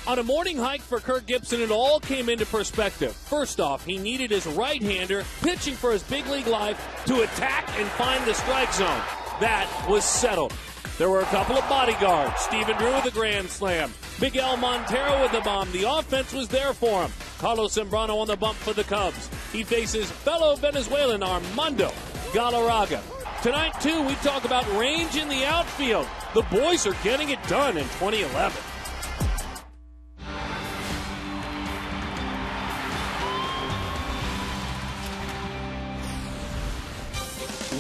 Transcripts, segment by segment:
On a morning hike for Kirk Gibson, it all came into perspective. First off, he needed his right-hander pitching for his big league life to attack and find the strike zone. That was settled. There were a couple of bodyguards. Stephen Drew with a grand slam. Miguel Montero with the bomb. The offense was there for him. Carlos Zambrano on the bump for the Cubs. He faces fellow Venezuelan Armando Galarraga. Tonight, too, we talk about range in the outfield. The boys are getting it done in 2011.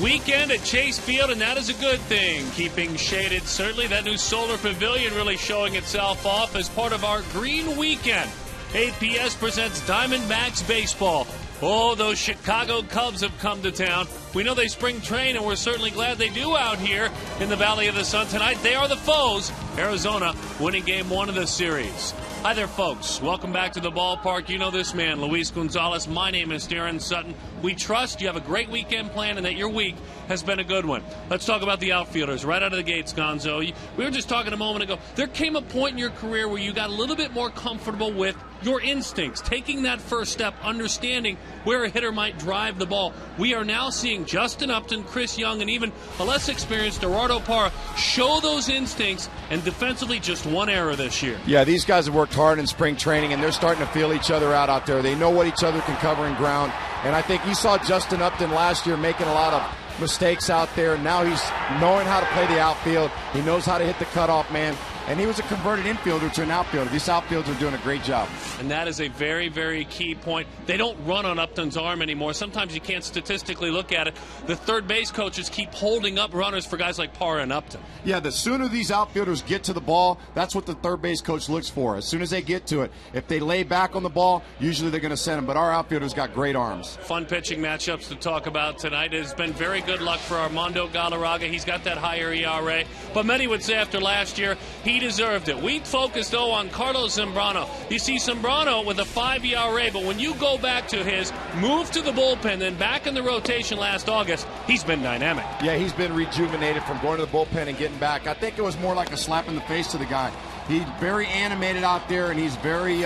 Weekend at Chase Field, and that is a good thing. Keeping shaded, certainly. That new solar pavilion really showing itself off as part of our Green Weekend. APS presents Diamondbacks Baseball. Oh, those Chicago Cubs have come to town. We know they spring train, and we're certainly glad they do out here in the Valley of the Sun tonight. They are the foes. Arizona winning game 1 of the series. Hi there, folks. Welcome back to the ballpark. You know this man, Luis Gonzalez. My name is Darren Sutton. We trust you have a great weekend plan and that your week has been a good one. Let's talk about the outfielders right out of the gates, Gonzo. We were just talking a moment ago. There came a point in your career where you got a little bit more comfortable with your instincts, taking that first step, understanding where a hitter might drive the ball. We are now seeing Justin Upton, Chris Young, and even a less experienced Gerardo Parra show those instincts, and defensively just one error this year. Yeah, these guys have worked hard in spring training, and they're starting to feel each other out there. They know what each other can cover and ground, and I think you saw Justin Upton last year making a lot of mistakes out there. Now he's knowing how to play the outfield. He knows how to hit the cutoff man. And he was a converted infielder to an outfielder. These outfielders are doing a great job. And that is a very, very key point. They don't run on Upton's arm anymore. Sometimes you can't statistically look at it. The third base coaches keep holding up runners for guys like Parra and Upton. Yeah, the sooner these outfielders get to the ball, that's what the third base coach looks for. As soon as they get to it, if they lay back on the ball, usually they're going to send them. But our outfielders got great arms. Fun pitching matchups to talk about tonight. It has been very good luck for Armando Galarraga. He's got that higher ERA. But many would say after last year, he deserved it. We focused, though, on Carlos Zambrano. You see Zambrano with a 5 ERA, but when you go back to his move to the bullpen, then back in the rotation last August, he's been dynamic. Yeah, he's been rejuvenated from going to the bullpen and getting back. I think it was more like a slap in the face to the guy. He's very animated out there, and he's very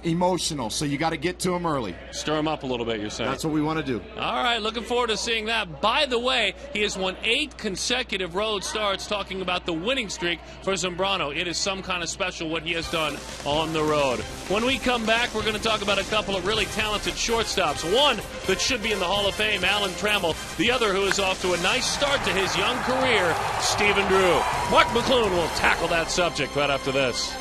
emotional, so you got to get to him early. Stir him up a little bit, you're saying. That's what we want to do. All right, looking forward to seeing that. By the way, he has won 8 consecutive road starts, talking about the winning streak for Zambrano. It is some kind of special what he has done on the road. When we come back, we're going to talk about a couple of really talented shortstops. One that should be in the Hall of Fame, Alan Trammell. The other who is off to a nice start to his young career, Stephen Drew. Mark McClune will tackle that subject right after this.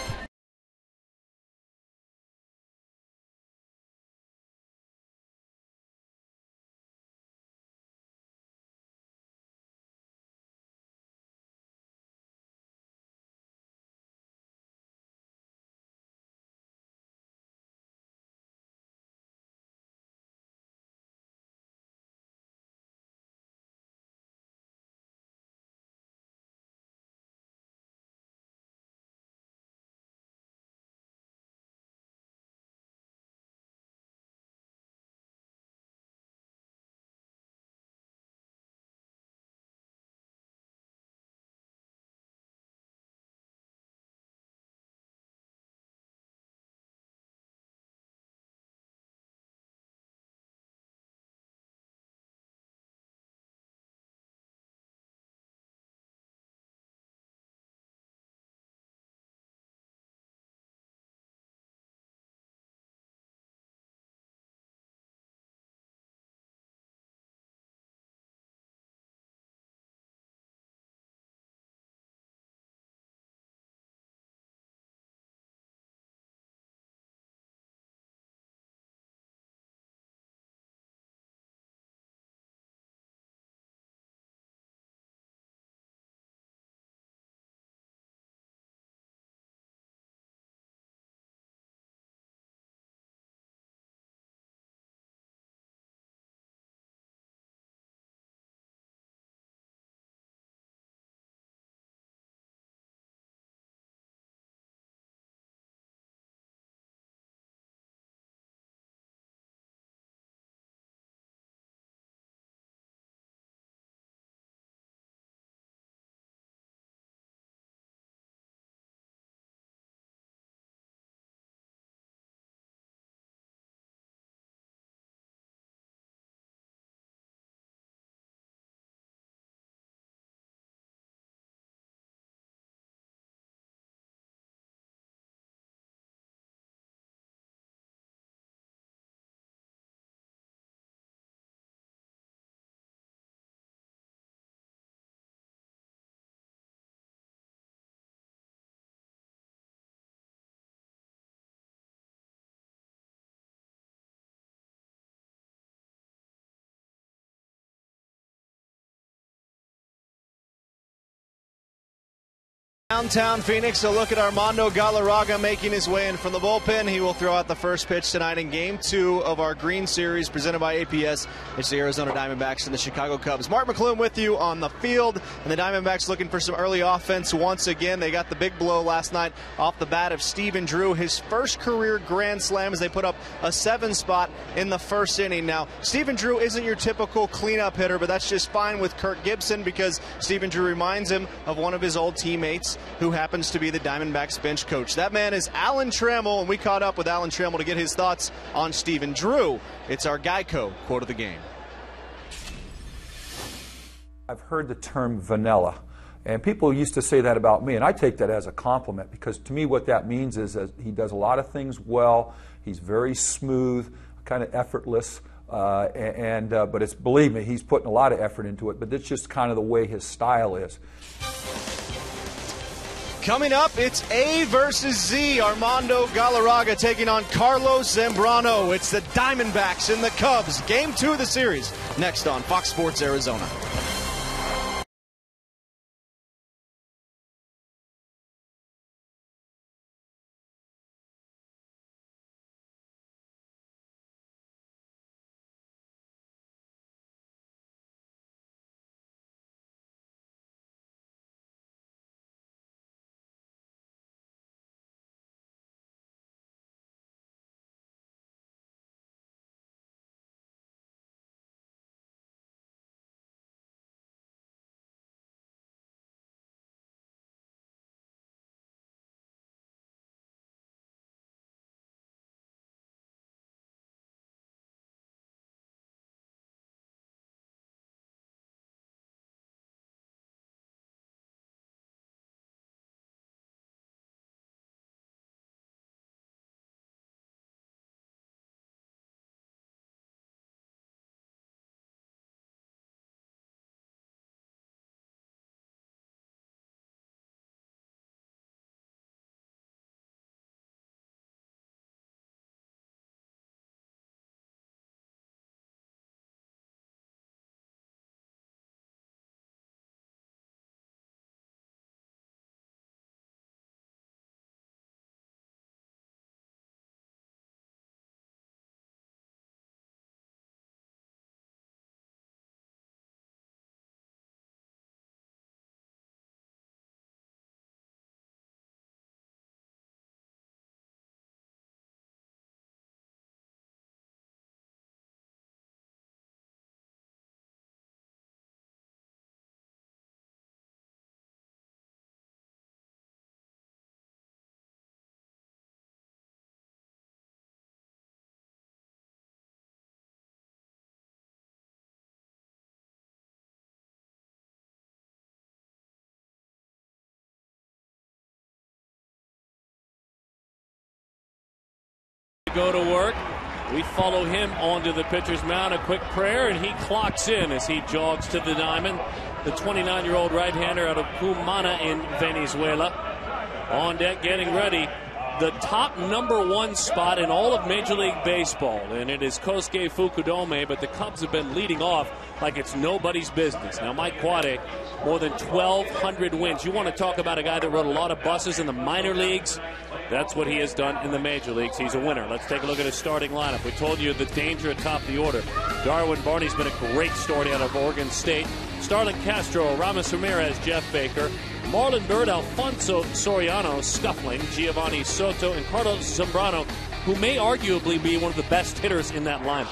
Downtown Phoenix, a look at Armando Galarraga making his way in from the bullpen. He will throw out the first pitch tonight in Game 2 of our Green Series presented by APS. It's the Arizona Diamondbacks and the Chicago Cubs. Mark McClune with you on the field, and the Diamondbacks looking for some early offense once again. They got the big blow last night off the bat of Stephen Drew, his first career grand slam as they put up a 7 spot in the first inning. Now, Stephen Drew isn't your typical cleanup hitter, but that's just fine with Kirk Gibson because Stephen Drew reminds him of one of his old teammates who happens to be the Diamondbacks bench coach. That man is Alan Trammell, and we caught up with Alan Trammell to get his thoughts on Stephen Drew. It's our Geico quote of the game. I've heard the term vanilla, and people used to say that about me, and I take that as a compliment because to me what that means is that he does a lot of things well. He's very smooth, kind of effortless, but it's, believe me, he's putting a lot of effort into it, but it's just kind of the way his style is. Coming up, it's A versus Z. Armando Galarraga taking on Carlos Zambrano. It's the Diamondbacks and the Cubs. Game 2 of the series. Next on Fox Sports Arizona. Go to work. We follow him onto the pitcher's mound. A quick prayer, and he clocks in as he jogs to the diamond. The 29-year-old right-hander out of Cumana in Venezuela. On deck, getting ready. The top #1 spot in all of Major League Baseball, and it is Kosuke Fukudome, but the Cubs have been leading off like it's nobody's business. Now, Mike Quade, more than 1,200 wins. You want to talk about a guy that rode a lot of buses in the minor leagues? That's what he has done in the major leagues. He's a winner. Let's take a look at his starting lineup. We told you the danger atop the order. Darwin Barney's been a great story out of Oregon State. Starlin Castro, Ramos Ramirez, Jeff Baker, Marlon Byrd, Alfonso Soriano, Scuffling, Giovanni Soto, and Carlos Zambrano, who may arguably be one of the best hitters in that lineup.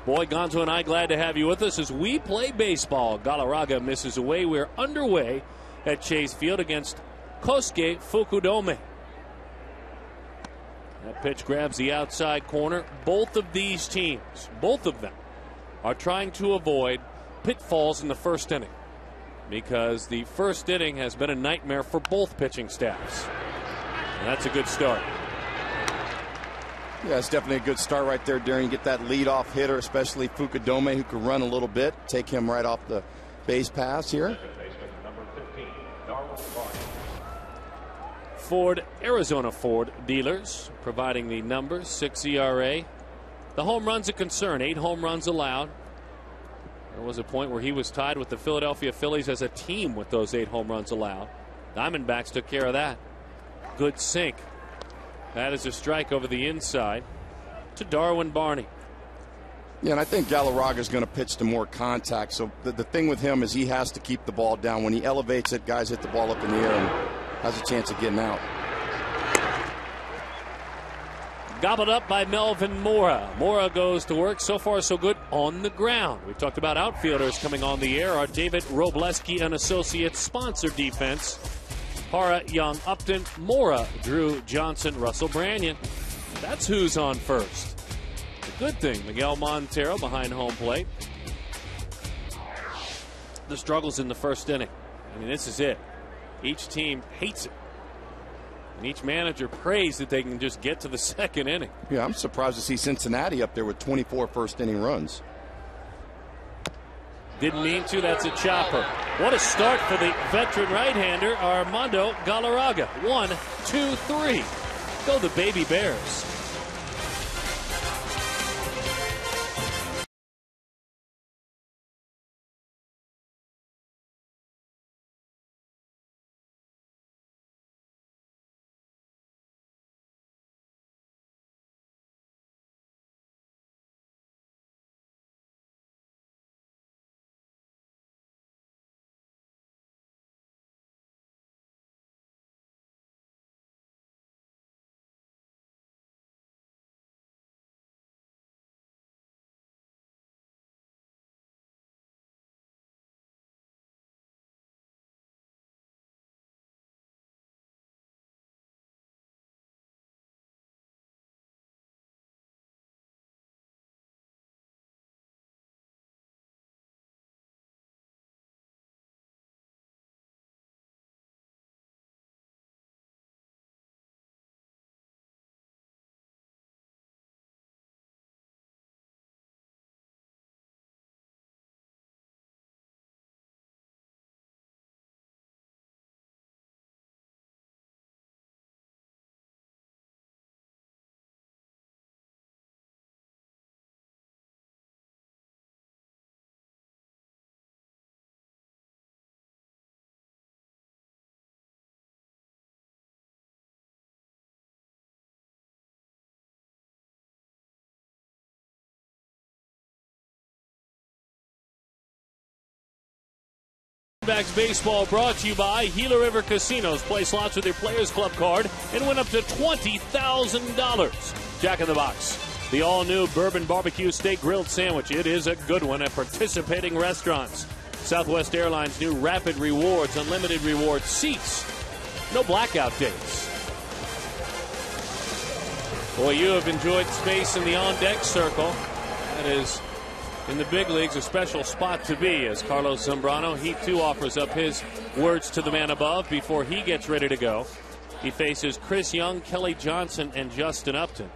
Boy, Gonzo and I glad to have you with us as we play baseball. Galarraga misses away. We're underway at Chase Field against Kosuke Fukudome. That pitch grabs the outside corner. Both of these teams, both of them, are trying to avoid pitfalls in the first inning, because the first inning has been a nightmare for both pitching staffs. And that's a good start. Yeah, it's definitely a good start right there, Darren. You get that leadoff hitter, especially Fukudome, who can run a little bit. Take him right off the base pass here. Ford, Arizona Ford dealers, providing the numbers, 6 ERA. The home run's a concern, 8 home runs allowed. There was a point where he was tied with the Philadelphia Phillies as a team with those 8 home runs allowed. Diamondbacks took care of that. Good sink. That is a strike over the inside to Darwin Barney. Yeah, and I think Galarraga's going to pitch to more contact. So the thing with him is he has to keep the ball down. When he elevates it, guys hit the ball up in the air and has a chance of getting out. Gobbled up by Melvin Mora. Mora goes to work. So far, so good on the ground. We've talked about outfielders coming on the air. Our David Robleski and Associates sponsor defense. Para, Young, Upton, Mora, Drew Johnson, Russell Branyan. That's who's on first. Good thing. Miguel Montero behind home plate. The struggles in the first inning. I mean, this is it. Each team hates it. And each manager prays that they can just get to the second inning. Yeah, I'm surprised to see Cincinnati up there with 24 first inning runs. Didn't mean to. That's a chopper. What a start for the veteran right-hander, Armando Galarraga. 1, 2, 3. Go the Baby Bears. Backs baseball brought to you by Gila River Casinos. Play slots with your Players Club card and win up to $20,000. Jack in the Box, the all-new bourbon barbecue steak grilled sandwich. It is a good one at participating restaurants. Southwest Airlines' new Rapid Rewards, unlimited reward seats. No blackout dates. Boy, you have enjoyed space in the on-deck circle. That is, in the big leagues, a special spot to be, as Carlos Zambrano, he too offers up his words to the man above before he gets ready to go. He faces Chris Young, Kelly Johnson, and Justin Upton.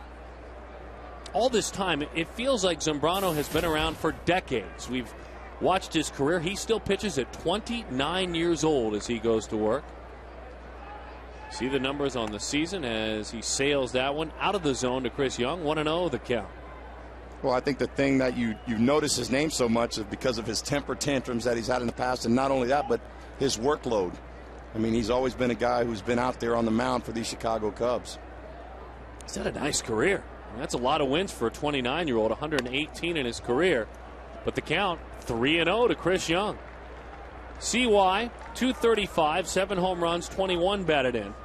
All this time, it feels like Zambrano has been around for decades. We've watched his career. He still pitches at 29 years old as he goes to work. See the numbers on the season as he sails that one out of the zone to Chris Young. 1-0 the count. Well, I think the thing that you notice his name so much is because of his temper tantrums that he's had in the past, and not only that, but his workload. I mean, he's always been a guy who's been out there on the mound for these Chicago Cubs. He's had a nice career. I mean, that's a lot of wins for a 29-year-old, 118 in his career. But the count, 3-0 to Chris Young. CY, 235, 7 home runs, 21 batted in.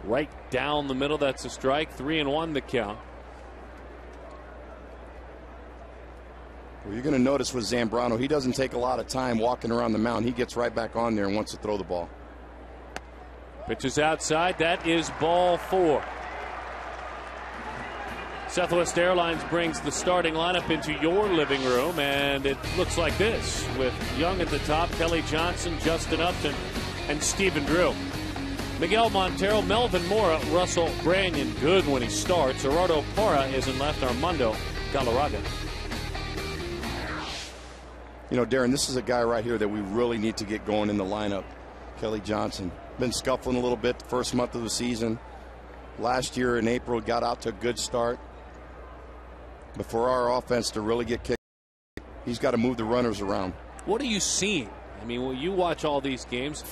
Right down the middle, that's a strike. 3-1 the count. Well, you're going to notice with Zambrano, he doesn't take a lot of time walking around the mound. He gets right back on there and wants to throw the ball. Pitches outside. That is ball 4. Southwest Airlines brings the starting lineup into your living room, and it looks like this, with Young at the top, Kelly Johnson, Justin Upton, and Stephen Drew. Miguel Montero, Melvin Mora, Russell Branyan, good when he starts. Gerardo Parra is in left, Armando Galarraga. You know, Darren, this is a guy right here that we really need to get going in the lineup. Kelly Johnson. Been scuffling a little bit the first month of the season. last year in April, got out to a good start. But for our offense to really get kicked, he's got to move the runners around. What are you seeing? I mean, when you watch all these games,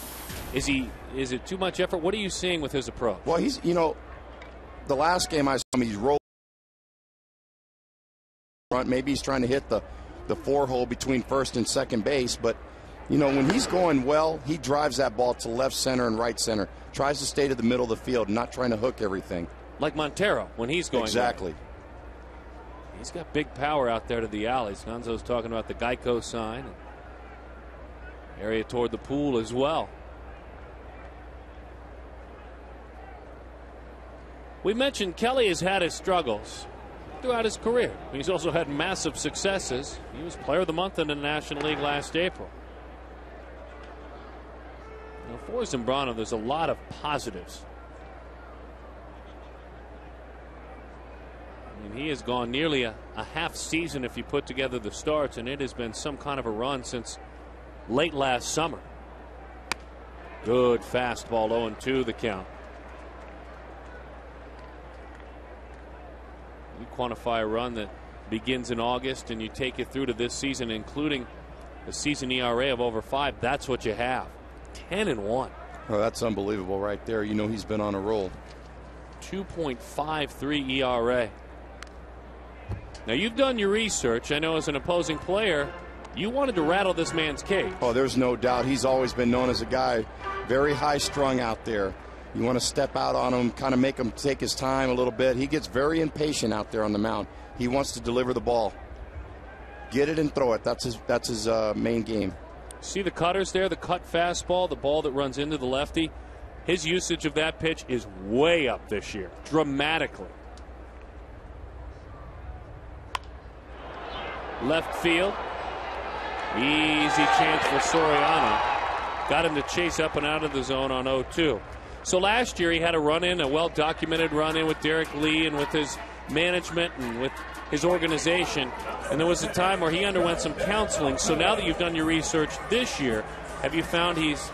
is it too much effort? What are you seeing with his approach? Well, he's, the last game I saw him, he's rolling front. Maybe he's trying to hit the 4-hole between first and second base. But, when he's going well, he drives that ball to left center and right center. Tries to stay to the middle of the field, not trying to hook everything. Like Montero when he's going. Exactly. Right. He's got big power out there to the alleys. Gonzo's talking about the Geico sign. Area toward the pool as well. We mentioned Kelly has had his struggles throughout his career. He's also had massive successes. He was Player of the Month in the National League last April. For Zambrano, there's a lot of positives. I mean, he has gone nearly a half season if you put together the starts, and it has been some kind of a run since late last summer. Good fastball, 0-2 the count. You quantify a run that begins in August and you take it through to this season, including a season ERA of over 5. That's what you have. 10-1. Oh, that's unbelievable right there. He's been on a roll. 2.53 ERA. Now, you've done your research. I know as an opposing player, you wanted to rattle this man's cage. Oh, there's no doubt. He's always been known as a guy very high-strung out there. You want to step out on him, kind of make him take his time a little bit. He gets very impatient out there on the mound. He wants to deliver the ball. Get it and throw it. That's his main game. See the cutters there, the cut fastball, the ball that runs into the lefty. His usage of that pitch is way up this year, dramatically. Left field. Easy chance for Soriano. Got him to chase up and out of the zone on 0-2. So last year he had a run-in, a well-documented run-in with Derek Lee and with his management and with his organization. And there was a time where he underwent some counseling. So now that you've done your research this year, have you found he's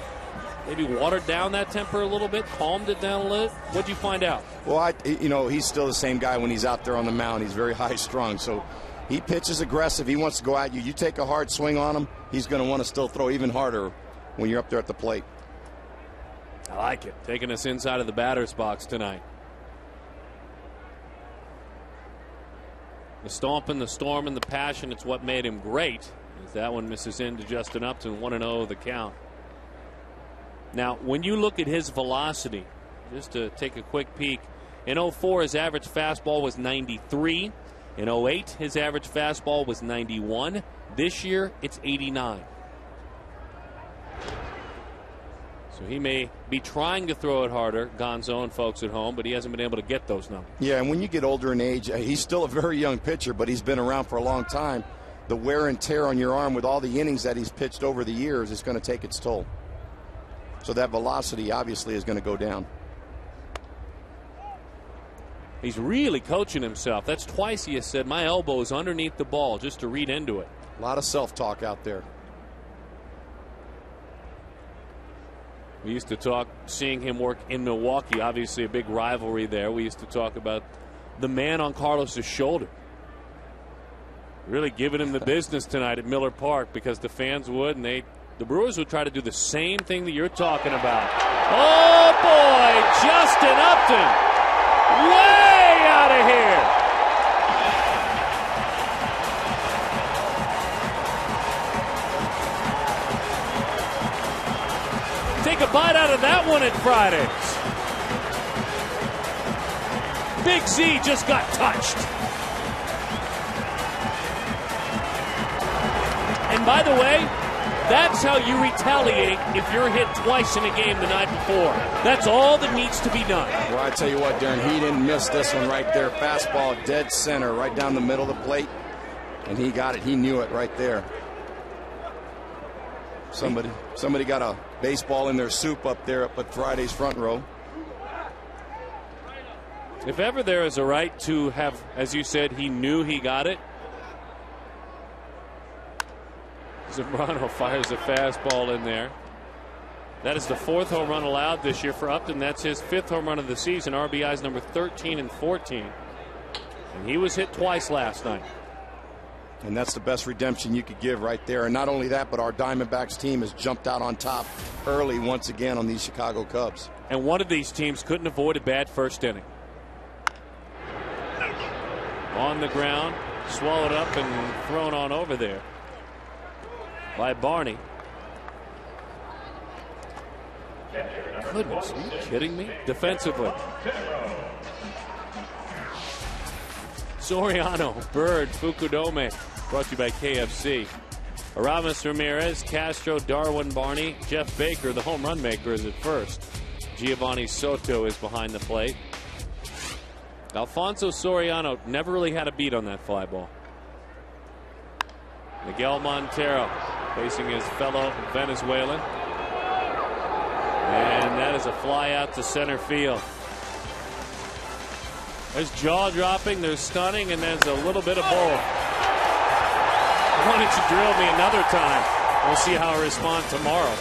maybe watered down that temper a little bit, calmed it down a little? What'd you find out? Well, he's still the same guy when he's out there on the mound. He's very high-strung. So he pitches aggressive. He wants to go at you. You take a hard swing on him, he's going to want to still throw even harder when you're up there at the plate. I like it. Taking us inside of the batter's box tonight. The stomping, the storm, and the passion, it's what made him great. As that one misses into Justin Upton, 1-0 the count. Now, when you look at his velocity, just to take a quick peek, in 04 his average fastball was 93. In 08 his average fastball was 91. This year it's 89. So he may be trying to throw it harder, Gonzo and folks at home, but he hasn't been able to get those numbers. Yeah, and when you get older in age, he's still a very young pitcher, but he's been around for a long time. The wear and tear on your arm with all the innings that he's pitched over the years is going to take its toll. So that velocity obviously is going to go down. He's really coaching himself. That's twice he has said, my elbow is underneath the ball, just to read into it. A lot of self-talk out there. We used to talk, seeing him work in Milwaukee, obviously a big rivalry there. We used to talk about the man on Carlos's shoulder. Really giving him the business tonight at Miller Park because the fans would, and the Brewers would try to do the same thing that you're talking about. Oh, boy, Justin Upton. Way out of here. Take a bite out of that one at Fridays. Big Z just got touched. And by the way, that's how you retaliate if you're hit twice in a game the night before. That's all that needs to be done. Well, I tell you what, Darren, he didn't miss this one right there. Fastball dead center right down the middle of the plate. And he got it. He knew it right there. Somebody got a baseball in their soup up there up at Friday's front row. If ever there is a right to have, as you said, he knew he got it. Zambrano fires a fastball in there. That is the 4th home run allowed this year for Upton. That's his 5th home run of the season. RBIs number 13 and 14. And he was hit twice last night. And that's the best redemption you could give right there. And not only that, but our Diamondbacks team has jumped out on top early once again on these Chicago Cubs. And one of these teams couldn't avoid a bad first inning. On the ground, swallowed up and thrown on over there by Barney. Goodness, are you kidding me? Defensively. Soriano, Bird, Fukudome. Brought to you by KFC. Aramis, Ramirez, Castro, Darwin, Barney, Jeff Baker, the home run maker, is at first. Giovanni Soto is behind the plate. Alfonso Soriano never really had a beat on that fly ball. Miguel Montero facing his fellow Venezuelan. And that is a fly out to center field. There's jaw dropping, there's stunning, and there's a little bit of both. Why don't you drill me another time? We'll see how I respond tomorrow.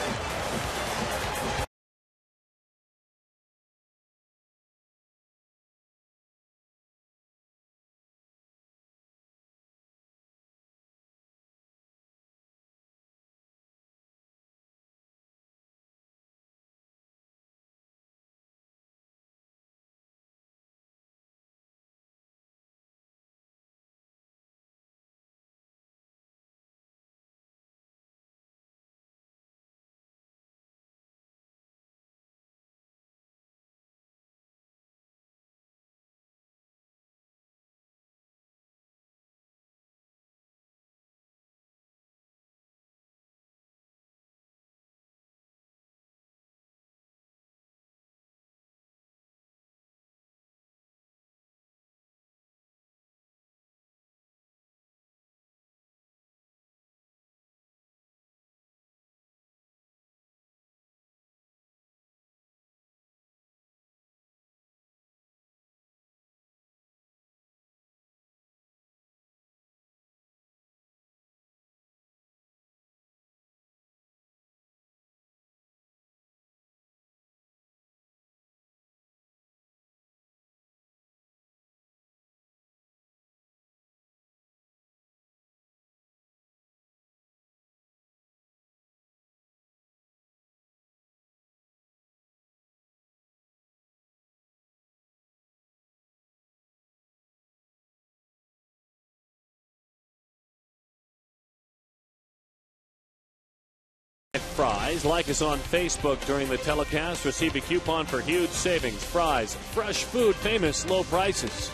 Fries. Like us on Facebook during the telecast. Receive a coupon for huge savings. Fries, fresh food, famous low prices.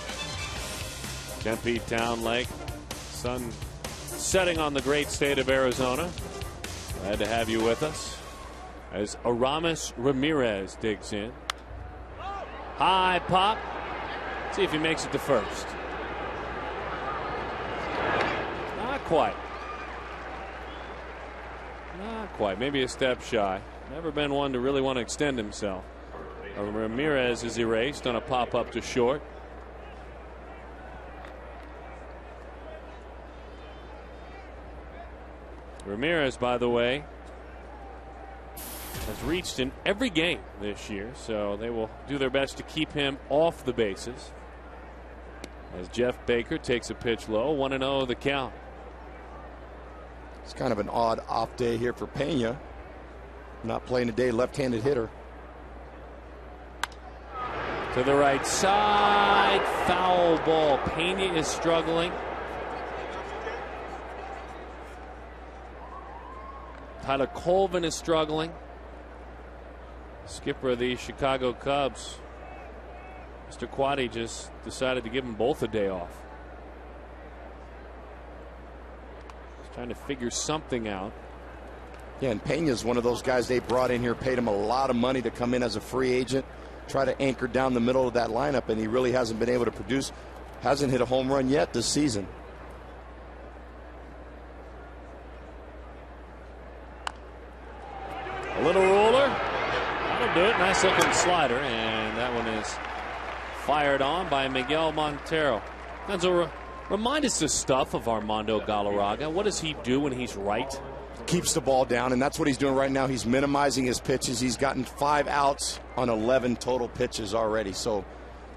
Tempe Town Lake. Sun setting on the great state of Arizona. Glad to have you with us as Aramis Ramirez digs in. High pop. See if he makes it to first. Not quite. Not quite. Maybe a step shy. Never been one to really want to extend himself. Ramirez is erased on a pop-up to short. Ramirez, by the way, has reached in every game this year, so they will do their best to keep him off the bases. As Jeff Baker takes a pitch low, 1-0 the count. It's kind of an odd off day here for Pena. Not playing today, left-handed hitter. To the right side, foul ball. Pena is struggling. Tyler Colvin is struggling. Skipper of the Chicago Cubs, Mr. Quaddy, just decided to give them both a day off. Trying to figure something out. Yeah, and Pena's one of those guys they brought in here, paid him a lot of money to come in as a free agent, try to anchor down the middle of that lineup, and he really hasn't been able to produce. Hasn't hit a home run yet this season. A little roller. That'll do it. Nice looking slider, and that one is fired on by Miguel Montero. That's a remind us the stuff of Armando Galarraga. What does he do when he's right? keeps the ball down, and that's what he's doing right now. He's minimizing his pitches. He's gotten 5 outs on 11 total pitches already. So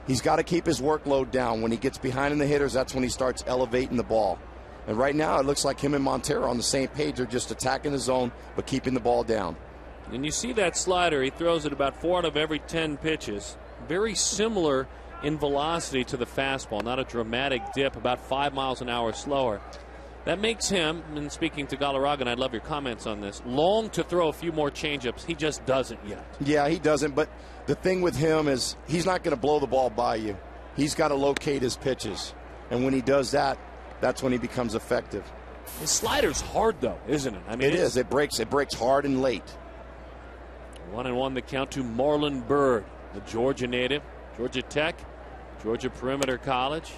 he's got to keep his workload down. When he gets behind in the hitters, that's when he starts elevating the ball. And right now it looks like him and Montero are on the same page. They're just attacking the zone but keeping the ball down. And you see that slider, he throws it about 4 out of every 10 pitches. Very similar in velocity to the fastball, not a dramatic dip, about 5 miles an hour slower. That makes him, and speaking to Galarraga, and I'd love your comments on this, long to throw a few more changeups. He just doesn't yet. Yeah, he doesn't, but the thing with him is he's not going to blow the ball by you. He's got to locate his pitches, and when he does that, that's when he becomes effective. His slider's hard, though, isn't it? I mean, it is. It breaks hard and late. 1-1 the count to Marlon Byrd, the Georgia native, Georgia Tech, Georgia Perimeter College.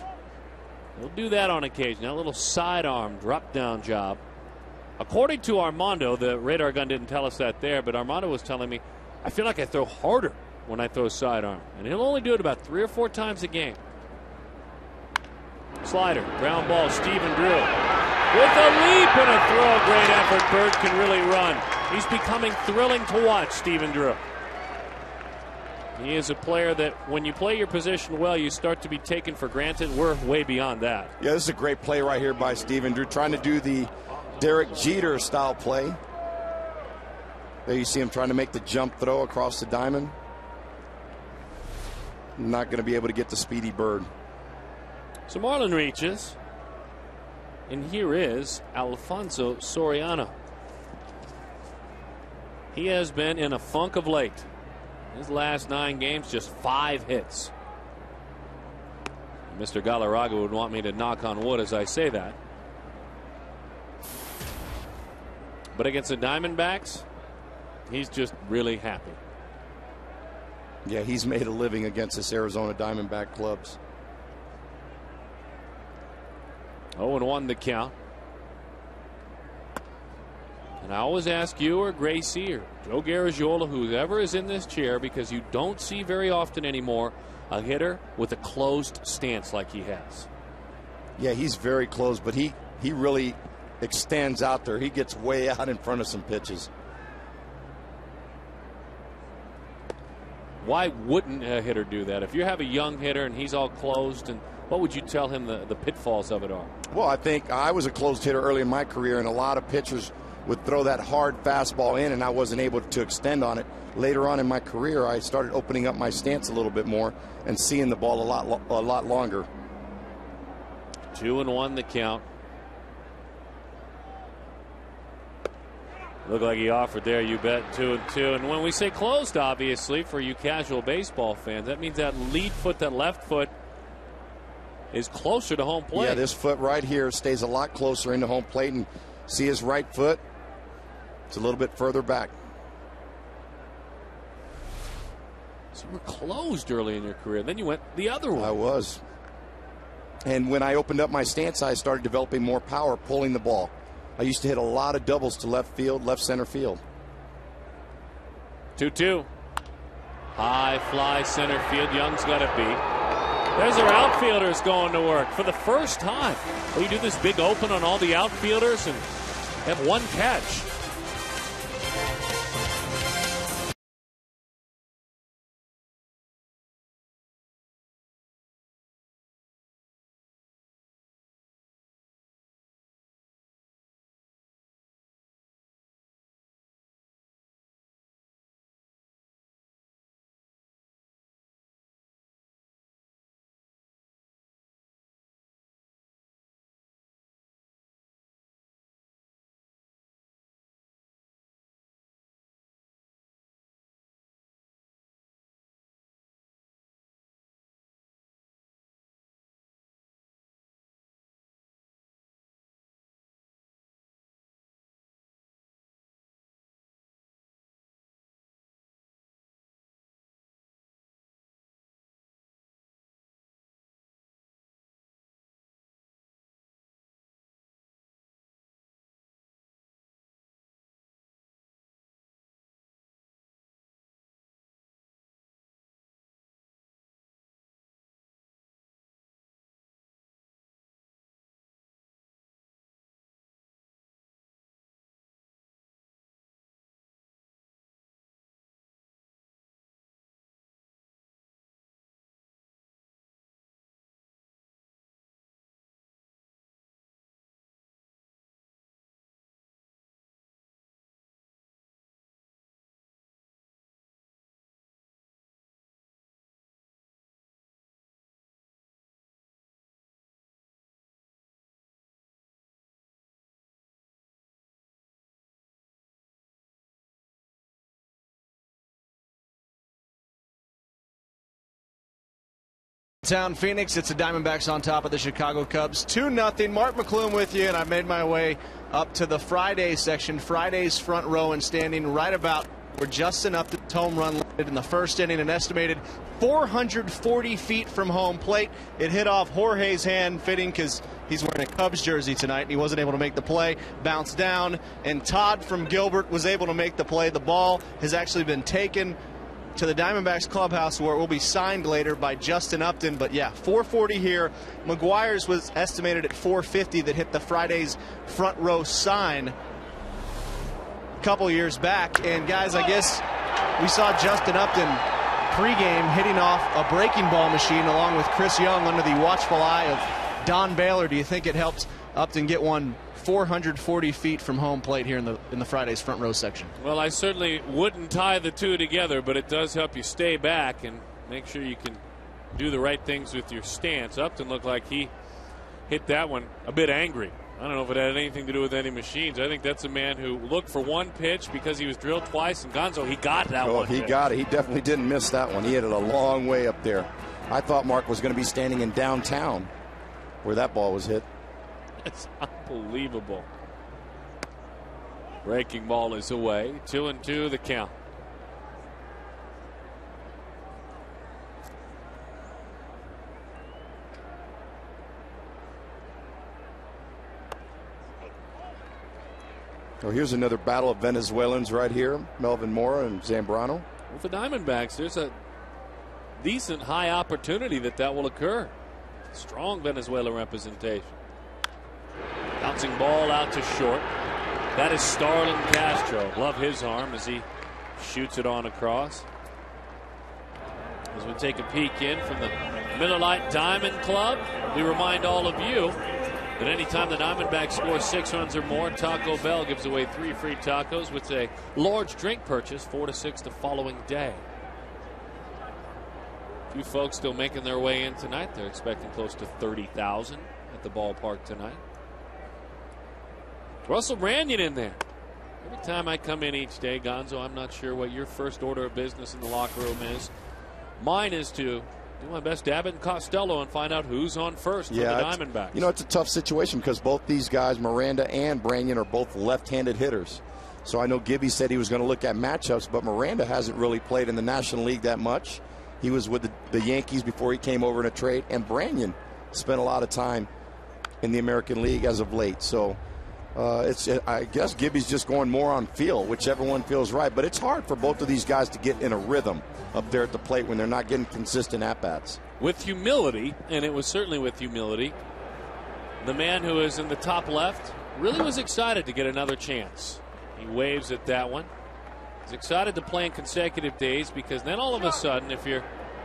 He'll do that on occasion. A little sidearm drop down job. According to Armando, the radar gun didn't tell us that there, but Armando was telling me, I feel like I throw harder when I throw sidearm. And he'll only do it about 3 or 4 times a game. Slider, ground ball, Stephen Drew. With a leap and a throw, great effort. Byrd can really run. He's becoming thrilling to watch, Stephen Drew. He is a player that when you play your position well, you start to be taken for granted. We're way beyond that. Yeah, this is a great play right here by Stephen Drew, trying to do the Derek Jeter style play. There you see him trying to make the jump throw across the diamond. Not going to be able to get the speedy Byrd. So Marlon reaches, and here is Alfonso Soriano. He has been in a funk of late. His last 9 games, just 5 hits. Mr. Galarraga would want me to knock on wood as I say that. But against the Diamondbacks, he's just really happy. Yeah, he's made a living against this Arizona Diamondback clubs. 0-1 the count. And I always ask you or Gracie or Joe Garagiola, whoever is in this chair, because you don't see very often anymore a hitter with a closed stance like he has. Yeah, he's very close, but he really extends out there. He gets way out in front of some pitches. Why wouldn't a hitter do that? If you have a young hitter and he's all closed, and what would you tell him the pitfalls of it are? Well, I think I was a closed hitter early in my career, and a lot of pitchers would throw that hard fastball in, and I wasn't able to extend on it. Later on in my career, I started opening up my stance a little bit more and seeing the ball a lot longer. 2-1 the count. Looked like he offered there, you bet. 2-2. And when we say closed, obviously, for you casual baseball fans, that means that lead foot, that left foot, is closer to home plate. Yeah, this foot right here stays a lot closer into home plate, and see his right foot? It's a little bit further back. So you were closed early in your career. Then you went the other way. I was. And when I opened up my stance, I started developing more power pulling the ball. I used to hit a lot of doubles to left field, left center field. 2-2. High fly center field. Young's got it beat. There's our outfielders going to work for the first time. We do this big open on all the outfielders and have one catch. Town Phoenix, it's the Diamondbacks on top of the Chicago Cubs. 2-0. Mark McClune with you, and I made my way up to the Friday section, Friday's front row, and standing right about where Justin Upton's home run landed in the first inning, an estimated 440 feet from home plate. It hit off Jorge's hand, fitting because he's wearing a Cubs jersey tonight, and he wasn't able to make the play. Bounced down, and Todd from Gilbert was able to make the play. The ball has actually been taken to the Diamondbacks clubhouse, where it will be signed later by Justin Upton. But yeah, 440 here. McGuire's was estimated at 450 that hit the Friday's front row sign a couple years back. And guys, I guess we saw Justin Upton pregame hitting off a breaking ball machine along with Chris Young under the watchful eye of Don Baylor. Do you think it helped Upton get one 440 feet from home plate here in the Friday's front row section? Well, I certainly wouldn't tie the two together, but it does help you stay back and make sure you can do the right things with your stance. Upton looked like he hit that one a bit angry. I don't know if it had anything to do with any machines. I think that's a man who looked for one pitch because he was drilled twice, and Gonzo, he got that one. He got it. He definitely didn't miss that one. He hit it a long way up there. I thought Mark was going to be standing in downtown where that ball was hit. It's unbelievable. Breaking ball is away. 2-2 the count. Oh, here's another battle of Venezuelans right here. Melvin Mora and Zambrano. With the Diamondbacks, there's a decent high opportunity that will occur. Strong Venezuela representation. Bouncing ball out to short. That is Starlin Castro. Love his arm as he shoots it on across. As we take a peek in from the Miller Lite Diamond Club, we remind all of you that anytime the Diamondbacks score 6 runs or more, Taco Bell gives away 3 free tacos with a large drink purchase, 4 to 6 the following day. A few folks still making their way in tonight. They're expecting close to 30,000 at the ballpark tonight. Russell Branyan in there. Every time I come in each day, Gonzo, I'm not sure what your first order of business in the locker room is. Mine is to do my best dab at Costello and find out who's on first for the Diamondbacks. You know, it's a tough situation because both these guys, Miranda and Branyan, are both left-handed hitters. So I know Gibby said he was going to look at matchups, but Miranda hasn't really played in the National League that much. He was with the Yankees before he came over in a trade, and Branyan spent a lot of time in the American League as of late. So I guess Gibby's just going more on feel, whichever one feels right. But it's hard for both of these guys to get in a rhythm up there at the plate when they're not getting consistent at-bats. With humility, and it was certainly with humility, the man who is in the top left really was excited to get another chance. He waves at that one. He's excited to play in consecutive days because then all of a sudden, if you're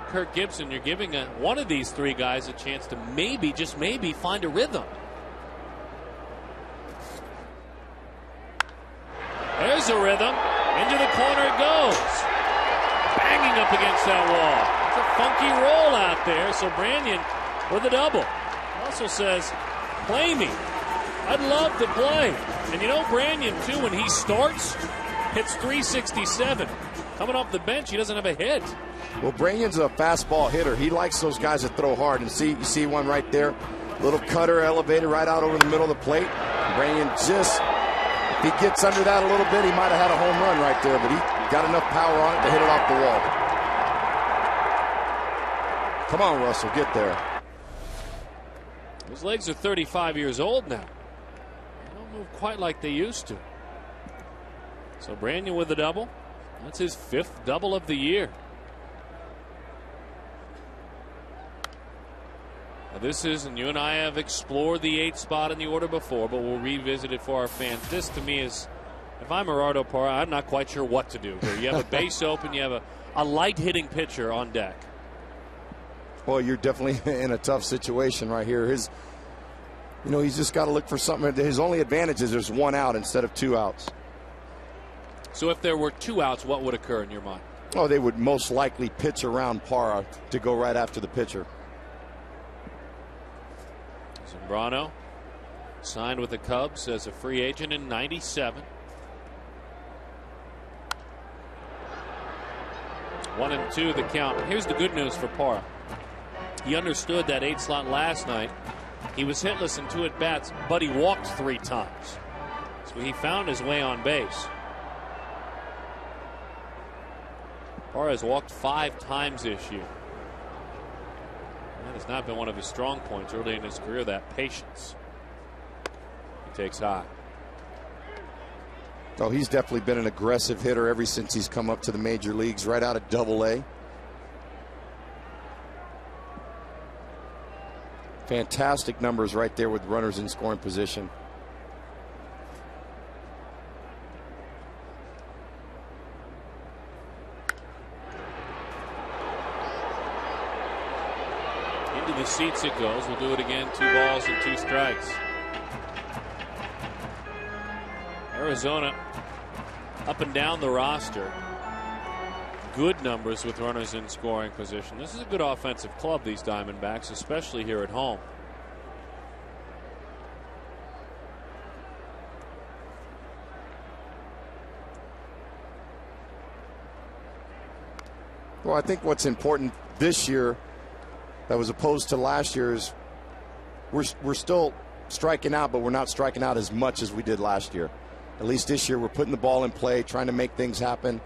Kirk Gibson, you're giving one of these 3 guys a chance to maybe, just maybe, find a rhythm. There's a rhythm. Into the corner it goes. Banging up against that wall. It's a funky roll out there. So Branyan with a double. Also says, play me. I'd love to play. And you know, Branyan, too, when he starts, hits 367. Coming off the bench, he doesn't have a hit. Well, Branyan's a fastball hitter. He likes those guys that throw hard. And you see one right there. Little cutter elevated right out over the middle of the plate. Branyan just... if he gets under that a little bit, he might have had a home run right there, but he got enough power on it to hit it off the wall. Come on, Russell, get there. His legs are 35 years old now. They don't move quite like they used to. So Branyan with a double. That's his 5th double of the year. Now this is, and you and I have explored the 8th spot in the order before, but we'll revisit it for our fans. This, to me, is, if I'm Gerardo Parra, I'm not quite sure what to do here. You have a base open, you have a light-hitting pitcher on deck. Well, you're definitely in a tough situation right here. He's just got to look for something. His only advantage is there's 1 out instead of 2 outs. So if there were 2 outs, what would occur in your mind? Oh, they would most likely pitch around Parra to go right after the pitcher. Zambrano signed with the Cubs as a free agent in '97. 1-2 the count. Here's the good news for Parra. He understood that 8 slot last night. He was hitless in 2 at-bats, but he walked 3 times. So he found his way on base. Parra has walked 5 times this year. That has not been one of his strong points early in his career, that patience. He takes high. Oh, he's definitely been an aggressive hitter ever since he's come up to the major leagues, right out of Double-A. Fantastic numbers right there with runners in scoring position. Into the seats it goes. We'll do it again. 2 balls and 2 strikes. Arizona up and down the roster. Good numbers with runners in scoring position. This is a good offensive club, these Diamondbacks, especially here at home. Well, I think what's important this year that was opposed to last year is we're still striking out, but we're not striking out as much as we did last year. At least this year we're putting the ball in play, trying to make things happen.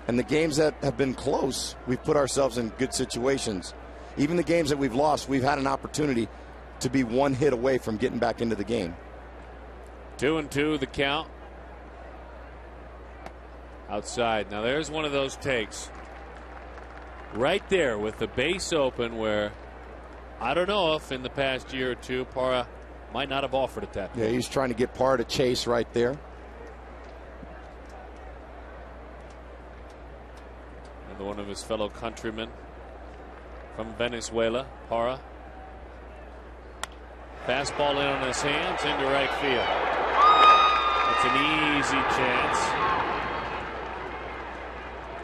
And the games that have been close, we've put ourselves in good situations. Even the games that we've lost, we've had an opportunity to be 1 hit away from getting back into the game. 2-2 the count. Outside. Now there's one of those takes. Right there with the base open where I don't know if in the past year or two Parra might not have offered at that point. Yeah, he's trying to get Parra to chase right there. And one of his fellow countrymen from Venezuela, Parra. Fastball in on his hands into right field. It's an easy chance.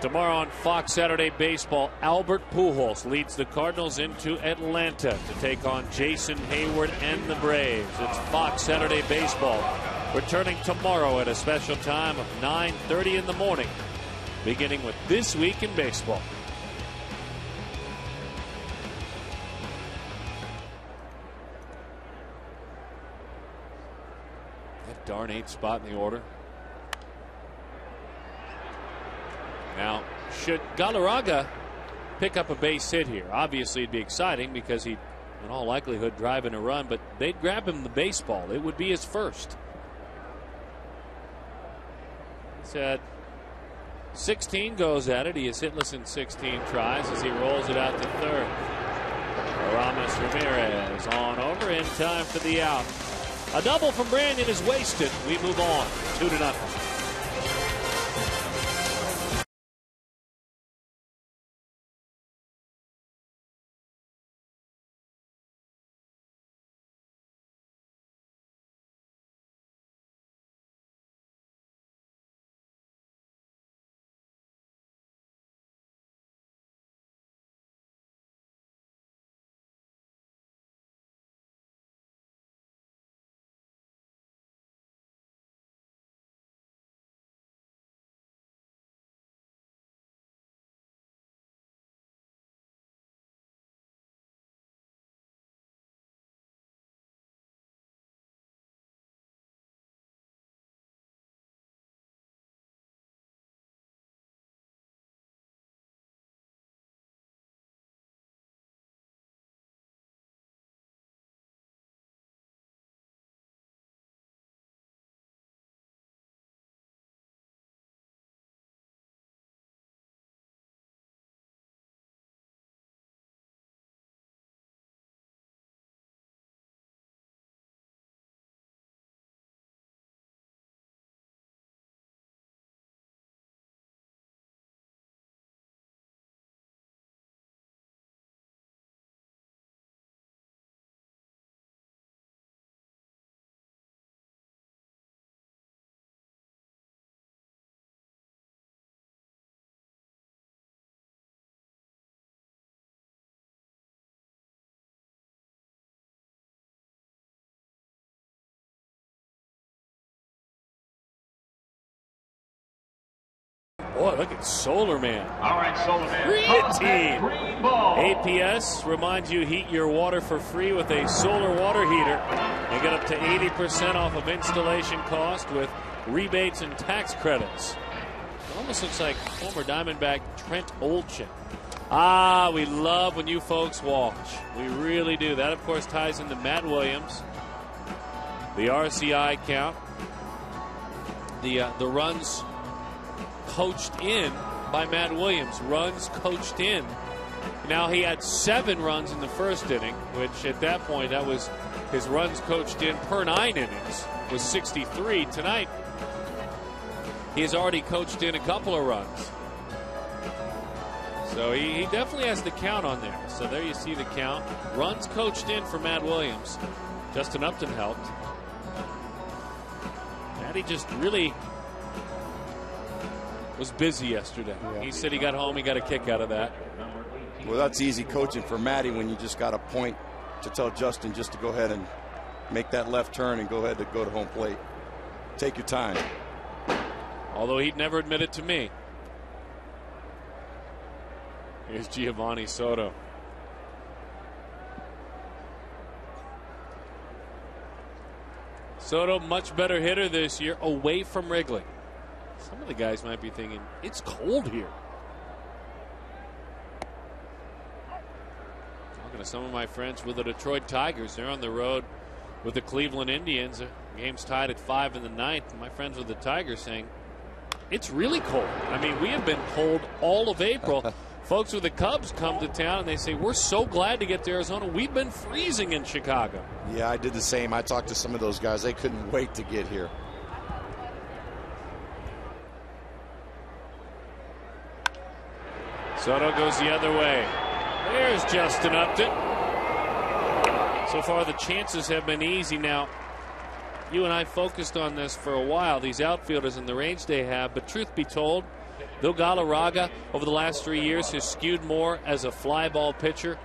Tomorrow on Fox Saturday Baseball, Albert Pujols leads the Cardinals into Atlanta to take on Jason Hayward and the Braves. It's Fox Saturday Baseball returning tomorrow at a special time of 9:30 in the morning, beginning with This Week in Baseball. That darn 8th spot in the order. Now, should Galarraga pick up a base hit here? Obviously, it'd be exciting because he'd, in all likelihood, drive in a run, but they'd grab him the baseball. It would be his first. He's had 16 goes at it. He is hitless in 16 tries as he rolls it out to third. Aramis Ramirez on over in time for the out. A double from Brandon is wasted. We move on 2-0. Boy, look at Solar Man. All right, Solar Man. Creatine. Green ball. APS reminds you heat your water for free with a solar water heater and get up to 80% off of installation cost with rebates and tax credits. It almost looks like former Diamondback Trent Olchin. Ah, we love when you folks watch. We really do. That, of course, ties into Matt Williams, the RCI count, the runs coached in by Matt Williams. Runs coached in. Now, he had 7 runs in the first inning, which at that point, that was his runs coached in per 9 innings, was 63. Tonight, he has already coached in a couple of runs. So he definitely has the count on there. So there you see the count. Runs coached in for Matt Williams. Justin Upton helped. Matty just really was busy yesterday. Yeah. He said he got home, he got a kick out of that. Well, that's easy coaching for Matty when you just got a point to tell Justin just to go ahead and make that left turn and go ahead to go to home plate. Take your time. Although he'd never admit it to me. Here's Giovanni Soto. Soto, much better hitter this year away from Wrigley. Some of the guys might be thinking, it's cold here. Talking to some of my friends with the Detroit Tigers. They're on the road with the Cleveland Indians. The game's tied at 5 in the 9th. My friends with the Tigers saying, it's really cold. I mean, we have been cold all of April. Folks with the Cubs come to town and they say, we're so glad to get to Arizona. We've been freezing in Chicago. Yeah, I did the same. I talked to some of those guys. They couldn't wait to get here. Soto goes the other way. There's Justin Upton. So far, the chances have been easy. Now, you and I focused on this for a while, these outfielders and the range they have. But truth be told, Bill Galarraga, over the last 3 years, has skewed more as a fly ball pitcher.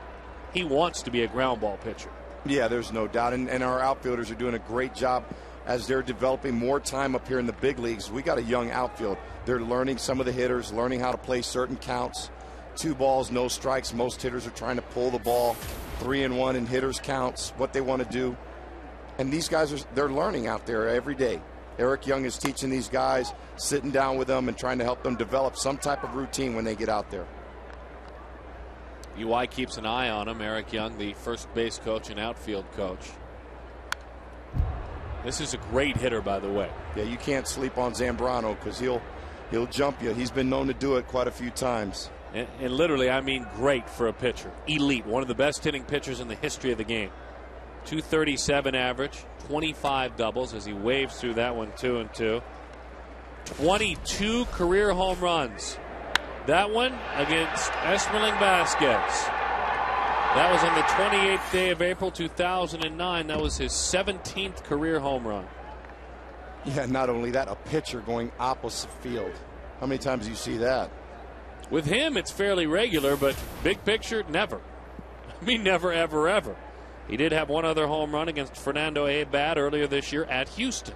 He wants to be a ground ball pitcher. Yeah, there's no doubt. And our outfielders are doing a great job as they're developing more time up here in the big leagues. We got a young outfield. They're learning, some of the hitters, learning how to play certain counts. 2 balls, no strikes. Most hitters are trying to pull the ball. 3-1 in hitters counts, what they want to do. And these guys, they're learning out there every day. Eric Young is teaching these guys, sitting down with them and trying to help them develop some type of routine when they get out there. UI keeps an eye on him. Eric Young, the first base coach and outfield coach. This is a great hitter, by the way. Yeah, you can't sleep on Zambrano because he'll jump you. He's been known to do it quite a few times. And literally, I mean great for a pitcher. Elite. One of the best hitting pitchers in the history of the game. 237 average, 25 doubles as he waves through that one 2-2. 22 career home runs. That one against Esmerling Vasquez. That was on the 28th day of April 2009. That was his 17th career home run. Yeah, not only that, a pitcher going opposite field. How many times do you see that? With him, it's fairly regular, but big picture, never. I mean, never, ever, ever. He did have one other home run against Fernando Abad earlier this year at Houston.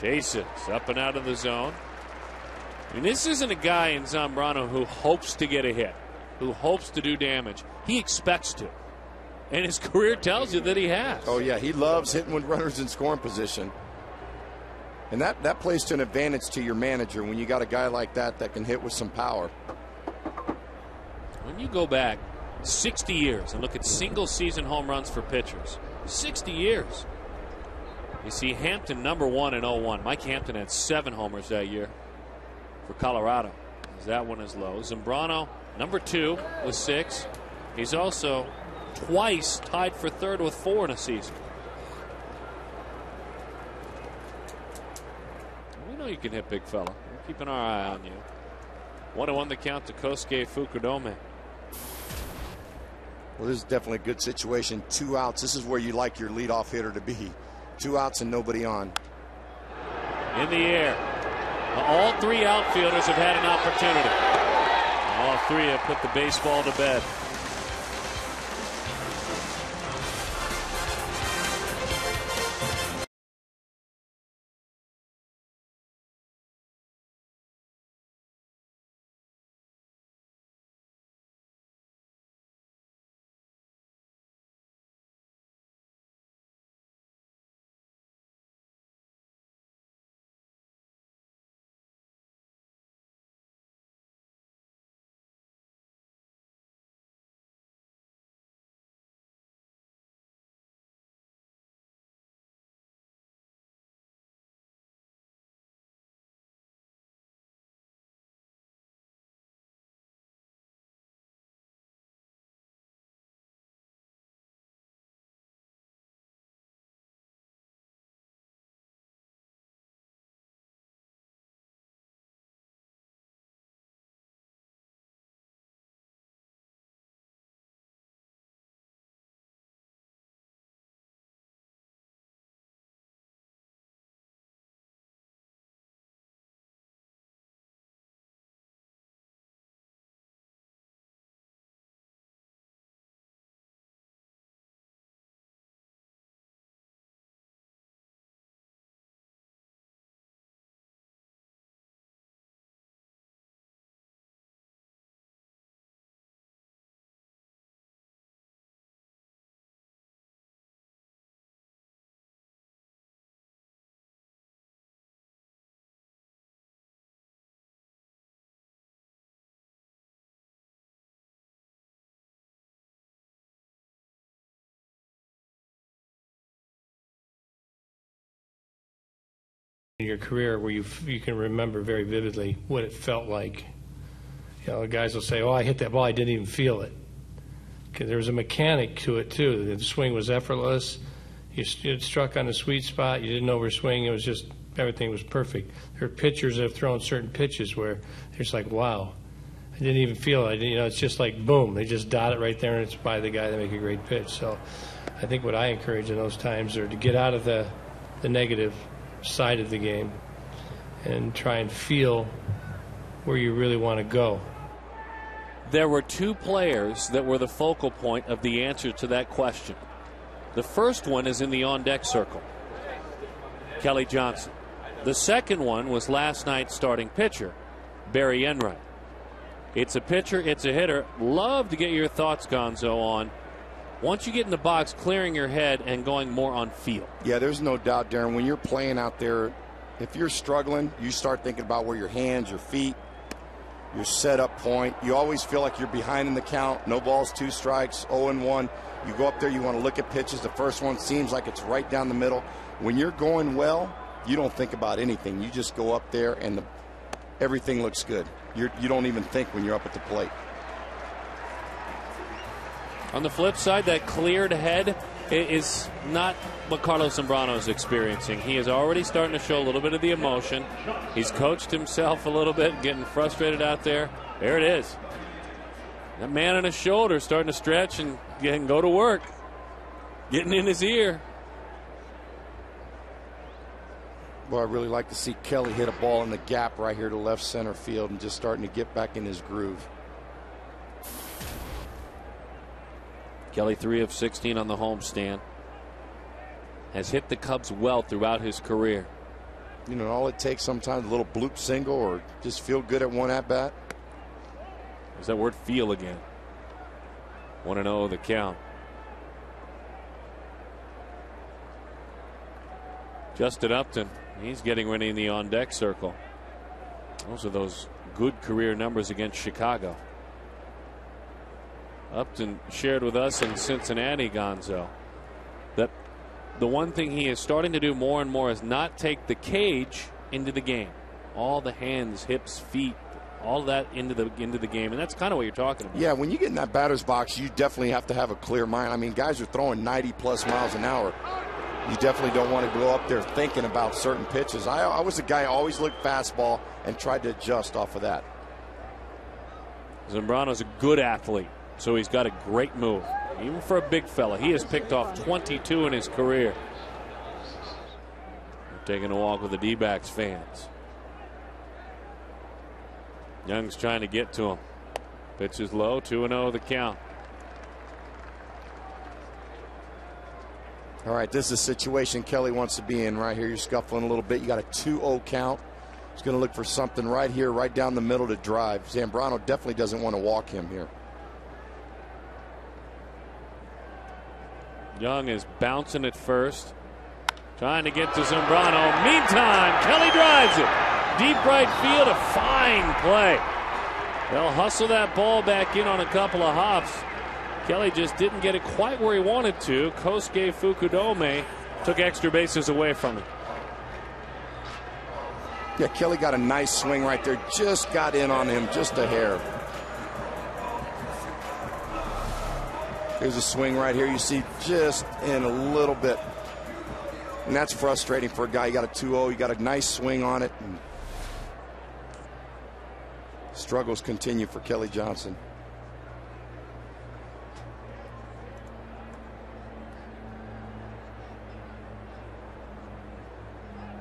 Chases up and out of the zone. I mean, this isn't a guy in Zambrano who hopes to get a hit, who hopes to do damage. He expects to. And his career tells you that he has. Oh, yeah, he loves hitting with runners in scoring position. And that plays to an advantage to your manager when you got a guy like that can hit with some power. When you go back 60 years and look at single-season home runs for pitchers, 60 years. You see Hampton #1 in 01. Mike Hampton had 7 homers that year for Colorado. That one is low. Zambrano, #2 with 6. He's also twice tied for 3rd with 4 in a season. We know you can hit, big fella. We're keeping our eye on you. 1-1 the count to Kosuke Fukudome. Well, this is definitely a good situation. 2 outs. This is where you like your leadoff hitter to be. 2 outs and nobody on. In the air. All 3 outfielders have had an opportunity. All 3 have put the baseball to bed. in your career where you can remember very vividly what it felt like. You know, the guys will say, "Oh, I hit that ball, I didn't even feel it." Because there was a mechanic to it too. The swing was effortless. You struck on a sweet spot. You didn't overswing. It was just everything was perfect. There are pitchers that have thrown certain pitches where it's like, wow, I didn't even feel it. You know, it's just like boom. They just dot it right there, and it's by the guy that make a great pitch. So, I think what I encourage in those times are to get out of the negative side of the game and try and feel where you really want to go. There were two players that were the focal point of the answer to that question. The first one is in the on-deck circle, Kelly Johnson. The second one was last night's starting pitcher, Barry Enright. It's a pitcher, it's a hitter. Love to get your thoughts, Gonzo, on once you get in the box, clearing your head and going more on feel. Yeah, there's no doubt, Darren. When you're playing out there, if you're struggling, you start thinking about where your hands, your feet, your setup point. You always feel like you're behind in the count. No balls, 2 strikes, 0-1. You go up there, you want to look at pitches. The first one seems like it's right down the middle. When you're going well, you don't think about anything. You just go up there and everything looks good. You don't even think when you're up at the plate. On the flip side, that cleared head is not what Carlos Zambrano is experiencing. He is already starting to show a little bit of the emotion. He's coached himself a little bit, getting frustrated out there. There it is. That man on his shoulder starting to stretch and go to work. Getting in his ear. Well, I really like to see Kelly hit a ball in the gap right here to left center field and just starting to get back in his groove. Kelly 3 of 16 on the homestand. Has hit the Cubs well throughout his career. You know, all it takes sometimes a little bloop single or just feel good at one at-bat. There's that word feel again. 1-0 the count. Justin Upton, he's getting ready in the on-deck circle. Those are those good career numbers against Chicago. Upton shared with us in Cincinnati, Gonzo, that the one thing he is starting to do more and more is not take the cage into the game. All the hands, hips, feet, all that into the game, and that's kind of what you're talking about. Yeah, when you get in that batter's box, you definitely have to have a clear mind. I mean, guys are throwing 90-plus miles an hour. You definitely don't want to go up there thinking about certain pitches. I was a guy who always looked fastball and tried to adjust off of that. Zambrano's a good athlete, so he's got a great move. Even for a big fella, he has picked off 22 in his career. Taking a walk with the D-backs fans. Young's trying to get to him. Pitch is low, 2-0 the count. All right, this is a situation Kelly wants to be in right here. You're scuffling a little bit. You got a 2-0 count. He's going to look for something right here, right down the middle to drive. Zambrano definitely doesn't want to walk him here. Young is bouncing at first, trying to get to Zambrano. Meantime, Kelly drives it. Deep right field, a fine play. They'll hustle that ball back in on a couple of hops. Kelly just didn't get it quite where he wanted to. Kosuke Fukudome took extra bases away from him. Yeah, Kelly got a nice swing right there. Just got in on him, just a hair. Here's a swing right here. You see just in a little bit. And that's frustrating for a guy. You got a 2-0. You got a nice swing on it. And struggles continue for Kelly Johnson.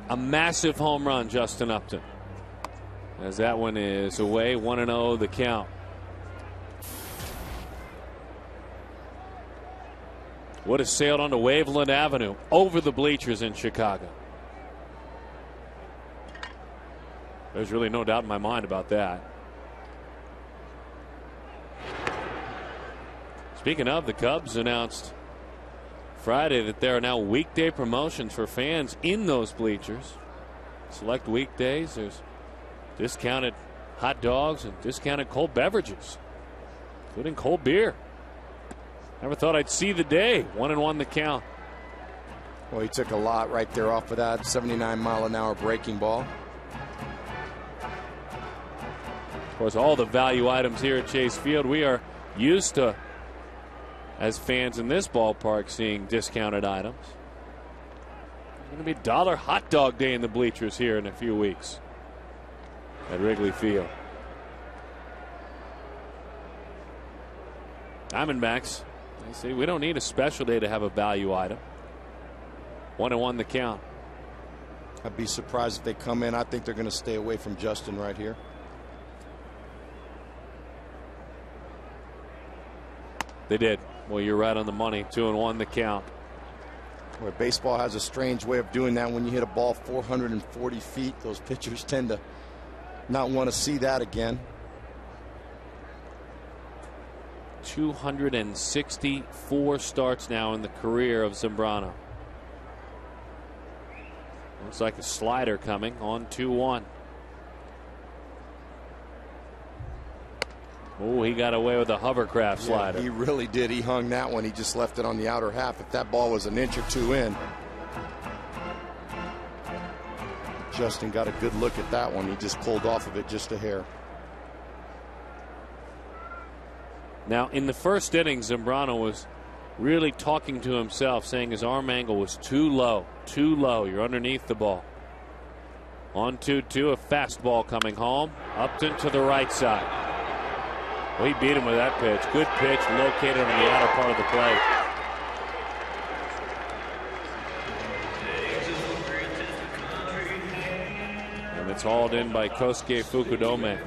A massive home run, Justin Upton. As that one is away, 1-0 the count. Would have sailed onto Waveland Avenue over the bleachers in Chicago. There's really no doubt in my mind about that. Speaking of, the Cubs announced Friday that there are now weekday promotions for fans in those bleachers. Select weekdays, there's discounted hot dogs and discounted cold beverages, including cold beer. Never thought I'd see the day. 1-1 the count. Well, he took a lot right there off of that 79-mile-an-hour breaking ball. Of course, all the value items here at Chase Field, we are used to, as fans in this ballpark, seeing discounted items. It's going to be dollar hot dog day in the bleachers here in a few weeks at Wrigley Field. Diamondbacks, they say we don't need a special day to have a value item. 1-1 the count. I'd be surprised if they come in. I think they're going to stay away from Justin right here. They did. Well, you're right on the money. 2-1 the count. Where baseball has a strange way of doing that. When you hit a ball 440 feet, those pitchers tend to not want to see that again. 264 starts now in the career of Zambrano. Looks like a slider coming on 2-1. Oh, he got away with a hovercraft slider. Yeah, he really did. He hung that one. He just left it on the outer half. If that ball was an inch or two in, Justin got a good look at that one. He just pulled off of it just a hair. Now, in the first inning, Zambrano was really talking to himself, saying his arm angle was too low, too low. You're underneath the ball. On 2-2, a fastball coming home. Upton to the right side. Well, he beat him with that pitch. Good pitch located on the outer part of the plate. And it's hauled in by Kosuke Fukudome.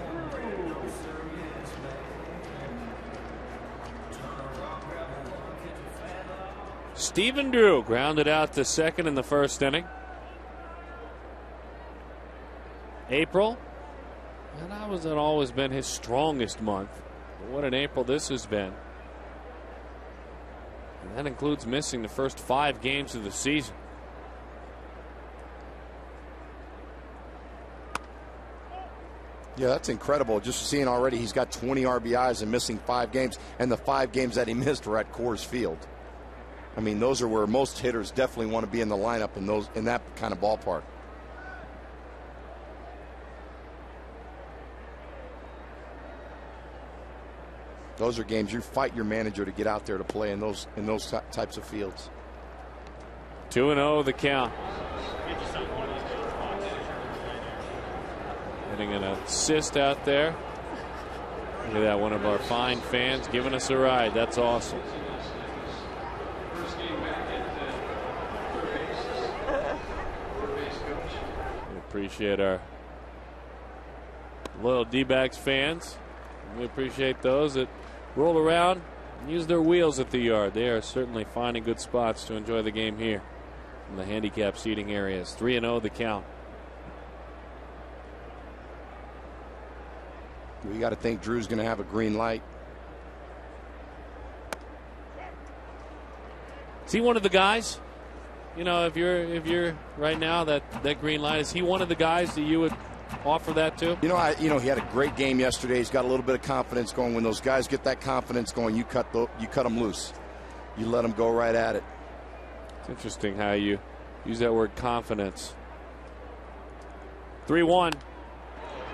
Stephen Drew grounded out to second in the first inning. April, and that hasn't always been his strongest month. But what an April this has been. And that includes missing the first 5 games of the season. Yeah, that's incredible. Just seeing already he's got 20 RBIs and missing 5 games, and the 5 games that he missed were at Coors Field. I mean, those are where most hitters definitely want to be in the lineup in that kind of ballpark. Those are games you fight your manager to get out there to play in those types of fields. 2-0 the count. Getting an assist out there. Look at that, one of our fine fans giving us a ride. That's awesome. We appreciate our loyal D-backs fans. We appreciate those that roll around and use their wheels at the yard. They are certainly finding good spots to enjoy the game here in the handicap seating areas. 3-0 the count. We got to think Drew's going to have a green light. Is he one of the guys? You know, if you're right now that green light, is he one of the guys that you would offer that to? You know, he had a great game yesterday. He's got a little bit of confidence going. When those guys get that confidence going, you cut them loose. You let them go right at it. It's interesting how you use that word confidence. 3-1.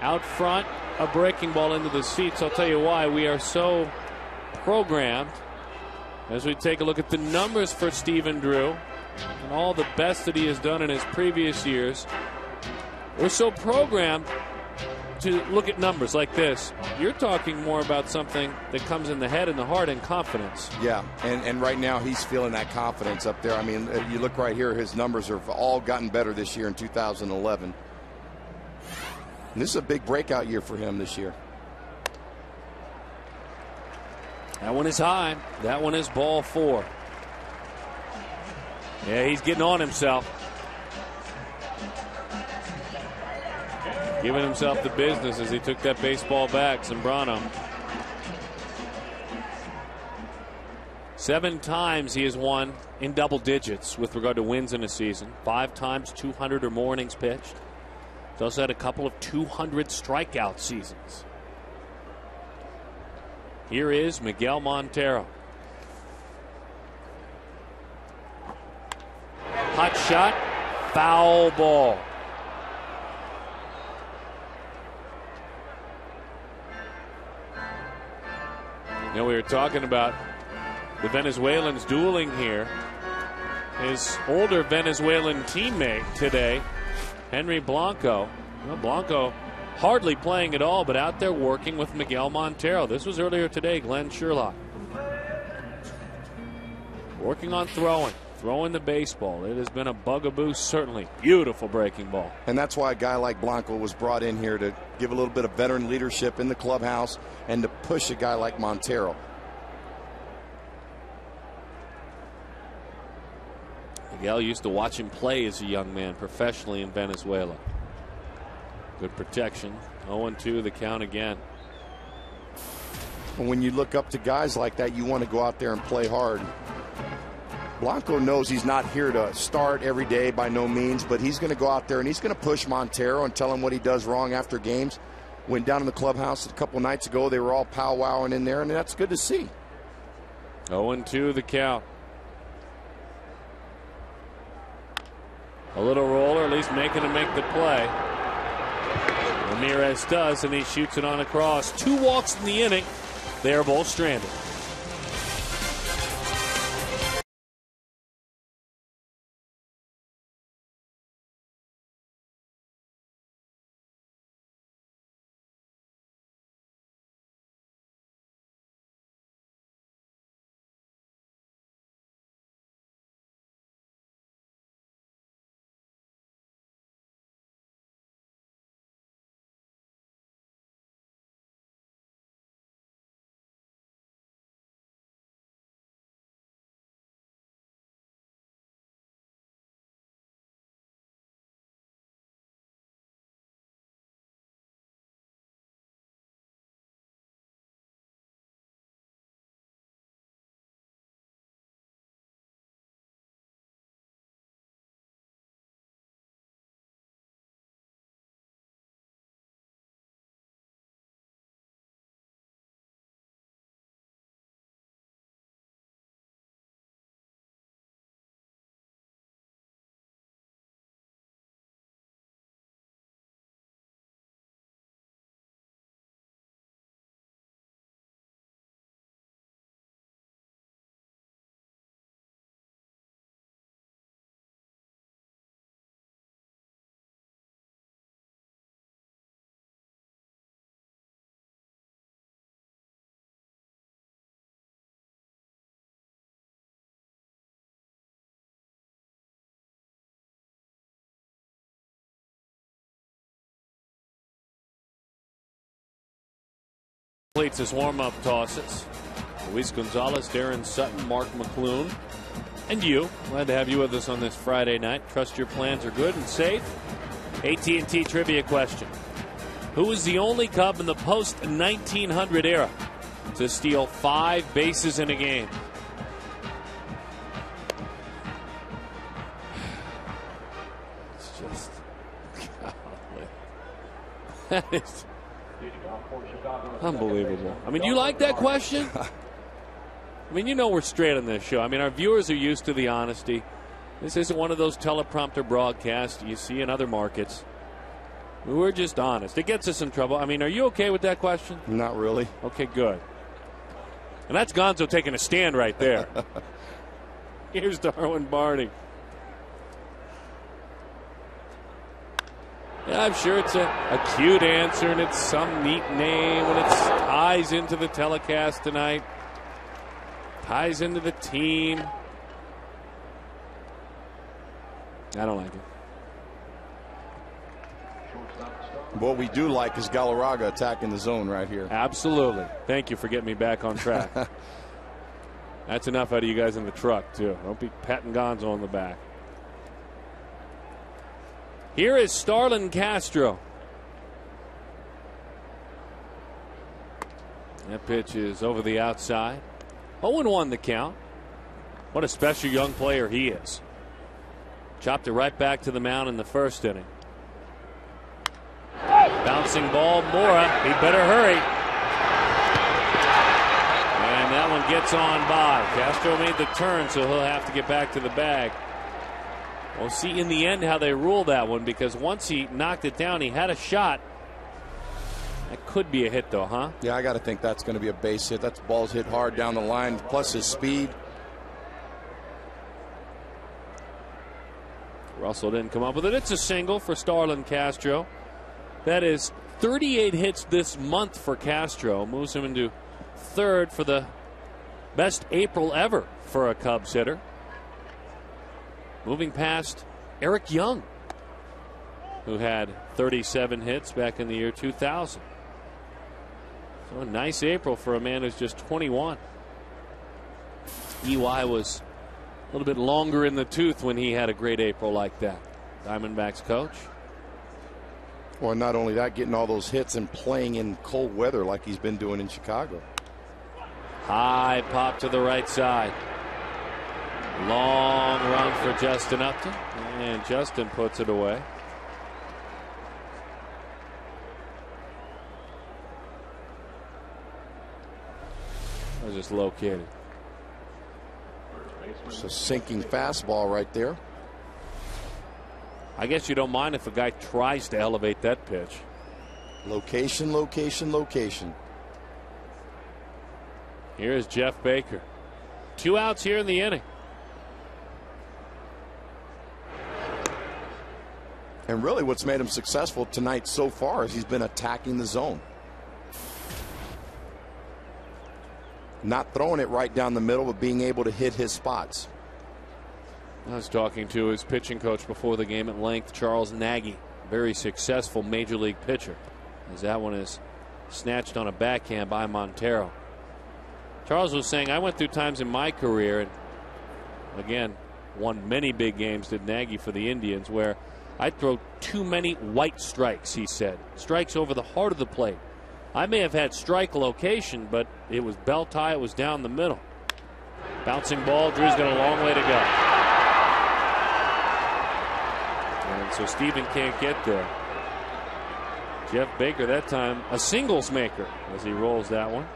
Out front, a breaking ball into the seats. I'll tell you why. We are so programmed as we take a look at the numbers for Stephen Drew and all the best that he has done in his previous years. We're so programmed to look at numbers like this. You're talking more about something that comes in the head and the heart and confidence. Yeah, and right now he's feeling that confidence up there. I mean, you look right here, his numbers have all gotten better this year in 2011. And this is a big breakout year for him this year. That one is high. That one is ball 4. Yeah, he's getting on himself. Giving himself the business as he took that baseball back. Zambrano. 7 times he has won in double digits with regard to wins in a season. 5 times 200 or more innings pitched. He's also had a couple of 200 strikeout seasons. Here is Miguel Montero. Hot shot, foul ball. You know, we were talking about the Venezuelans dueling here. His older Venezuelan teammate today, Henry Blanco. Well, Blanco hardly playing at all, but out there working with Miguel Montero. This was earlier today, Glenn Sherlock. Working on throwing the baseball. It has been a bugaboo, certainly. Beautiful breaking ball. And that's why a guy like Blanco was brought in here to give a little bit of veteran leadership in the clubhouse and to push a guy like Montero. Miguel used to watch him play as a young man professionally in Venezuela. Good protection. 0-2 the count again. When you look up to guys like that, you want to go out there and play hard. Blanco knows he's not here to start every day by no means, but he's going to go out there and he's going to push Montero and tell him what he does wrong after games. Went down in the clubhouse a couple nights ago. They were all powwowing in there, and that's good to see. 0-2 the count. A little roller, at least making him make the play. Ramirez does, and he shoots it on across. 2 walks in the inning. They are both stranded. Completes his warm-up tosses. Luis Gonzalez, Darren Sutton, Mark McClune, and you. Glad to have you with us on this Friday night. Trust your plans are good and safe. AT&T trivia question. Who was the only Cub in the post-1900 era to steal 5 bases in a game? It's just... That is... unbelievable. I mean, you like that question? I mean, you know we're straight on this show. I mean, our viewers are used to the honesty. This isn't one of those teleprompter broadcasts you see in other markets. We're just honest. It gets us in trouble. I mean, are you okay with that question? Not really. Okay, good. And that's Gonzo taking a stand right there. Here's Darwin Barney. Yeah, I'm sure it's a cute answer and it's some neat name and it ties into the telecast tonight. Ties into the team. I don't like it. What we do like is Galarraga attacking the zone right here. Absolutely. Thank you for getting me back on track. That's enough out of you guys in the truck, too. Don't be patting Gonzo on the back. Here is Starlin Castro. That pitch is over the outside. 0-1 the count. What a special young player he is. Chopped it right back to the mound in the first inning. Bouncing ball, Mora. He better hurry. And that one gets on by. Castro made the turn, so he'll have to get back to the bag. We'll see in the end how they rule that one, because once he knocked it down, he had a shot. That could be a hit, though, huh? Yeah, I got to think that's going to be a base hit. That ball's hit hard down the line, plus his speed. Russell didn't come up with it. It's a single for Starlin Castro. That is 38 hits this month for Castro. Moves him into third for the best April ever for a Cubs hitter. Moving past Eric Young, who had 37 hits back in the year 2000. So a nice April for a man who's just 21. EY was a little bit longer in the tooth when he had a great April like that. Diamondbacks coach. Well, not only that, getting all those hits and playing in cold weather like he's been doing in Chicago. High pop to the right side. Long run for Justin Upton, and Justin puts it away. Was just located. It's a sinking fastball right there. I guess you don't mind if a guy tries to elevate that pitch. Location, location, location. Here's Jeff Baker. 2 outs here in the inning. And really what's made him successful tonight so far is he's been attacking the zone. Not throwing it right down the middle, but being able to hit his spots. I was talking to his pitching coach before the game at length, Charles Nagy, very successful major league pitcher, as that one is snatched on a backhand by Montero. Charles was saying, I went through times in my career, and again, won many big games, did Nagy for the Indians, where I'd throw too many white strikes, he said. Strikes over the heart of the plate. I may have had strike location, but it was belt high, it was down the middle. Bouncing ball, Drew's got a long way to go. And so Steven can't get there. Jeff Baker that time a singles maker as he rolls that one.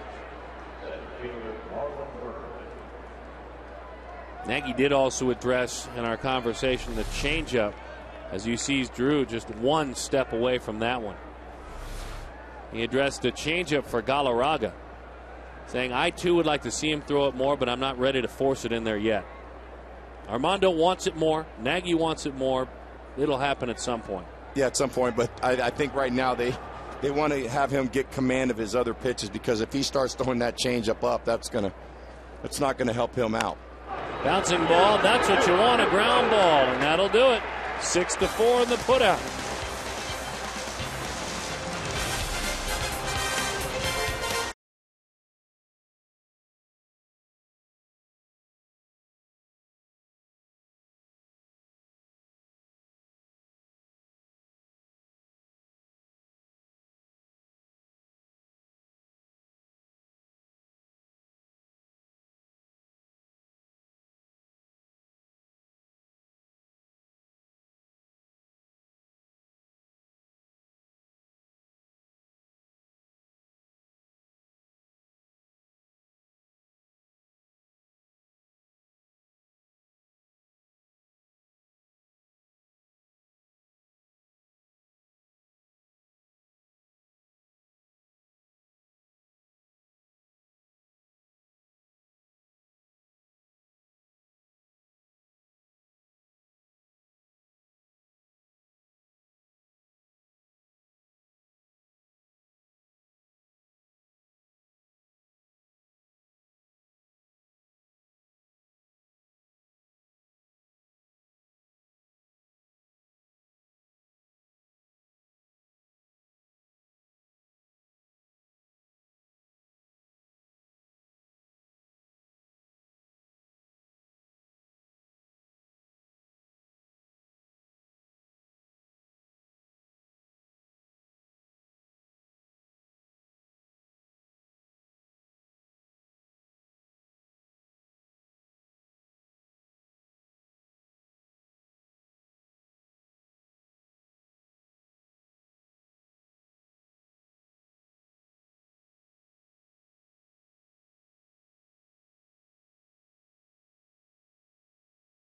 Nagy did also address in our conversation the changeup, as you see Drew just one step away from that one. He addressed the changeup for Galarraga, saying, I too would like to see him throw it more, but I'm not ready to force it in there yet. Armando wants it more. Nagy wants it more. It'll happen at some point. Yeah, at some point, but I think right now they want to have him get command of his other pitches, because if he starts throwing that changeup up, that's not going to help him out. Bouncing ball, that's what you want, a ground ball, and that'll do it. 6-4 in the putout.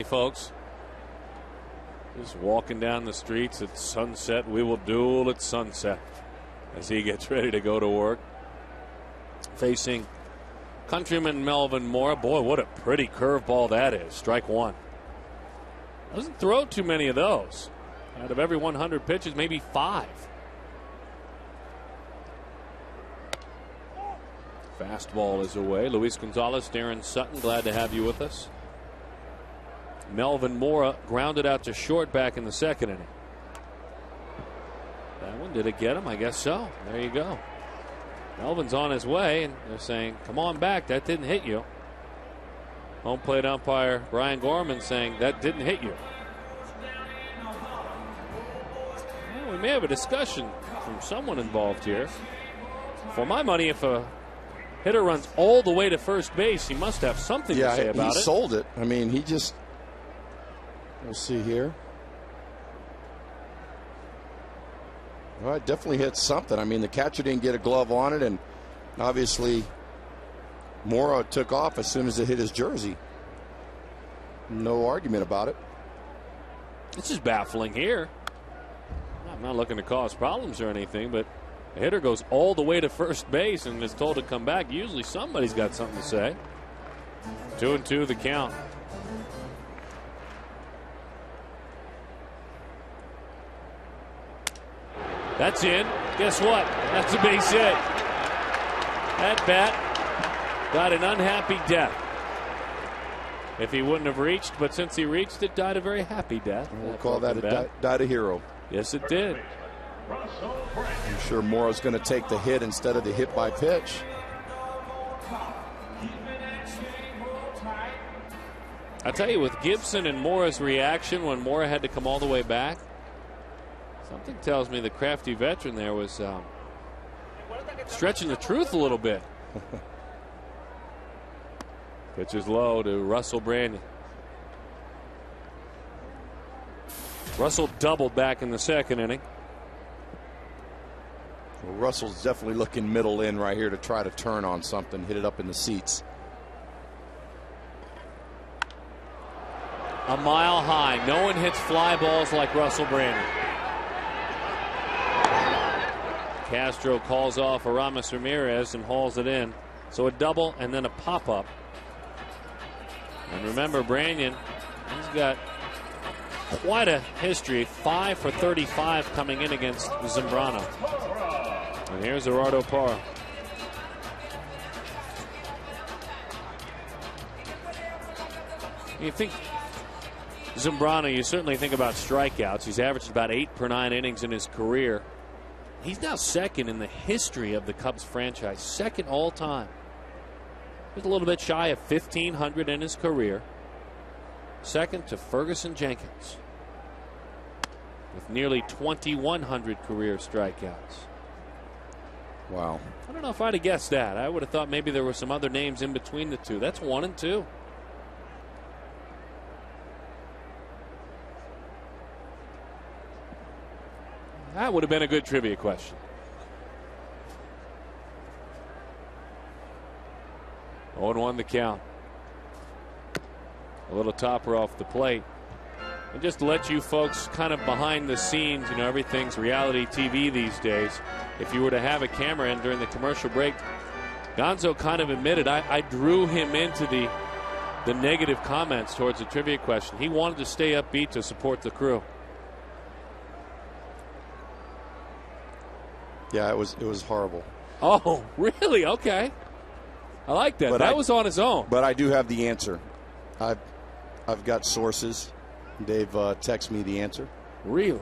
Folks, Just walking down the streets at sunset. We will duel at sunset as he gets ready to go to work. Facing countryman Melvin Mora. Boy, what a pretty curveball that is. Strike one. Doesn't throw too many of those. Out of every 100 pitches, maybe 5. Fastball is away. Luis Gonzalez, Darren Sutton, glad to have you with us. Melvin Mora grounded out to short back in the second inning. That one, did it get him? I guess so. There you go. Melvin's on his way, and they're saying, come on back, that didn't hit you. Home plate umpire Brian Gorman saying, that didn't hit you. Well, we may have a discussion from someone involved here. For my money, if a hitter runs all the way to first base, he must have something to say about it. He sold it. I mean, he just, we'll see here. Well, it definitely hit something. I mean, the catcher didn't get a glove on it, and obviously Mora took off as soon as it hit his jersey. No argument about it. This is baffling here. I'm not looking to cause problems or anything, but the hitter goes all the way to first base and is told to come back. Usually somebody's got something to say. 2-2 the count. That's in. Guess what? That's a base hit. That bat got an unhappy death. If he wouldn't have reached, but since he reached, it died a very happy death. We'll call that died a hero. Yes, it did. I'm sure Mora's going to take the hit instead of the hit by pitch. I tell you, with Gibson and Mora's reaction when Mora had to come all the way back, something tells me the crafty veteran there was stretching the truth a little bit. Pitch is low to Russell Brandon. Russell doubled back in the second inning. Well, Russell's definitely looking middle in right here to try to turn on something, hit it up in the seats. A mile high. No one hits fly balls like Russell Brandon. Castro calls off Aramis Ramirez and hauls it in. So a double and then a pop-up. And remember, Brandon, he's got quite a history. 5 for 35 coming in against Zambrano. And here's Gerardo Parra. You think Zambrano, you certainly think about strikeouts. He's averaged about 8 per 9 innings in his career. He's now second in the history of the Cubs franchise. Second all time. He's a little bit shy of 1,500 in his career. Second to Ferguson Jenkins with nearly 2,100 career strikeouts. Wow. I don't know if I'd have guessed that. I would have thought maybe there were some other names in between the two. That's 1 and 2. That would have been a good trivia question. 0-1 the count. A little topper off the plate. And just to let you folks kind of behind the scenes, you know, everything's reality TV these days. If you were to have a camera in during the commercial break, Gonzo kind of admitted I drew him into the negative comments towards the trivia question. He wanted to stay upbeat to support the crew. Yeah, it was horrible. Oh, really? Okay. I like that. But that was on his own. But I do have the answer. I've got sources. They've texted me the answer. Really?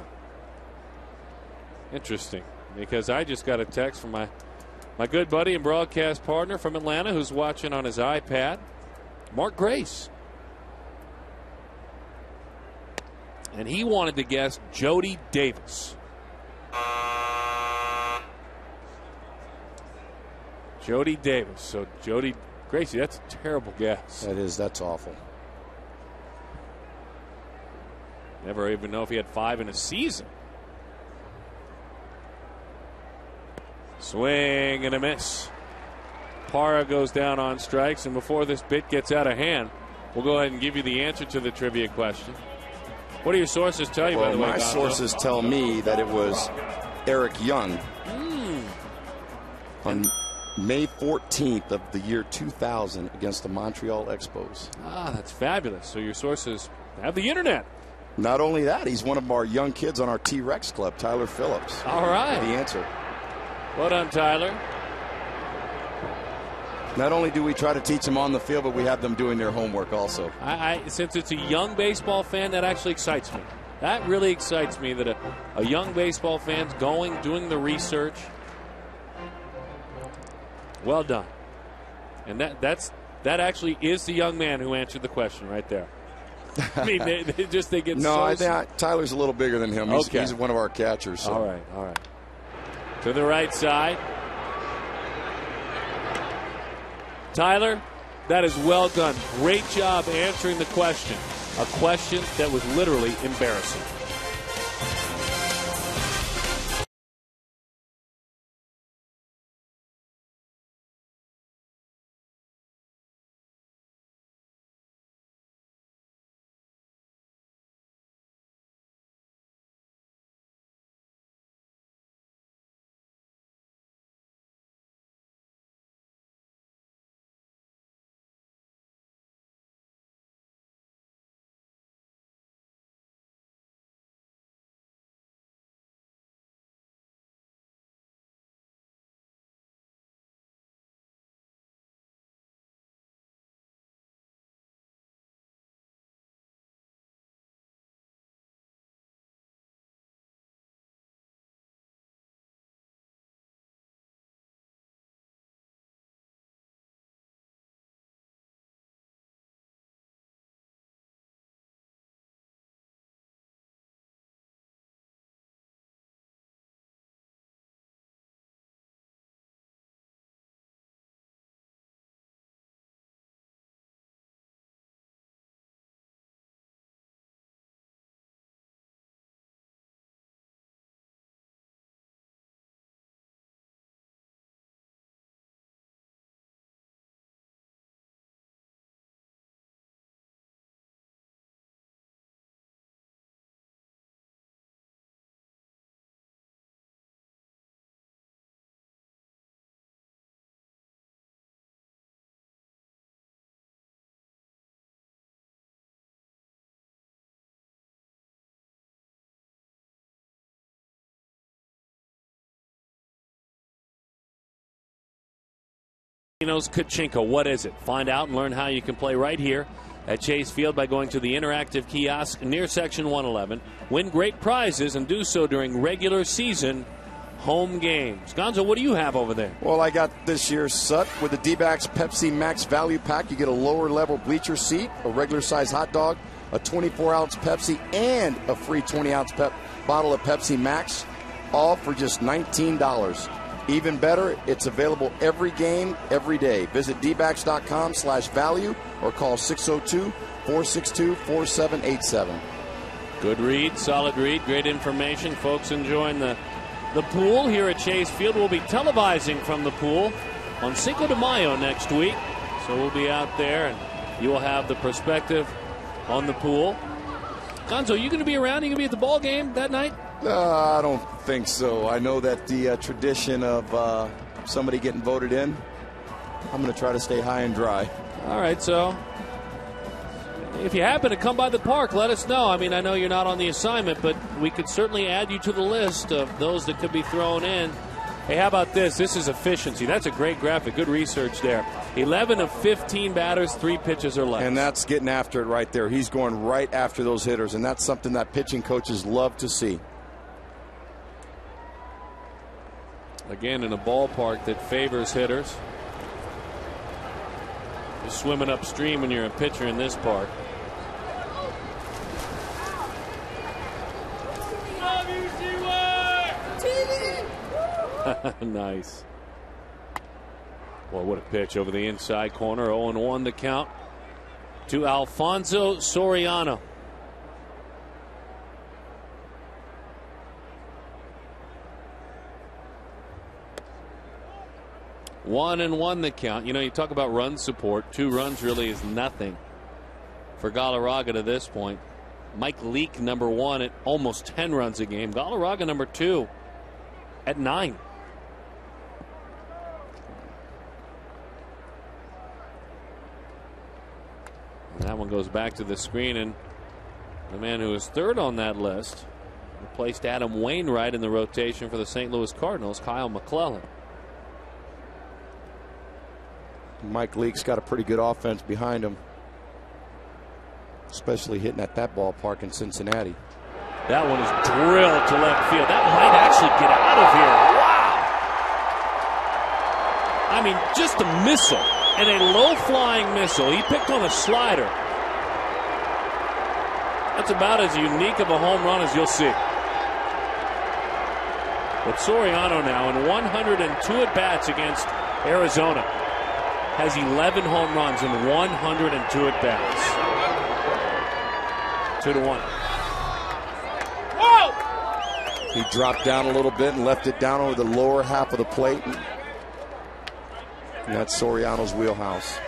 Interesting. Because I just got a text from my good buddy and broadcast partner from Atlanta who's watching on his iPad, Mark Grace. And he wanted to guess Jody Davis. Jody Davis. So Jody Gracie, that's a terrible guess. That is. That's awful. Never even know if he had 5 in a season. Swing and a miss. Parra goes down on strikes, and before this bit gets out of hand, we'll go ahead and give you the answer to the trivia question. What do your sources tell you, by the way? My sources tell me that it was Eric Young on May 14th of the year 2000 against the Montreal Expos. Ah, that's fabulous. So your sources have the internet. Not only that, he's one of our young kids on our T-Rex club, Tyler Phillips. All right. The answer. Well done, Tyler. Not only do we try to teach them on the field, but we have them doing their homework also. Since it's a young baseball fan, that actually excites me. That really excites me that a young baseball fan's doing the research. Well done. And that actually is the young man who answered the question right there. I mean, they get no, so... I think Tyler's a little bigger than him. He's one of our catchers. So. All right. To the right side. Tyler, that is well done. Great job answering the question. A question that was literally embarrassing. Kachinko, what is it? Find out and learn how you can play right here at Chase Field by going to the interactive kiosk near Section 111. Win great prizes and do so during regular season home games. Gonzo, what do you have over there? Well, I got this year's Sut with the D-backs Pepsi Max Value Pack. You get a lower level bleacher seat, a regular size hot dog, a 24-ounce Pepsi, and a free 20-ounce bottle of Pepsi Max, all for just $19. Even better, it's available every game, every day. Visit dbacks.com/value or call 602-462-4787. Good read, solid read, great information. Folks enjoying the pool here at Chase Field. We'll be televising from the pool on Cinco de Mayo next week. So we'll be out there and you will have the perspective on the pool. Gonzo, you going to be around? Are you going to be at the ball game that night? I don't think so. I know that the tradition of somebody getting voted in, I'm going to try to stay high and dry. All right, so if you happen to come by the park, let us know. I mean, I know you're not on the assignment, but we could certainly add you to the list of those that could be thrown in. Hey, how about this? This is efficiency. That's a great graphic. Good research there. 11 of 15 batters, 3 pitches or less. And that's getting after it right there. He's going right after those hitters, and that's something that pitching coaches love to see. Again, in a ballpark that favors hitters. You're swimming upstream when you're a pitcher in this park. Nice. Well, what a pitch over the inside corner. 0-1 the count to Alfonso Soriano. One and one the count. You know, you talk about run support. 2 runs really is nothing for Galarraga to this point. Mike Leake, number 1 at almost 10 runs a game. Galarraga, number 2 at 9. And that one goes back to the screen, and the man who is 3rd on that list replaced Adam Wainwright in the rotation for the St. Louis Cardinals, Kyle McClellan. Mike Leake's got a pretty good offense behind him, especially hitting at that ballpark in Cincinnati. That one is drilled to left field. That might actually get out of here. Wow! I mean, just a missile, and a low-flying missile. He picked on a slider. That's about as unique of a home run as you'll see. But Soriano now, in 102 at-bats against Arizona, has 11 home runs in 102 at-bats. 2-1. Whoa! He dropped down a little bit and left it down over the lower half of the plate. And that's Soriano's wheelhouse.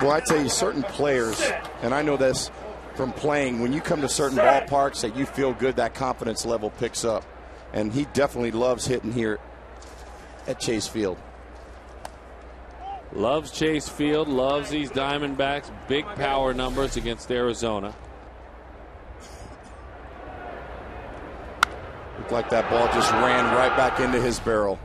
Well, I tell you, certain players, and I know this from playing, when you come to certain ballparks that you feel good, that confidence level picks up. And he definitely loves hitting here at Chase Field. Loves Chase Field, loves these Diamondbacks. Big power numbers against Arizona. Looked like that ball just ran right back into his barrel.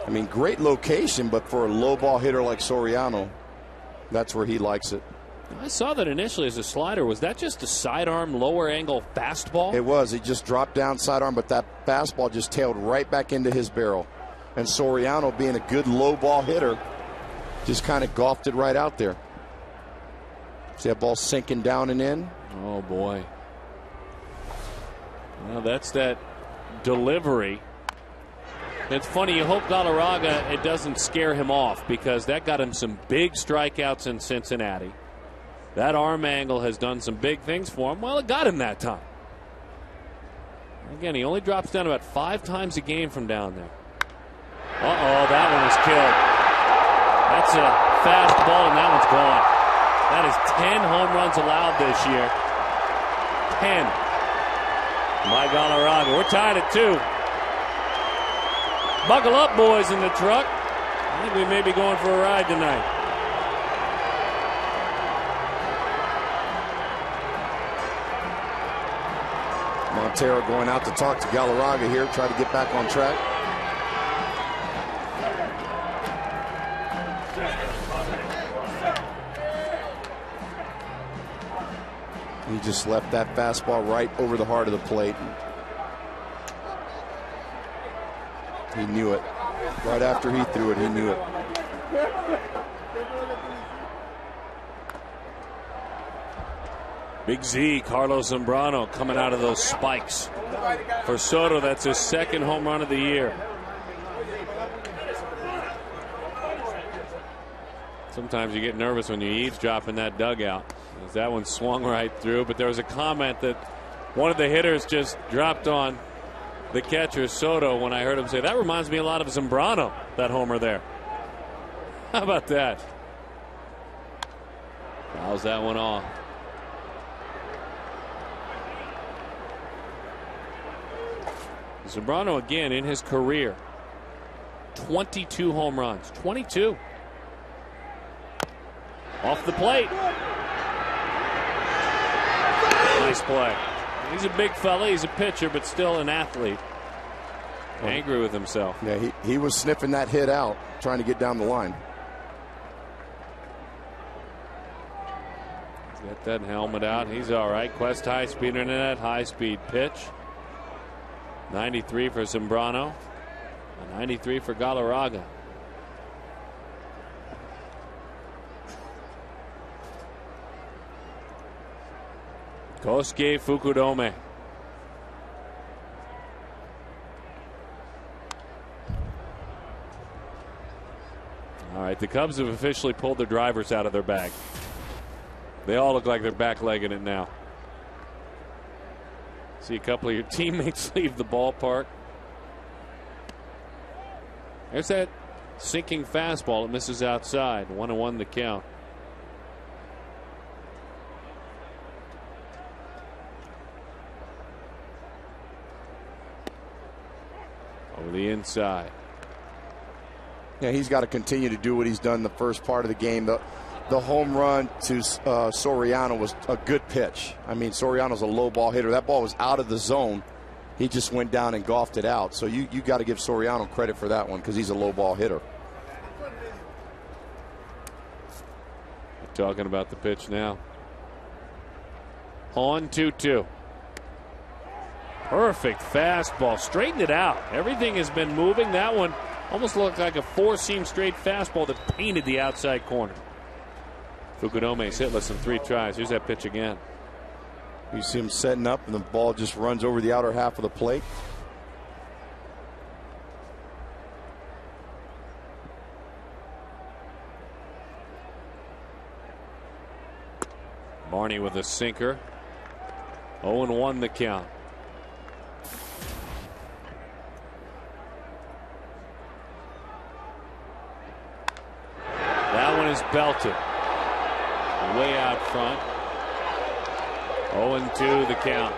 I mean, great location, but for a low ball hitter like Soriano, that's where he likes it. I saw that initially as a slider. Was that just a sidearm, lower angle fastball? It was. He just dropped down sidearm, but that fastball just tailed right back into his barrel. And Soriano, being a good low ball hitter, just kind of golfed it right out there. See that ball sinking down and in? Oh, boy. Well, that's that delivery. It's funny, you hope Galarraga, it doesn't scare him off, because that got him some big strikeouts in Cincinnati. That arm angle has done some big things for him. Well, it got him that time. Again, he only drops down about 5 times a game from down there. Uh-oh, that one was killed. That's a fast ball, and that one's gone. That is 10 home runs allowed this year. 10 by Galarraga. We're tied at 2. Buckle up, boys, in the truck. I think we may be going for a ride tonight. Montero going out to talk to Galarraga here, try to get back on track. He just left that fastball right over the heart of the plate. He knew it. Right after he threw it, he knew it. Big Z, Carlos Zambrano, coming out of those spikes. For Soto, that's his 2nd home run of the year. Sometimes you get nervous when you eavesdrop in that dugout. As that one swung right through, but there was a comment that one of the hitters just dropped on the catcher, Soto, when I heard him say, that reminds me a lot of Zambrano, that homer there. How about that? Fouls that one off. Zambrano again in his career, 22 home runs. 22. Off the plate. Nice play. He's a big fella. He's a pitcher, but still an athlete. Angry with himself. Yeah, he was sniffing that hit out, trying to get down the line. Get that helmet out. He's all right. Quest high speeder in that high speed pitch. 93 for Zambrano. 93 for Galarraga. Kosuke Fukudome. All right, the Cubs have officially pulled their drivers out of their bag. They all look like they're backlegging it now. See a couple of your teammates leave the ballpark. There's that Sinking fastball. It misses outside. 1-1 the count. Over the inside. Yeah, he's got to continue to do what he's done the first part of the game. The home run to Soriano was a good pitch. I mean, Soriano's a low ball hitter. That ball was out of the zone. He just went down and golfed it out. So you got to give Soriano credit for that one because he's a low ball hitter. Talking about the pitch now. On 2-2. Perfect fastball. Straightened it out. Everything has been moving. That one almost looked like a four-seam straight fastball that painted the outside corner. Fukudome's hitless in 3 tries. Here's that pitch again. You see him setting up, and the ball just runs over the outer half of the plate. Barney with a sinker. 0-1 the count. That one is belted. Way out front. 0-2 the count.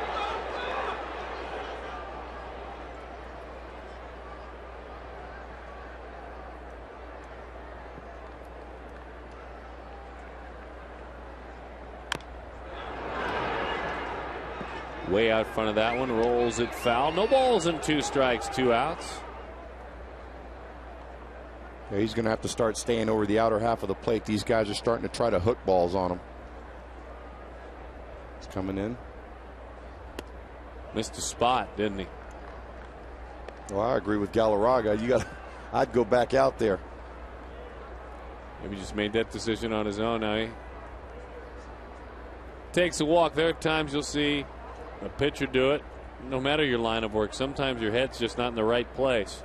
Way out front of that one. Rolls it foul. No balls and 2 strikes, 2 outs. Yeah, he's going to have to start staying over the outer half of the plate. These guys are starting to try to hook balls on him. He's coming in. Missed a spot, didn't he? Well, I agree with Galarraga. I'd go back out there. Maybe just made that decision on his own. Now he takes a walk. There are times you'll see a pitcher do it. No matter your line of work, sometimes your head's just not in the right place.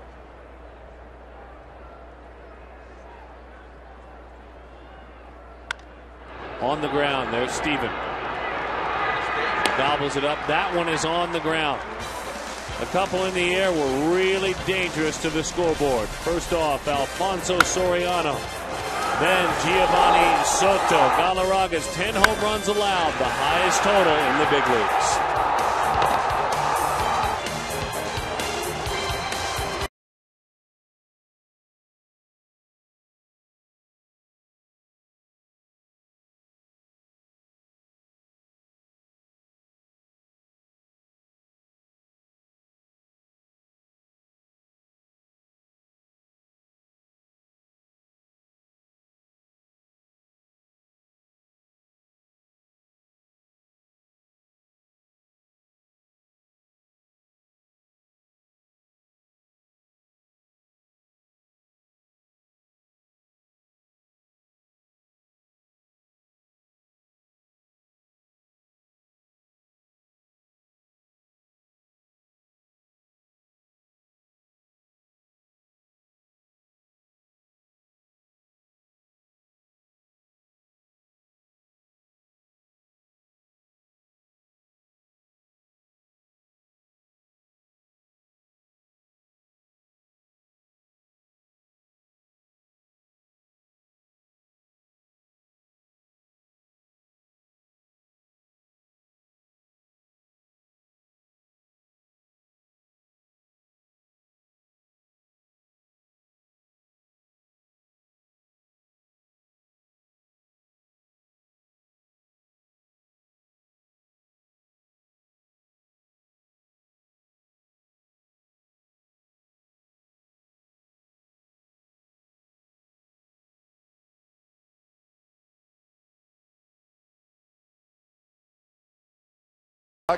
On the ground, there's Steven. Gobbles it up. That one is on the ground. A couple in the air were really dangerous to the scoreboard. First off, Alfonso Soriano. Then Giovanni Soto. Galarraga's 10 home runs allowed, the highest total in the big leagues.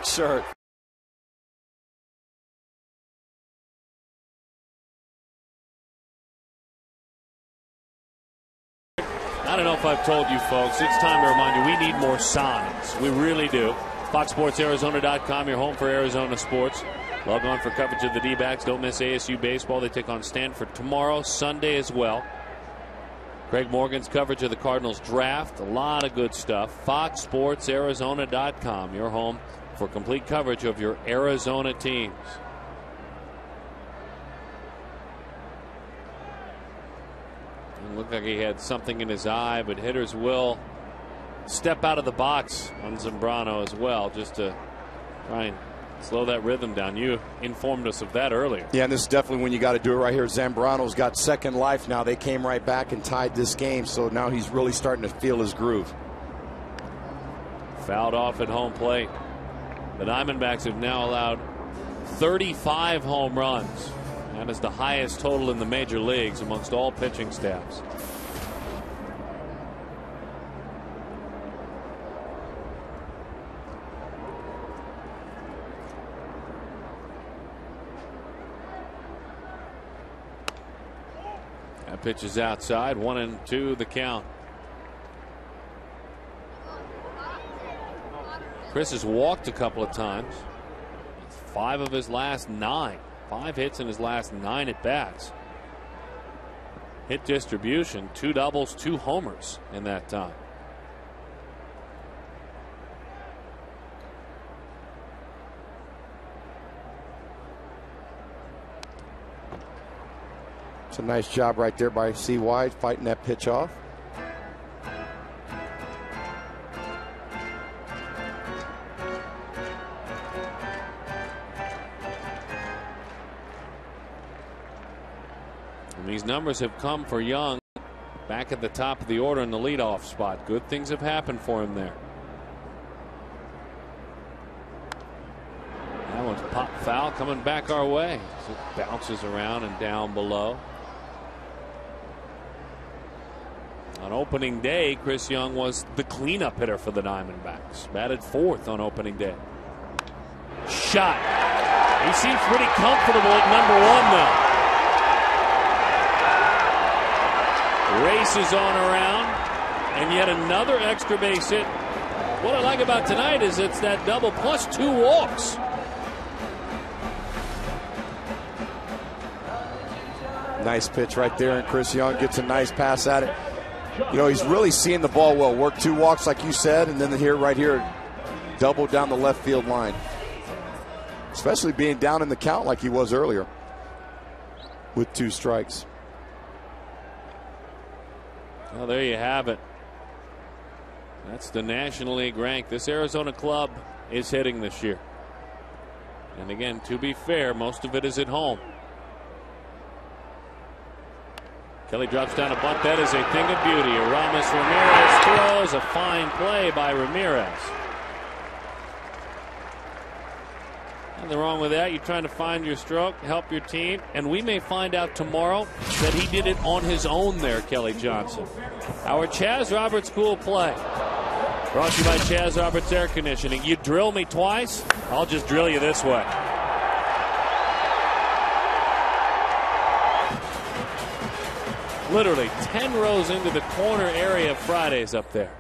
Shirt. I don't know if I've told you folks, it's time to remind you we need more signs. We really do. FoxSportsArizona.com, your home for Arizona sports. Log on for coverage of the D-backs. Don't miss ASU baseball. They take on Stanford tomorrow, Sunday as well. Craig Morgan's coverage of the Cardinals draft. A lot of good stuff. FoxSportsArizona.com, your home for complete coverage of your Arizona teams. Looked like he had something in his eye, but hitters will step out of the box on Zambrano as well, just to try and slow that rhythm down. You informed us of that earlier. Yeah, and this is definitely when you got to do it right here. Zambrano's got second life now. They came right back and tied this game, so now he's really starting to feel his groove. Fouled off at home plate. The Diamondbacks have now allowed 35 home runs. That is the highest total in the major leagues amongst all pitching staffs. That pitch is outside. 1-2 the count. Chris has walked a couple of times. 5 of his last 9. 5 hits in his last 9 at bats. Hit distribution, 2 doubles, 2 homers in that time. It's a nice job right there by CY fighting that pitch off. And these numbers have come for Young back at the top of the order in the leadoff spot. Good things have happened for him there. That one's pop foul coming back our way. So it bounces around and down below. On opening day, Chris Young was the cleanup hitter for the Diamondbacks. Batted 4th on opening day. Shot. He seems pretty comfortable at number 1 though. Races on around, and yet another extra base hit. What I like about tonight is it's that double plus 2 walks. Nice pitch right there, and Chris Young gets a nice pass at it. You know, he's really seeing the ball well. Work 2 walks like you said, and then right here, double down the left field line. Especially being down in the count like he was earlier with 2 strikes. Well, there you have it. That's the National League rank. This Arizona club is hitting this year. And again, to be fair, most of it is at home. Kelly drops down a bunt. That is a thing of beauty. Aramis Ramirez throws. A fine play by Ramirez. Nothing wrong with that. You're trying to find your stroke, help your team. And we may find out tomorrow that he did it on his own there, Kelly Johnson. Our Chaz Roberts Cool Play. Brought to you by Chaz Roberts Air Conditioning. You drill me twice, I'll just drill you this way. Literally 10 rows into the corner area of Fridays up there.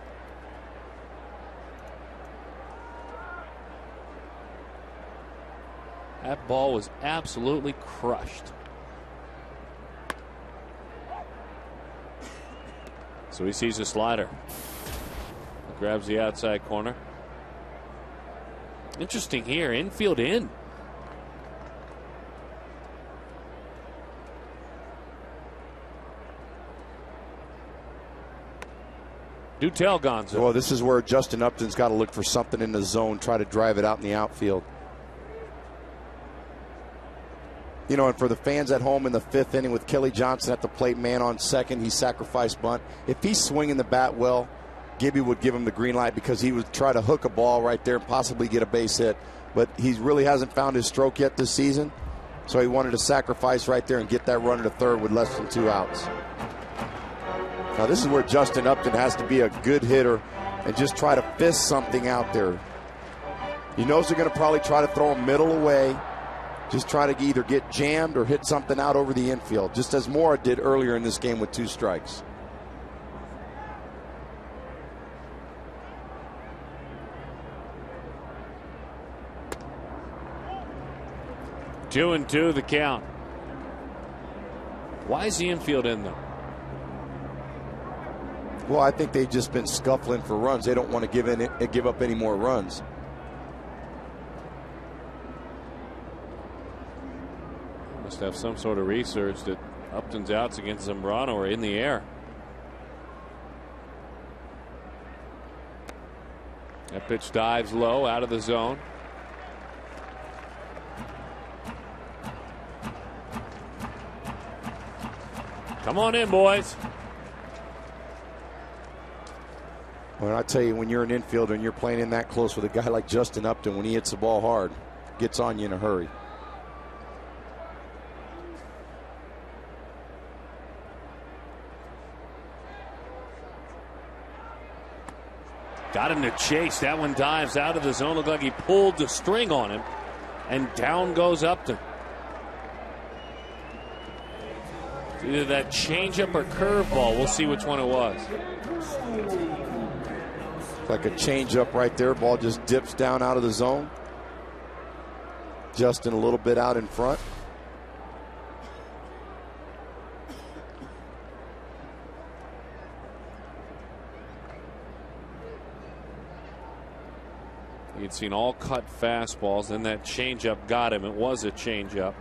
That ball was absolutely crushed. So he sees a slider. Grabs the outside corner. Interesting here, infield in. Do tell, Gonzo. Well, this is where Justin Upton's got to look for something in the zone, try to drive it out in the outfield. You know, and for the fans at home in the 5th inning with Kelly Johnson at the plate, man on second, he sacrificed bunt. If he's swinging the bat well, Gibby would give him the green light because he would try to hook a ball right there and possibly get a base hit. But he really hasn't found his stroke yet this season, so he wanted to sacrifice right there and get that runner to third with less than 2 outs. Now this is where Justin Upton has to be a good hitter and just try to fist something out there. He knows they're going to probably try to throw him middle away. Just try to either get jammed or hit something out over the infield, just as Mora did earlier in this game with 2 strikes. Two and 2 the count. Why is the infield in though? Well, I think they've just been scuffling for runs. They don't want to give up any more runs. Must have some sort of research that Upton's outs against Zambrano are in the air. Pitch dives low, out of the zone. Come on in, boys. Well, I tell you, when you're an infielder and you're playing in that close with a guy like Justin Upton, when he hits the ball hard, gets on you in a hurry. Got him to chase. That one dives out of the zone. Looked like he pulled the string on him. And down goes Upton. It's either that changeup or curveball. We'll see which one it was. Like a changeup right there. Ball just dips down out of the zone. Justin a little bit out in front. You'd seen all cut fastballs, then that changeup got him. It was a changeup.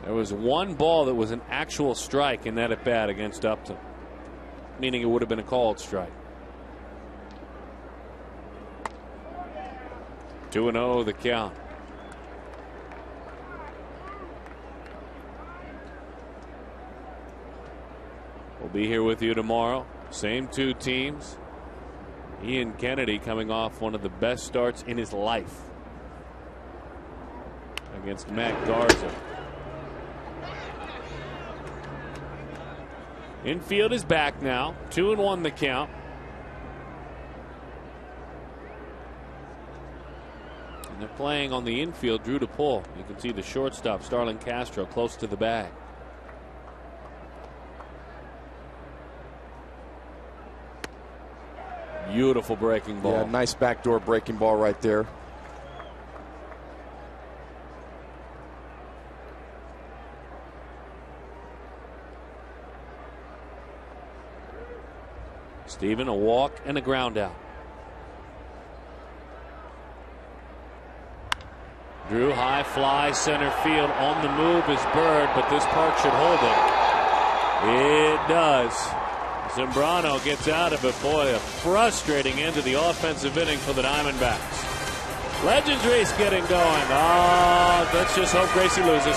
There was one ball that was an actual strike in that at bat against Upton, meaning it would have been a called strike. 2-0 the count. We'll be here with you tomorrow. Same two teams. Ian Kennedy coming off one of the best starts in his life against Matt Garza. Infield is back now. 2-1 the count. And they're playing on the infield, Drew to pull. You can see the shortstop, Starlin Castro, close to the bag. Beautiful breaking ball. Yeah, nice backdoor breaking ball right there. Steven, a walk and a ground out. Drew, high fly, center field. On the move is Bird, but this park should hold it. It does. Zambrano gets out of it. Boy, a frustrating end to the offensive inning for the Diamondbacks. Legends race getting going. Oh, let's just hope Gracie loses.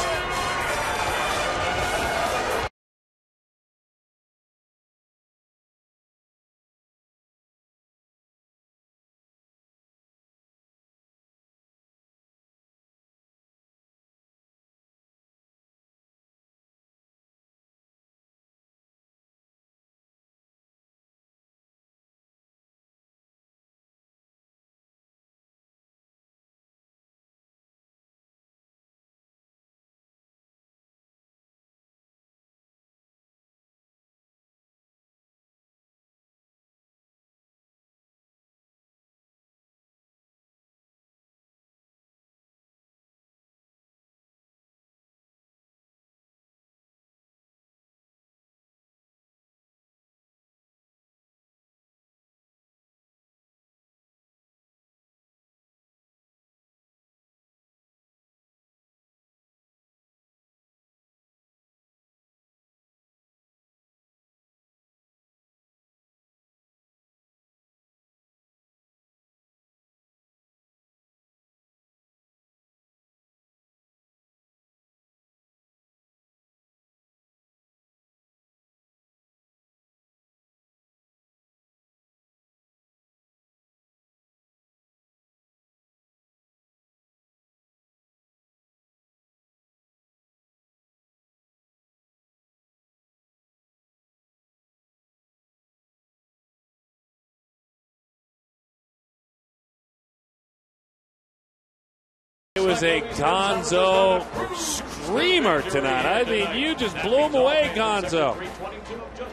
It was a Gonzo screamer tonight. I mean, you just blew him away, Gonzo.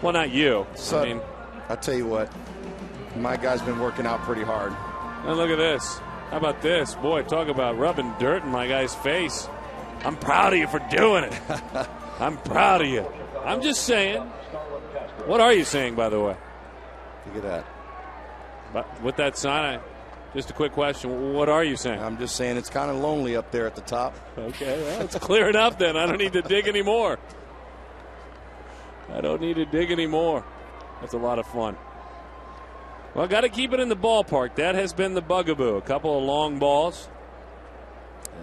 Well, not you. So, I'll tell you what, my guy's been working out pretty hard. And look at this. How about this? Boy, talk about rubbing dirt in my guy's face. I'm proud of you for doing it. I'm proud of you. I'm just saying. What are you saying, by the way? Look at that. But with that sign, just a quick question. What are you saying? I'm just saying it's kind of lonely up there at the top. Okay, well, it's clear enough then. I don't need to dig anymore. I don't need to dig anymore. That's a lot of fun. Well, got to keep it in the ballpark. That has been the bugaboo. A couple of long balls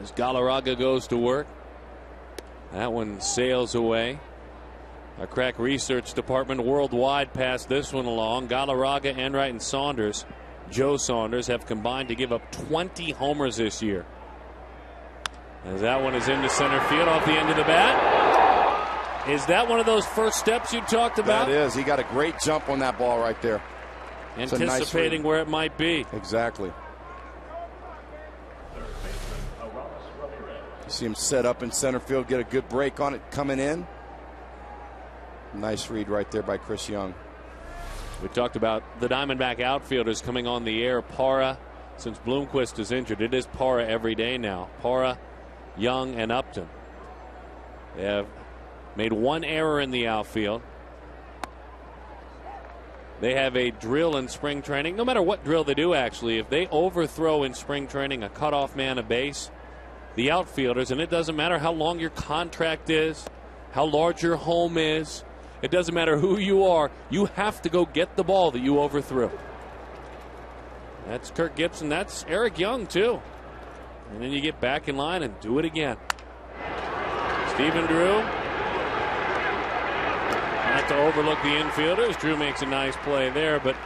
as Galarraga goes to work. That one sails away. Our crack research department worldwide passed this one along. Galarraga, Enright, and Saunders, Joe Saunders, have combined to give up 20 homers this year. As that one is into center field off the end of the bat. Is that one of those first steps you talked about? That is. He got a great jump on that ball right there. Anticipating where it might be. Exactly. You see him set up in center field, get a good break on it coming in. Nice read right there by Chris Young. We talked about the Diamondback outfielders coming on the air. Parra, since Bloomquist is injured, it is Parra every day now. Parra, Young, and Upton. They have made one error in the outfield. They have a drill in spring training. No matter what drill they do, actually, if they overthrow in spring training a cutoff man, a base, the outfielders, and it doesn't matter how long your contract is, how large your home is, it doesn't matter who you are, you have to go get the ball that you overthrew. That's Kirk Gibson. That's Eric Young, too. And then you get back in line and do it again. Stephen Drew. Not to overlook the infielders. Drew makes a nice play there, but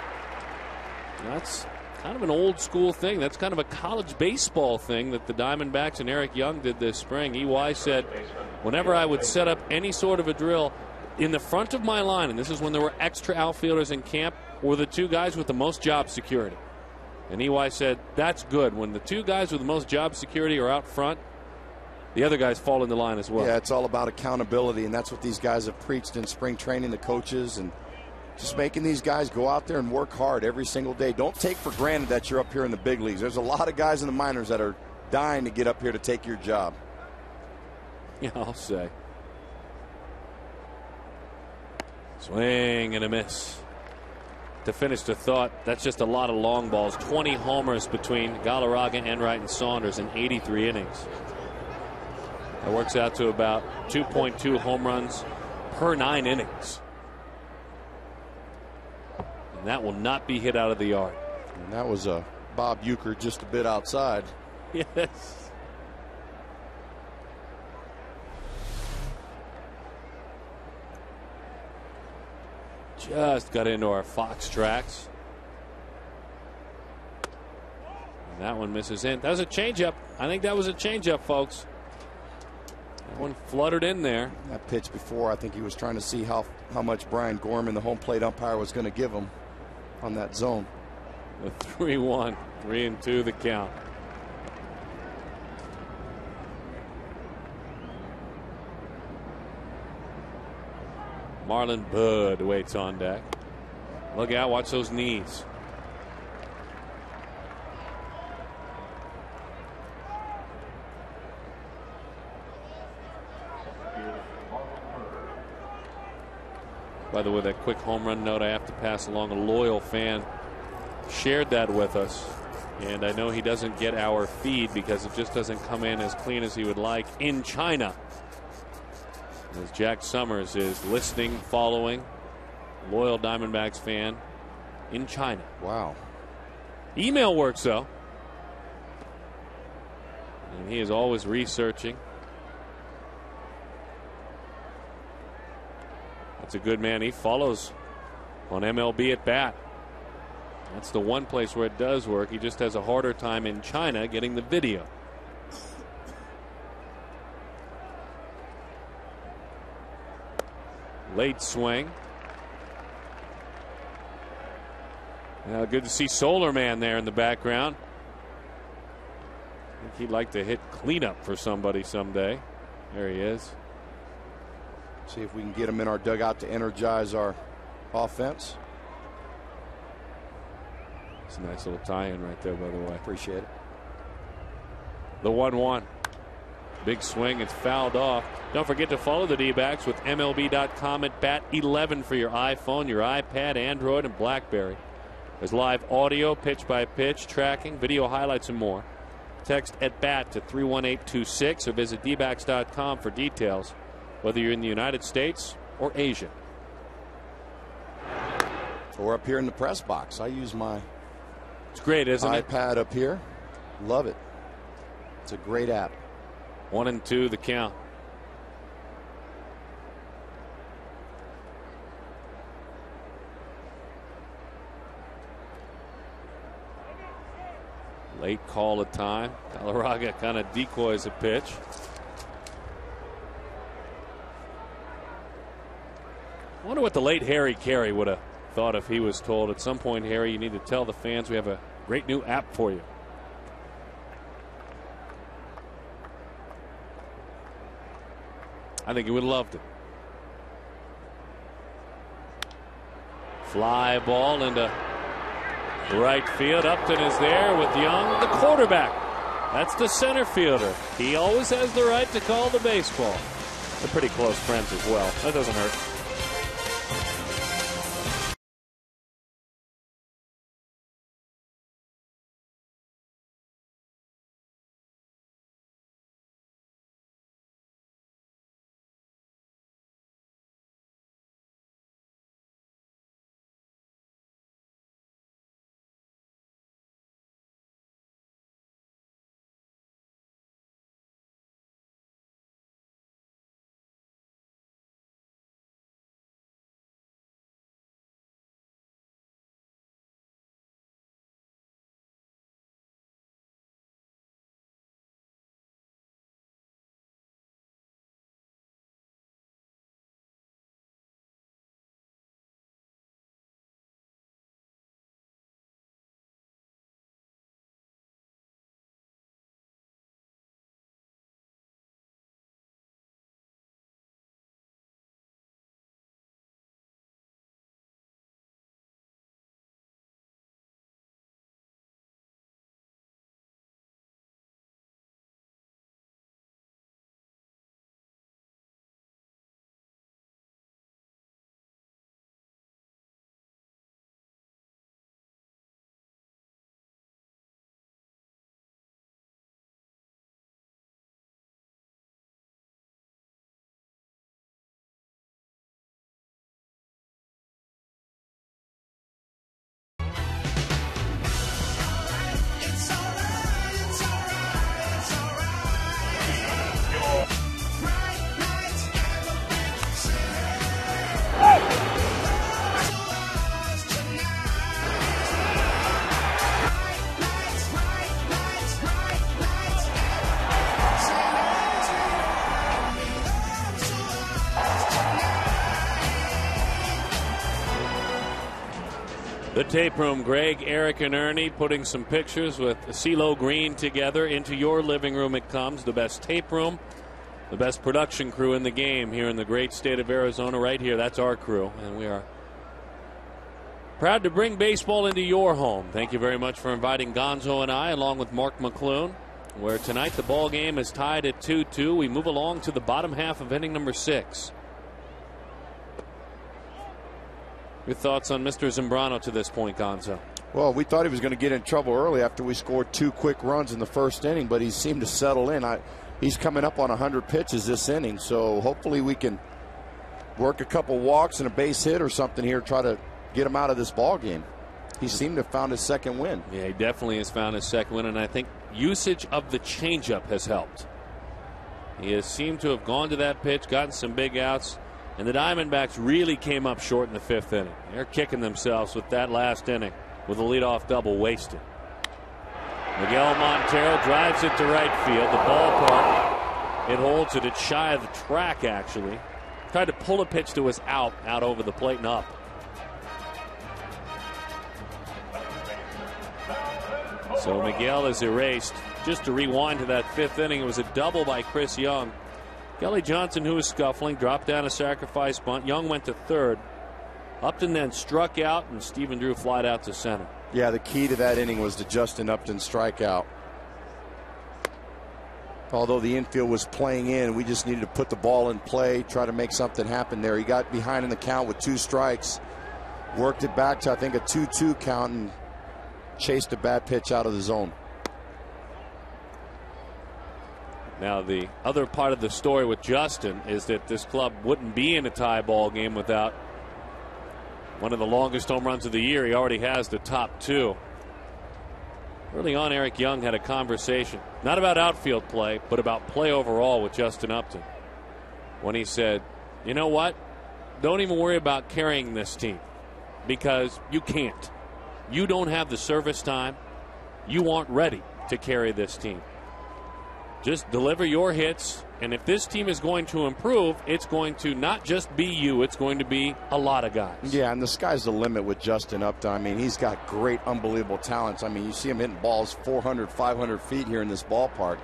that's kind of an old school thing. That's kind of a college baseball thing that the Diamondbacks and Eric Young did this spring. EY said, whenever I would set up any sort of a drill in the front of my line, and this is when there were extra outfielders in camp, were the two guys with the most job security. And EY said, that's good. When the two guys with the most job security are out front, the other guys fall in the line as well. Yeah, it's all about accountability, and that's what these guys have preached in spring training, the coaches, and just making these guys go out there and work hard every single day. Don't take for granted that you're up here in the big leagues. There's a lot of guys in the minors that are dying to get up here to take your job. Yeah, I'll say. Swing and a miss. To finish the thought, that's just a lot of long balls. 20 homers between Galarraga, Enright, and Saunders in 83 innings. That works out to about 2.2 home runs per 9 innings. And that will not be hit out of the yard. And that was a Bob Uecker just a bit outside. Yes. Just got into our Fox tracks. And that one misses in. That was a changeup. I think that was a changeup, folks. That one fluttered in there. That pitch before, I think he was trying to see how much Brian Gorman, the home plate umpire, was going to give him on that zone. The 3-1, 3-2 the count. Marlon Bud waits on deck. Look out, watch those knees. By the way, that quick home run note I have to pass along. A loyal fan shared that with us. And I know he doesn't get our feed because it just doesn't come in as clean as he would like in China. As Jack Summers is listening, following, loyal Diamondbacks fan in China. Wow. Email works, though. And he is always researching. That's a good man. He follows on MLB at bat. That's the one place where it does work. He just has a harder time in China getting the video. Late swing. Now good to see Solar Man there in the background. I think he'd like to hit cleanup for somebody someday. There he is. See if we can get him in our dugout to energize our offense. It's a nice little tie-in right there, by the way. Appreciate it. The 1-1. Big swing. It's fouled off. Don't forget to follow the D-backs with MLB.com at Bat 11 for your iPhone, your iPad, Android, and BlackBerry. There's live audio, pitch-by-pitch, tracking, video highlights, and more. Text at BAT to 31826 or visit dbacks.com for details, whether you're in the United States or Asia. Or up here in the press box. I use my It's great, isn't it? iPad up here. Love it. It's a great app. 1-2 the count. Late call of time. Galarraga kind of decoys a pitch. I wonder what the late Harry Carey would have thought if he was told at some point, Harry, you need to tell the fans we have a great new app for you. I think he would have loved it. Fly ball into right field. Upton is there with Young, the quarterback. That's the center fielder. He always has the right to call the baseball. They're pretty close friends as well. That doesn't hurt. The tape room, Greg, Eric, and Ernie putting some pictures with CeeLo Green together. Into your living room it comes. The best tape room, the best production crew in the game here in the great state of Arizona right here. That's our crew, and we are proud to bring baseball into your home. Thank you very much for inviting Gonzo and I, along with Mark McClune, where tonight the ball game is tied at 2-2. We move along to the bottom half of inning number 6. Your thoughts on Mr. Zambrano to this point, Gonzo? Well, we thought he was going to get in trouble early after we scored 2 quick runs in the first inning, but he seemed to settle in. He's coming up on 100 pitches this inning, so hopefully we can work a couple walks and a base hit or something here, try to get him out of this ball game. He seemed to have found his second win. Yeah, he definitely has found his second win, and I think usage of the changeup has helped. He has seemed to have gone to that pitch, gotten some big outs. And the Diamondbacks really came up short in the 5th inning. They're kicking themselves with that last inning with a leadoff double wasted. Miguel Montero drives it to right field. The ballpark, it holds it. It's shy of the track, actually. Tried to pull a pitch to his out over the plate and up. So Miguel is erased. Just to rewind to that 5th inning, it was a double by Chris Young. Kelly Johnson, who was scuffling, dropped down a sacrifice bunt. Young went to third. Upton then struck out, and Stephen Drew flied out to center. Yeah, the key to that inning was the Justin Upton strikeout. Although the infield was playing in, we just needed to put the ball in play, try to make something happen there. He got behind in the count with 2 strikes, worked it back to, I think, a 2-2 count, and chased a bad pitch out of the zone. Now, the other part of the story with Justin is that this club wouldn't be in a tie ball game without One of the longest home runs of the year. He already has the top 2. Early on, Eric Young had a conversation, not about outfield play, but about play overall with Justin Upton, when he said, you know what? Don't even worry about carrying this team, because you can't. You don't have the service time. You aren't ready to carry this team. Just deliver your hits, and if this team is going to improve, it's going to not just be you, it's going to be a lot of guys. Yeah, and the sky's the limit with Justin Upton. I mean, he's got great, unbelievable talents. I mean, you see him hitting balls 400, 500 feet here in this ballpark.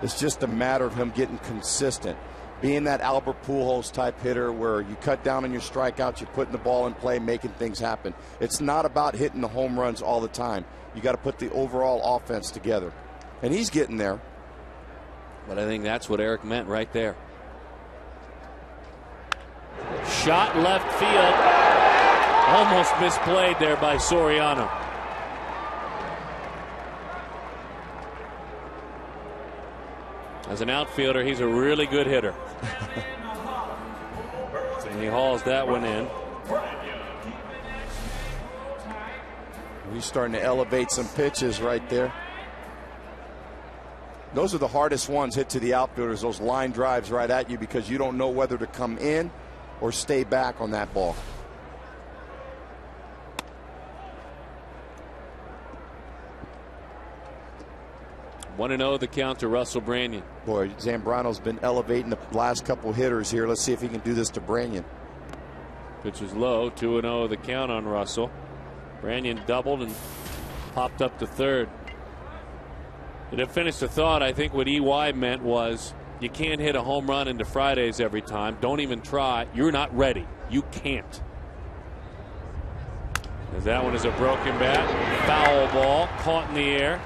It's just a matter of him getting consistent, being that Albert Pujols type hitter where you cut down on your strikeouts, you're putting the ball in play, making things happen. It's not about hitting the home runs all the time. You got to put the overall offense together, and he's getting there. But I think that's what Eric meant right there. Shot left field. Almost misplayed there by Soriano. As an outfielder, he's a really good hitter. And he hauls that one in. He's starting to elevate some pitches right there. Those are the hardest ones hit to the outfielders, those line drives right at you, because you don't know whether to come in or stay back on that ball. One and 0 the count to Russell Branyan. Boy, Zambrano's been elevating the last couple hitters here. Let's see if he can do this to Branyan. Pitch is low, 2-0 the count on Russell. Branyan doubled and popped up to third. To finish the thought, I think what EY meant was you can't hit a home run into Fridays every time. Don't even try. You're not ready. You can't. As that one is a broken bat. Foul ball caught in the air.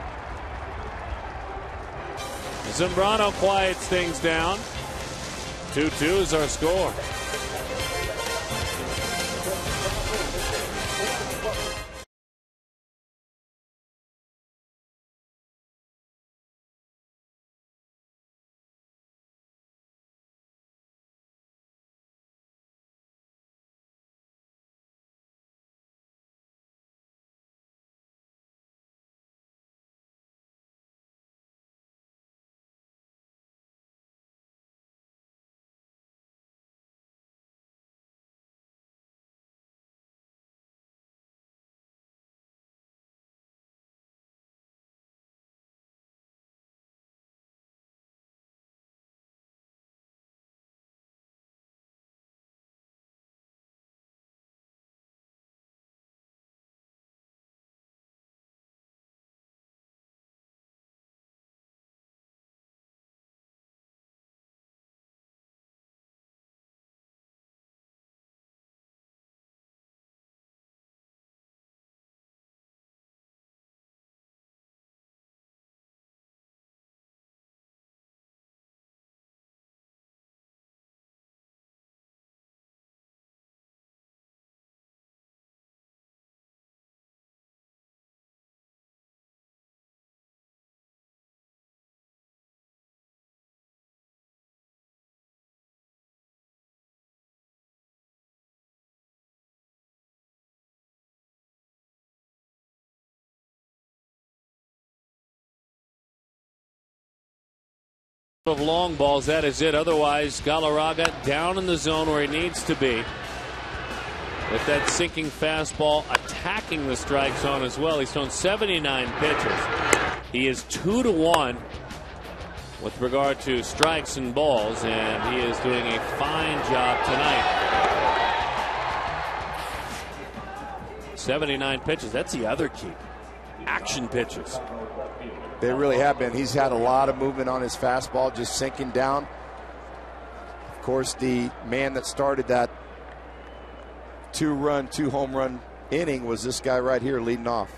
Zambrano quiets things down. 2-2 is our score. Of long balls, that is it. Otherwise, Galarraga down in the zone where he needs to be. With that sinking fastball attacking the strike zone as well. He's thrown 79 pitches. He is 2-1 with regard to strikes and balls, and he is doing a fine job tonight. 79 pitches, that's the other key. Action pitches. They really have been. He's had a lot of movement on his fastball, just sinking down. Of course, the man that started that 2-home run inning was this guy right here leading off.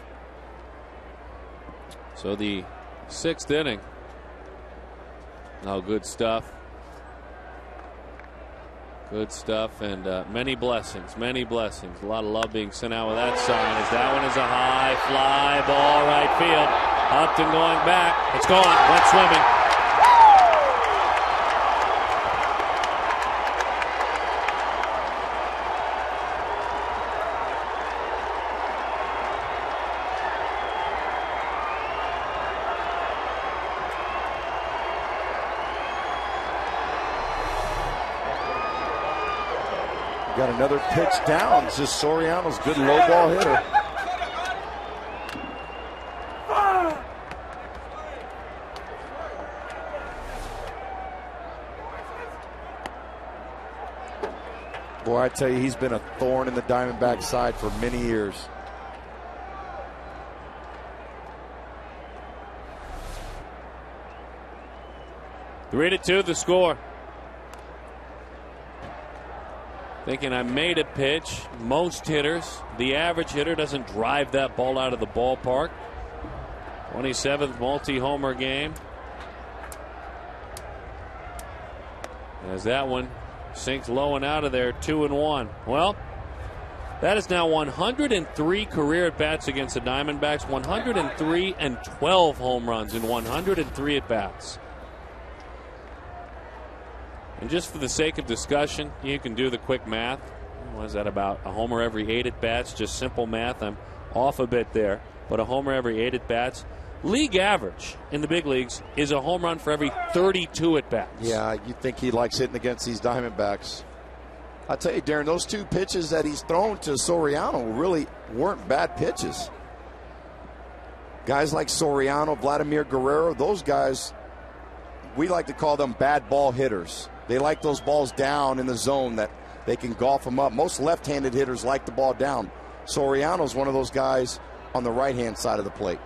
So the 6th inning. Oh, good stuff. Good stuff, and many blessings, many blessings. A lot of love being sent out with that sign, as that one is a high fly ball right field. Upton going back. It's gone. Went swimming. Got another pitch down. It's just Soriano's good low ball hitter. Boy, I tell you, he's been a thorn in the Diamondback side for many years. 3-2 the score. Thinking I made a pitch. Most hitters, the average hitter doesn't drive that ball out of the ballpark. 27th multi-homer game. As that one sinks low and out of there, 2-1. Well, that is now 103 career at-bats against the Diamondbacks, 103 and 12 home runs in 103 at-bats. And just for the sake of discussion, you can do the quick math. What is that, about a homer every 8 at-bats? Just simple math. I'm off a bit there, but a homer every 8 at-bats. League average in the big leagues is a home run for every 32 at-bats. Yeah, you think he likes hitting against these Diamondbacks. I tell you, Darren, those 2 pitches that he's thrown to Soriano really weren't bad pitches. Guys like Soriano, Vladimir Guerrero, those guys, we like to call them bad ball hitters. They like those balls down in the zone that they can golf them up. Most left-handed hitters like the ball down. Soriano's one of those guys on the right-hand side of the plate.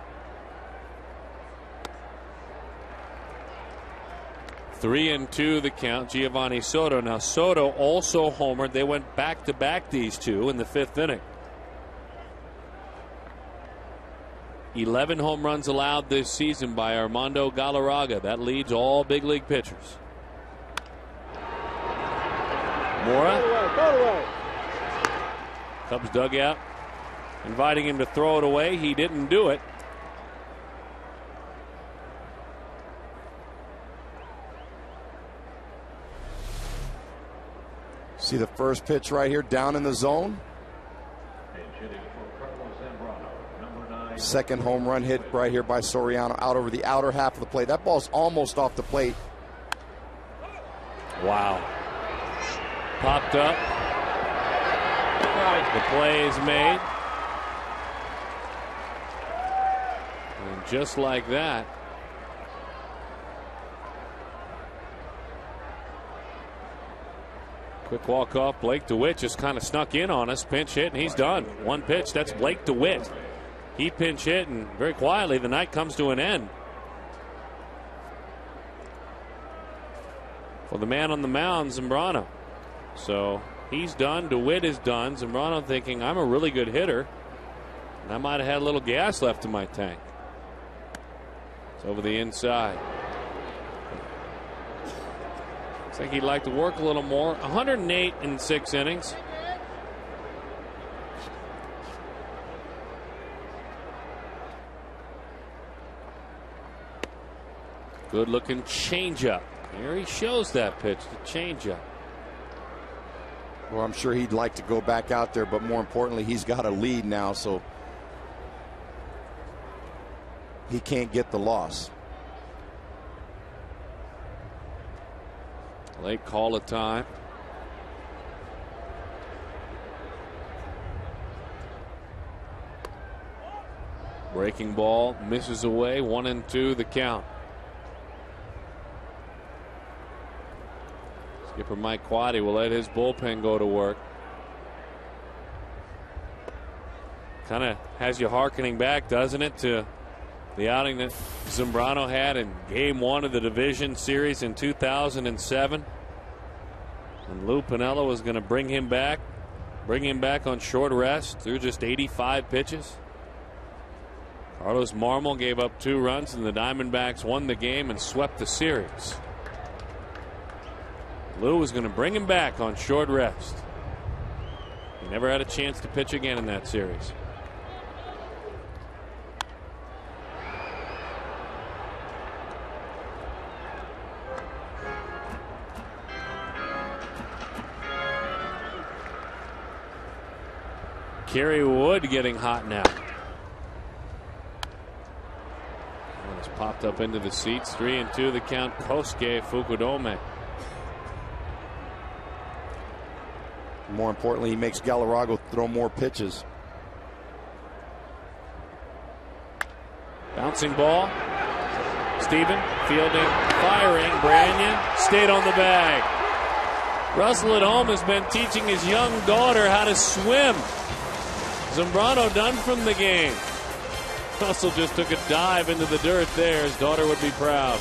3-2 the count. Giovanni Soto. Now Soto also homered. They went back-to-back, these two, in the 5th inning. 11 home runs allowed this season by Armando Galarraga. That leads all big league pitchers. Mora. Cubs dugout inviting him to throw it away. He didn't do it. See the first pitch right here, down in the zone. Second home run hit right here by Soriano, out over the outer half of the plate. That ball's almost off the plate. Wow. Popped up. The play is made. And just like that, quick walk-off. Blake DeWitt just kind of snuck in on us. Pinch hit, and he's done. One pitch. That's Blake DeWitt. He pinch hit, and very quietly the night comes to an end. For the man on the mound, Zambrano. So he's done. DeWitt is done. Zambrano thinking, I'm a really good hitter, and I might have had a little gas left in my tank. It's over the inside. Looks like he'd like to work a little more. 108 in 6 innings. Good looking changeup. Here he shows that pitch, the changeup. Well, I'm sure he'd like to go back out there, but more importantly, he's got a lead now, so he can't get the loss. Late call of time. Breaking ball misses away. 1-2 the count. Skipper Mike Quaddy will let his bullpen go to work. Kind of has you hearkening back, doesn't it, to the outing that Zambrano had in Game 1 of the division series in 2007. And Lou Piniella was going to bring him back on short rest through just 85 pitches. Carlos Marmol gave up 2 runs, and the Diamondbacks won the game and swept the series. Lou was going to bring him back on short rest. He never had a chance to pitch again in that series. Kerry Wood getting hot now. It's popped up into the seats. 3-2 the count. Kosuke Fukudome. more importantly, he makes Galarraga throw more pitches. Bouncing ball. Steven fielding, firing. Branyan stayed on the bag. Russell at home has been teaching his young daughter how to swim. Zambrano done from the game. Russell just took a dive into the dirt there. His daughter would be proud.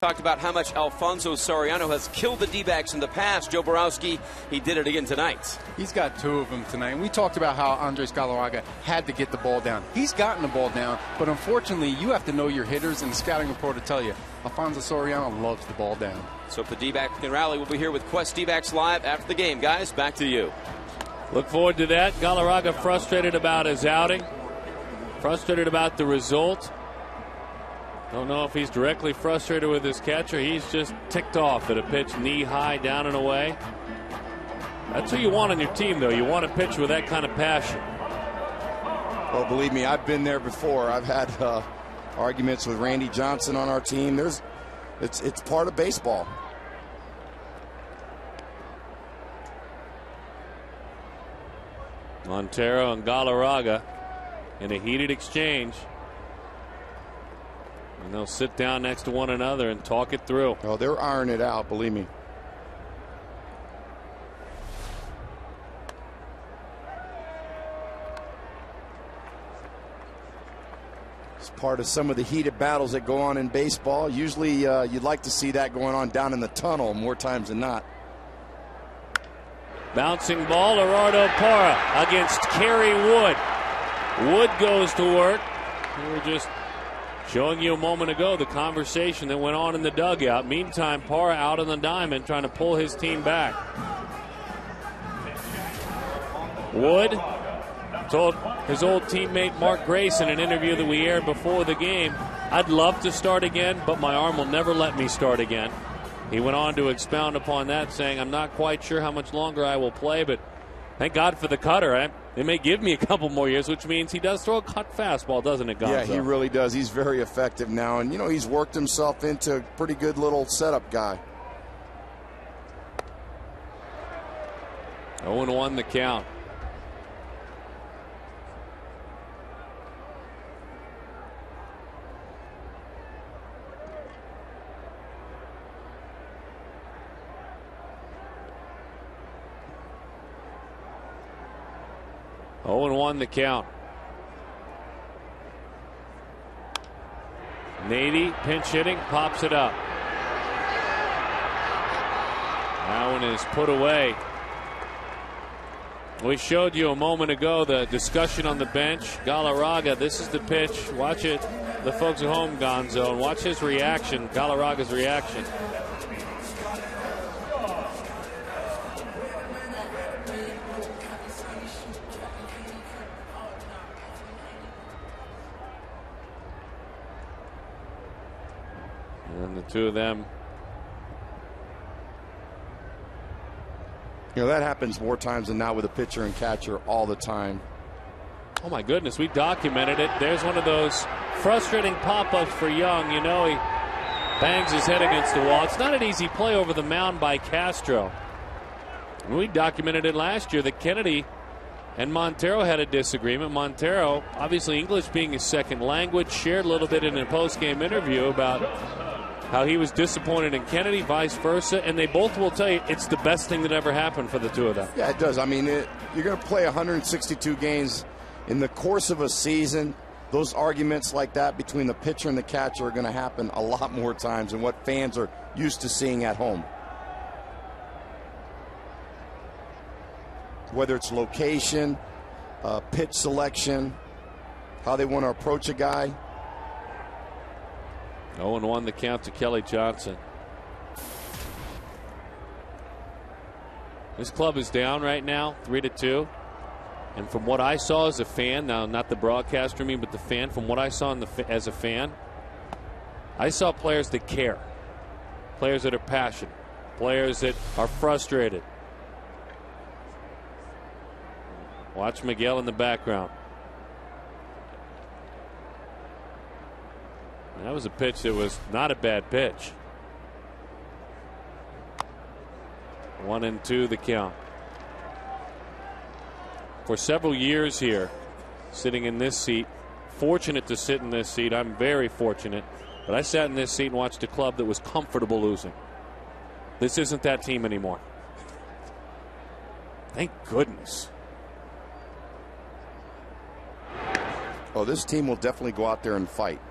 Talked about how much Alfonso Soriano has killed the D-backs in the past. Joe Borowski, he did it again tonight. He's got 2 of them tonight. And we talked about how Andres Galarraga had to get the ball down. He's gotten the ball down, but unfortunately, you have to know your hitters, and the scouting report will tell you, Alfonso Soriano loves the ball down. So if the D-backs can rally, we'll be here with Quest D-backs live after the game. Guys, back to you. Look forward to that. Galarraga frustrated about his outing, frustrated about the result. Don't know if he's directly frustrated with his catcher. He's just ticked off at a pitch knee high down and away. That's who you want on your team, though. You want a pitcher with that kind of passion. Well, believe me, I've been there before. I've had arguments with Randy Johnson on our team. It's part of baseball. Montero and Galarraga in a heated exchange. And they'll sit down next to one another and talk it through. Oh, they're ironing it out, believe me. It's part of some of the heated battles that go on in baseball. Usually you'd like to see that going on down in the tunnel more times than not. Bouncing ball, Gerardo Parra against Kerry Wood. Wood goes to work. We were just showing you a moment ago the conversation that went on in the dugout. Meantime, Parra out on the diamond trying to pull his team back. Wood told his old teammate Mark Grace in an interview that we aired before the game, "I'd love to start again, but my arm will never let me start again." He went on to expound upon that, saying, "I'm not quite sure how much longer I will play, but thank God for the cutter. They may give me a couple more years," which means he does throw a cut fastball, doesn't it, Gonzo? Yeah, he really does. He's very effective now. And, you know, he's worked himself into a pretty good little setup guy. 0-1 the count. The count. Nady pinch hitting, pops it up. That one is put away. We showed you a moment ago the discussion on the bench. Galarraga, this is the pitch. Watch it. The folks at home, Gonzo, and watch his reaction, Galarraga's reaction. And the two of them. You know, that happens more times than not with a pitcher and catcher all the time. Oh, my goodness, we documented it. There's one of those frustrating pop-ups for Young. You know, he bangs his head against the wall. It's not an easy play over the mound by Castro. We documented it last year that Kennedy and Montero had a disagreement. Montero, obviously English being his second language, shared a little bit in a post-game interview about how he was disappointed in Kennedy, vice versa, and they both will tell you it's the best thing that ever happened for the two of them. Yeah, it does. I mean, you're going to play 162 games in the course of a season. Those arguments like that between the pitcher and the catcher are going to happen a lot more times than what fans are used to seeing at home. Whether it's location, pitch selection, how they want to approach a guy. 0-1 the count to Kelly Johnson. This club is down right now, 3-2. And from what I saw as a fan, now not the broadcaster me, but the fan, from what I saw as a fan, I saw players that care, players that are passionate, players that are frustrated. Watch Miguel in the background. That was a pitch that was not a bad pitch. 1-2 the count. For several years here, sitting in this seat, fortunate to sit in this seat. I'm very fortunate. But I sat in this seat and watched a club that was comfortable losing. This isn't that team anymore. Thank goodness. Oh, this team will definitely go out there and fight.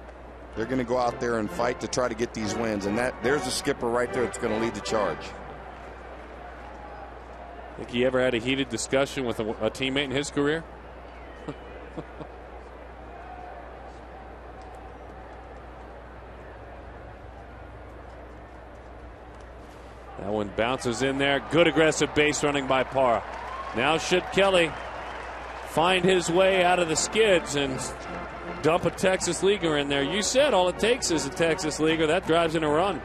They're going to go out there and fight to try to get these wins. And there's a skipper right there that's going to lead the charge. Think he ever had a heated discussion with a teammate in his career? That one bounces in there. Good aggressive base running by Parra. Now should Kelly find his way out of the skids and dump a Texas leaguer in there. You said all it takes is a Texas leaguer. That drives in a run.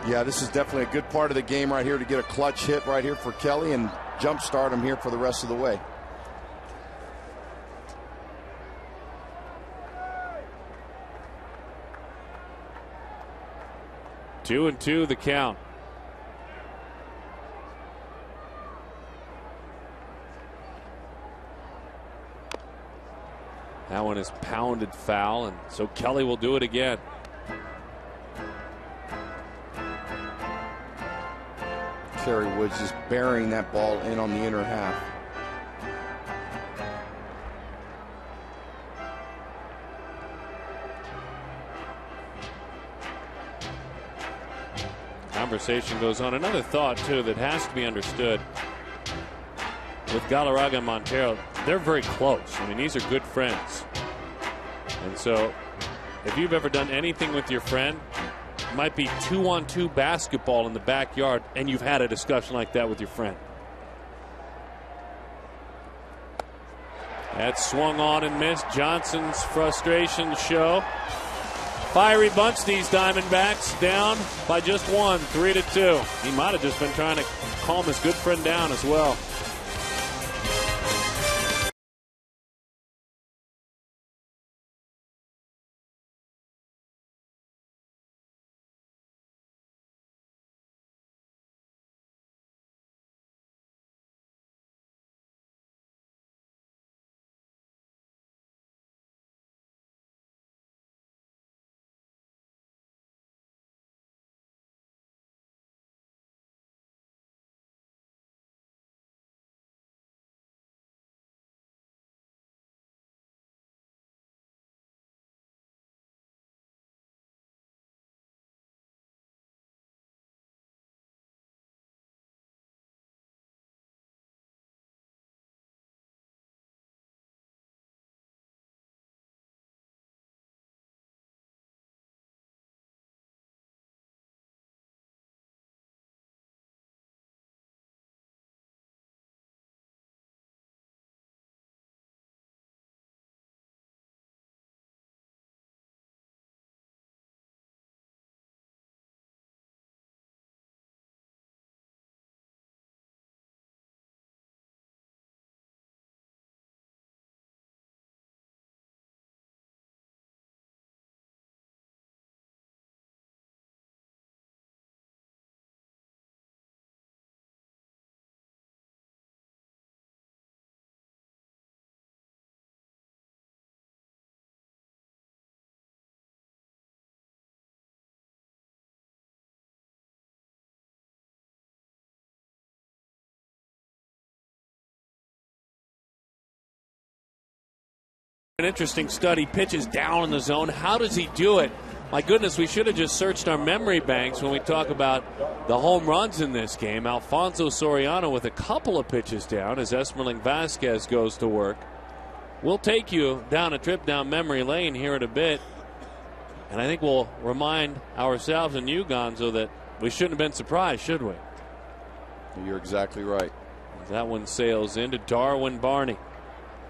Yeah, this is definitely a good part of the game right here to get a clutch hit right here for Kelly and jumpstart him here for the rest of the way. Two and two the count. That one is pounded foul, and so Kelly will do it again. Kerry Woods just burying that ball in on the inner half. Conversation goes on. Another thought, too, that has to be understood with Galarraga and Montero, they're very close. I mean, these are good friends. And so if you've ever done anything with your friend, it might be 2-on-2 basketball in the backyard, and you've had a discussion like that with your friend. That swung on and missed. Johnson's frustration show. Fiery bunch, these Diamondbacks, down by just one, 3-2. He might have just been trying to calm his good friend down as well. An interesting study, pitches down in the zone. How does he do it? My goodness, we should have just searched our memory banks when we talk about the home runs in this game. Alfonso Soriano with a couple of pitches down as Esmerling Vasquez goes to work. We'll take you down a trip down memory lane here in a bit. And I think we'll remind ourselves and you, Gonzo, that we shouldn't have been surprised, should we? You're exactly right. That one sails into Darwin Barney.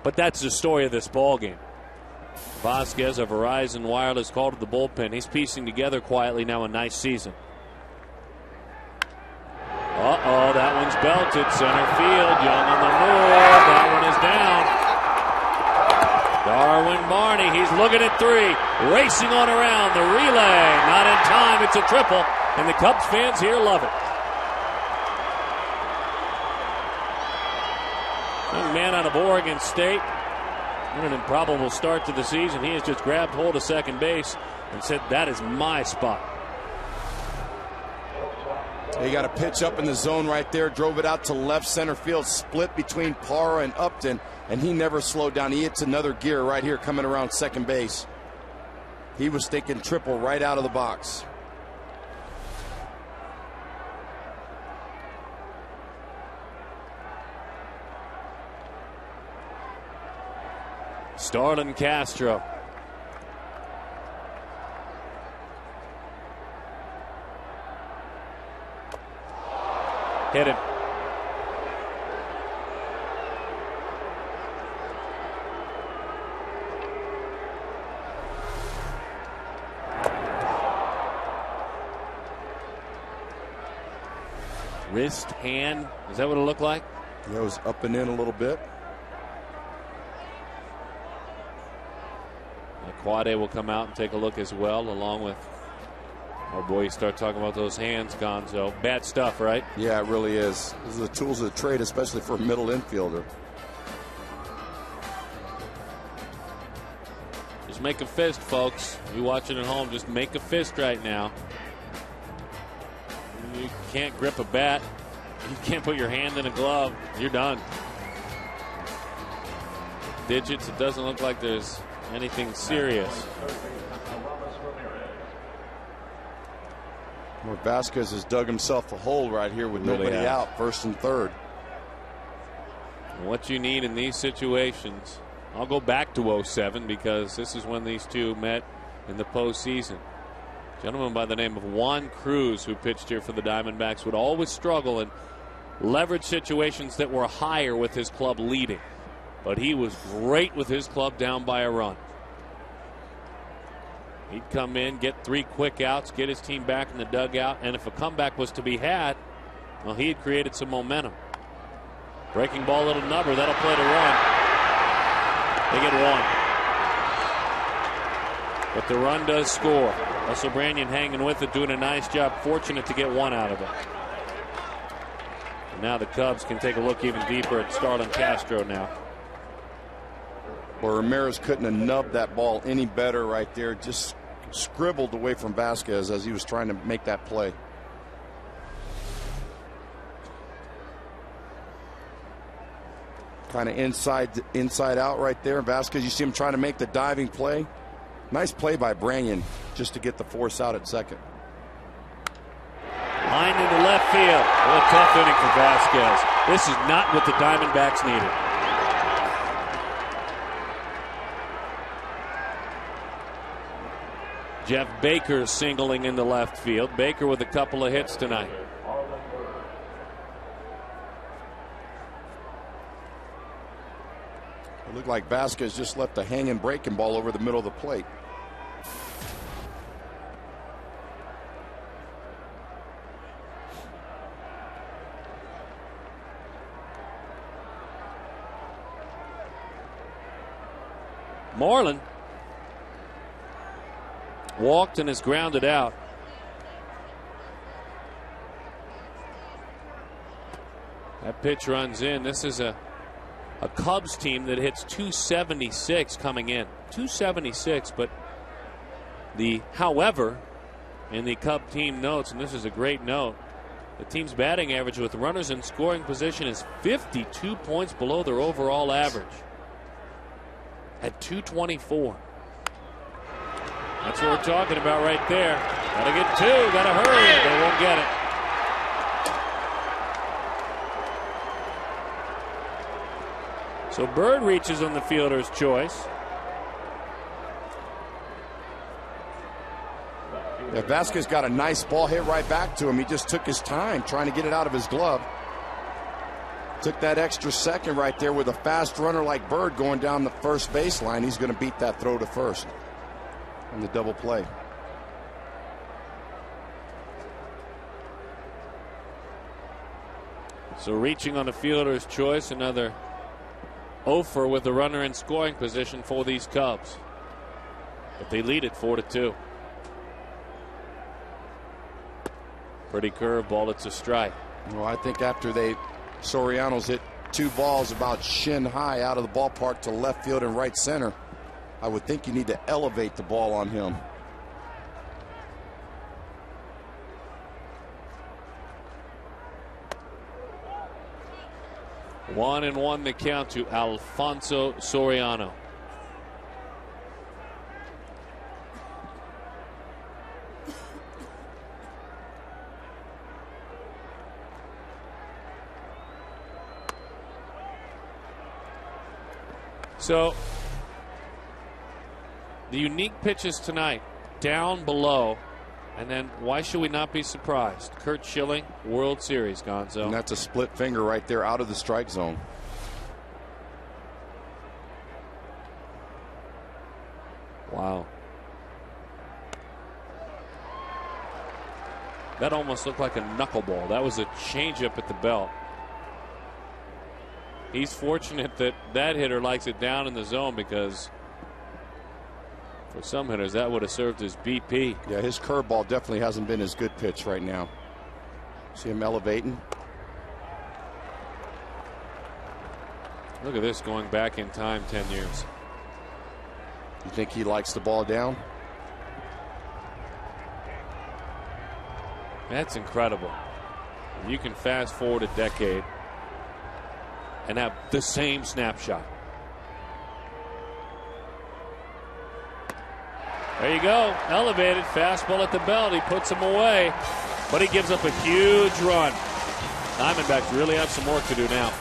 But that's the story of this ball game. Vasquez of Verizon Wireless called to the bullpen. He's piecing together quietly now a nice season. Uh-oh, that one's belted. Center field, Young on the move. That one is down. Darwin Barney, he's looking at three. Racing on around. The relay, not in time. It's a triple. And the Cubs fans here love it. Young man out of Oregon State. An improbable start to the season. He has just grabbed hold of second base and said, that is my spot. He got a pitch up in the zone right there, drove it out to left center field, split between Parra and Upton, and he never slowed down. He hits another gear right here coming around second base. He was thinking triple right out of the box. Starlin Castro. Hit him. Wrist, hand, is that what it looked like? Yeah, it was up and in a little bit. Quade will come out and take a look as well, along with, oh boy, you start talking about those hands, Gonzo. Bad stuff, right? Yeah, it really is. These are the tools of the trade, especially for a middle infielder. Just make a fist, folks. You watching at home, just make a fist right now. You can't grip a bat. You can't put your hand in a glove. You're done. Digits, it doesn't look like there's anything serious. Well, Vasquez has dug himself a hole right here with Really nobody out, first and third. What you need in these situations, I'll go back to 07 because this is when these two met in the postseason. A gentleman by the name of Juan Cruz, who pitched here for the Diamondbacks, would always struggle in leverage situations that were higher with his club leading. But he was great with his club down by a run. He'd come in, get 3 quick outs, get his team back in the dugout, and if a comeback was to be had, well, he had created some momentum. Breaking ball, little number, that'll play to run. They get 1. But the run does score. Russell Branyan hanging with it, doing a nice job, fortunate to get 1 out of it. And now the Cubs can take a look even deeper at Starlin Castro now. Well, Ramirez couldn't have nubbed that ball any better right there. Just scribbled away from Vasquez as he was trying to make that play. Kind of inside out right there. Vasquez, you see him trying to make the diving play. Nice play by Branyan just to get the force out at second. Line into left field. What a tough inning for Vasquez. This is not what the Diamondbacks needed. Jeff Baker singling into left field. Baker with a couple of hits tonight. It looked like Vasquez just left a hanging breaking ball over the middle of the plate. Moreland walked and is grounded out. That pitch runs in. This is a Cubs team that hits 276 coming in. 276, but however, in the Cub team notes, and this is a great note, the team's batting average with runners in scoring position is 52 points below their overall average. at 224. That's what we're talking about right there. Gotta get two, gotta hurry. They won't get it. So Bird reaches on the fielder's choice. Yeah, Vasquez got a nice ball hit right back to him. He just took his time trying to get it out of his glove. Took that extra second right there with a fast runner like Bird going down the first baseline. He's going to beat that throw to first on the double play. So reaching on the fielder's choice, another offer with the runner in scoring position for these Cubs. But they lead it 4-2. Pretty curveball, it's a strike. Well, I think after Soriano's hit two balls about shin high out of the ballpark to left field and right center, I would think you need to elevate the ball on him. One and one the count to Alfonso Soriano. So the unique pitches tonight, down below, and then why should we not be surprised? Curt Schilling, World Series, Gonzo. And that's a split finger right there out of the strike zone. Wow. That almost looked like a knuckleball. That was a changeup at the belt. He's fortunate that that hitter likes it down in the zone, because for some hitters that would have served as BP. Yeah, his curveball definitely hasn't been his good pitch right now. See him elevating. Look at this going back in time 10 years. You think he likes the ball down? That's incredible. You can fast forward a decade and have the same snapshot. There you go. Elevated fastball at the belt. He puts him away, but he gives up a huge run. Diamondbacks really have some work to do now.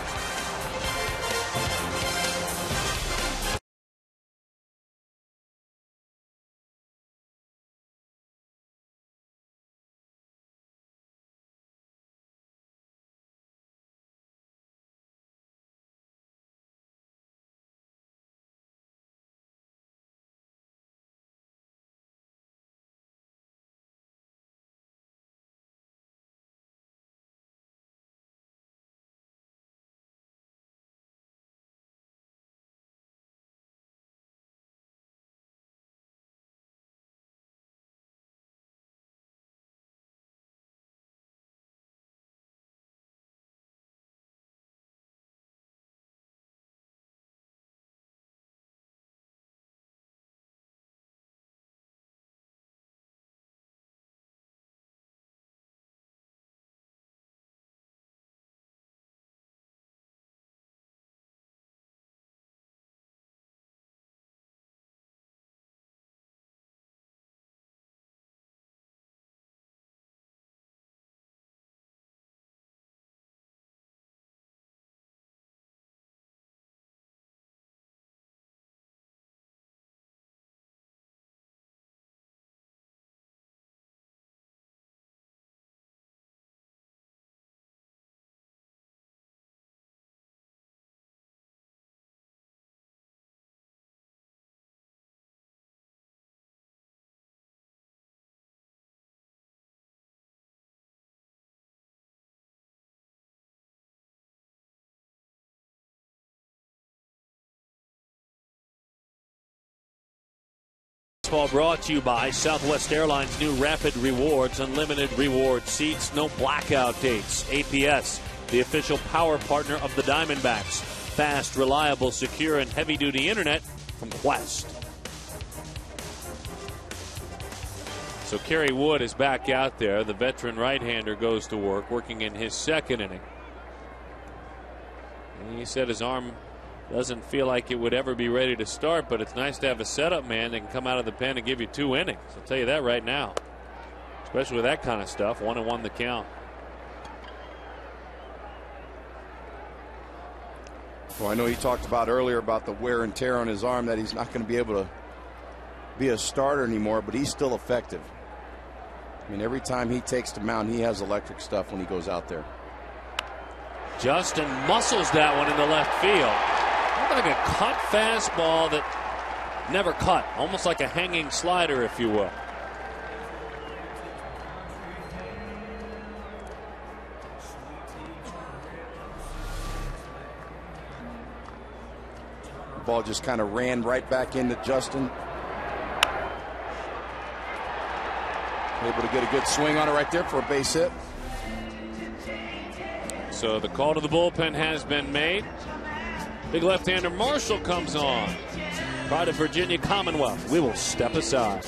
Baseball brought to you by Southwest Airlines' new Rapid Rewards, unlimited reward seats, no blackout dates. APS, the official power partner of the Diamondbacks. Fast, reliable, secure, and heavy-duty internet from Qwest. So Kerry Wood is back out there. The veteran right-hander goes to work, working in his second inning. And he said his arm Doesn't feel like it would ever be ready to start, but it's nice to have a setup man that can come out of the pen and give you 2 innings. I'll tell you that right now. Especially with that kind of stuff. 1-1 the count. Well, I know he talked about earlier about the wear and tear on his arm, that he's not going to be able to be a starter anymore, but he's still effective. I mean, every time he takes the mound, he has electric stuff when he goes out there. Justin muscles that one into left field. Looked like a cut fastball that never cut. Almost like a hanging slider, if you will. The ball just kind of ran right back into Justin. Able to get a good swing on it right there for a base hit. So the call to the bullpen has been made. Big left-hander Marshall comes on. Pride of Virginia Commonwealth. We will step aside.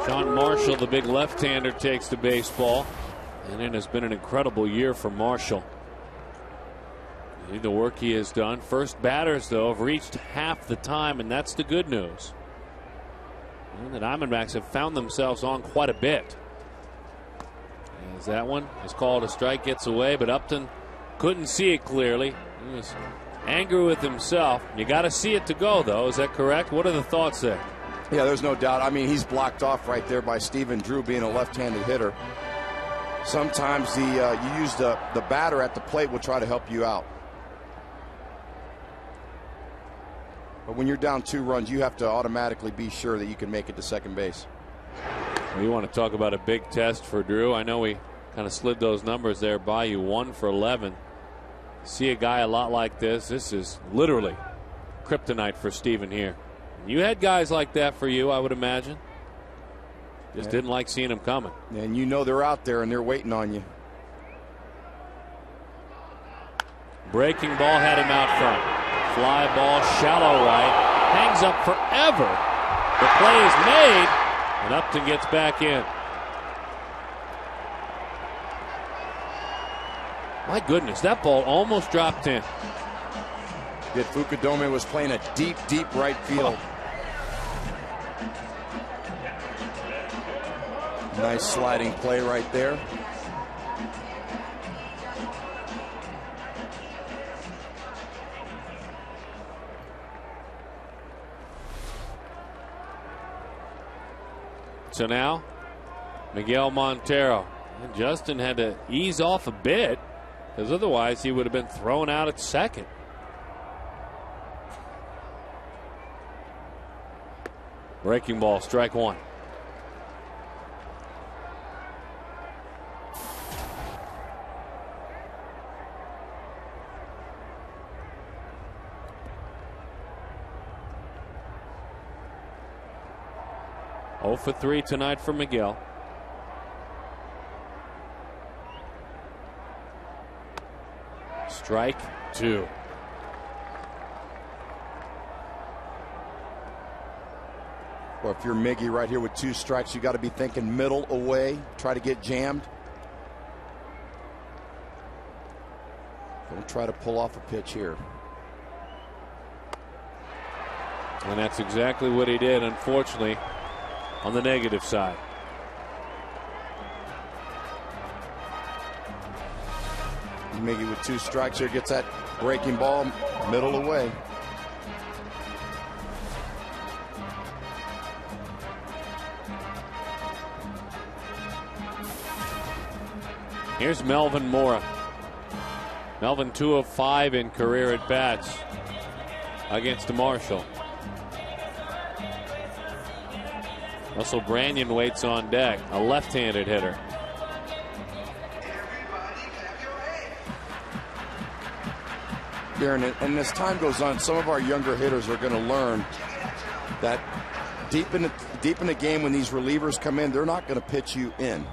John Marshall, the big left-hander, takes to baseball. And it has been an incredible year for Marshall. The work he has done. First batters, though, have reached half the time, and that's the good news. And the Diamondbacks have found themselves on quite a bit. As that one is called a strike, gets away, but Upton couldn't see it clearly. He was angry with himself. You got to see it to go, though. Is that correct? What are the thoughts there? Yeah, there's no doubt. I mean, he's blocked off right there by Stephen Drew, being a left-handed hitter. Sometimes you use the batter at the plate will try to help you out. But when you're down 2 runs, you have to automatically be sure that you can make it to second base. Well, you want to talk about a big test for Drew. I know we kind of slid those numbers there by you. 1 for 11. See a guy a lot like this. This is literally kryptonite for Stephen here. You had guys like that for you, I would imagine. Just didn't like seeing them coming. And you know they're out there and they're waiting on you. Breaking ball had him out front. Fly ball, shallow right. Hangs up forever. The play is made, and Upton gets back in. My goodness, that ball almost dropped in. Did Fukudome was playing a deep, deep right field. Nice sliding play right there. So now, Miguel Montero. And Justin had to ease off a bit, because otherwise he would have been thrown out at second. Breaking ball, strike 1. 0 for 3 tonight for Miguel. Strike 2. Well, if you're Miggy right here with 2 strikes, you got to be thinking middle away, try to get jammed. Don't try to pull off a pitch here. And that's exactly what he did, unfortunately, on the negative side. Miggy with 2 strikes here gets that breaking ball middle away. Here's Melvin Mora. Melvin 2 of 5 in career at bats against Marshall. Russell Branyan waits on deck, a left-handed hitter. Darren, and as time goes on, some of our younger hitters are going to learn that deep in the game when these relievers come in, they're not going to pitch you in.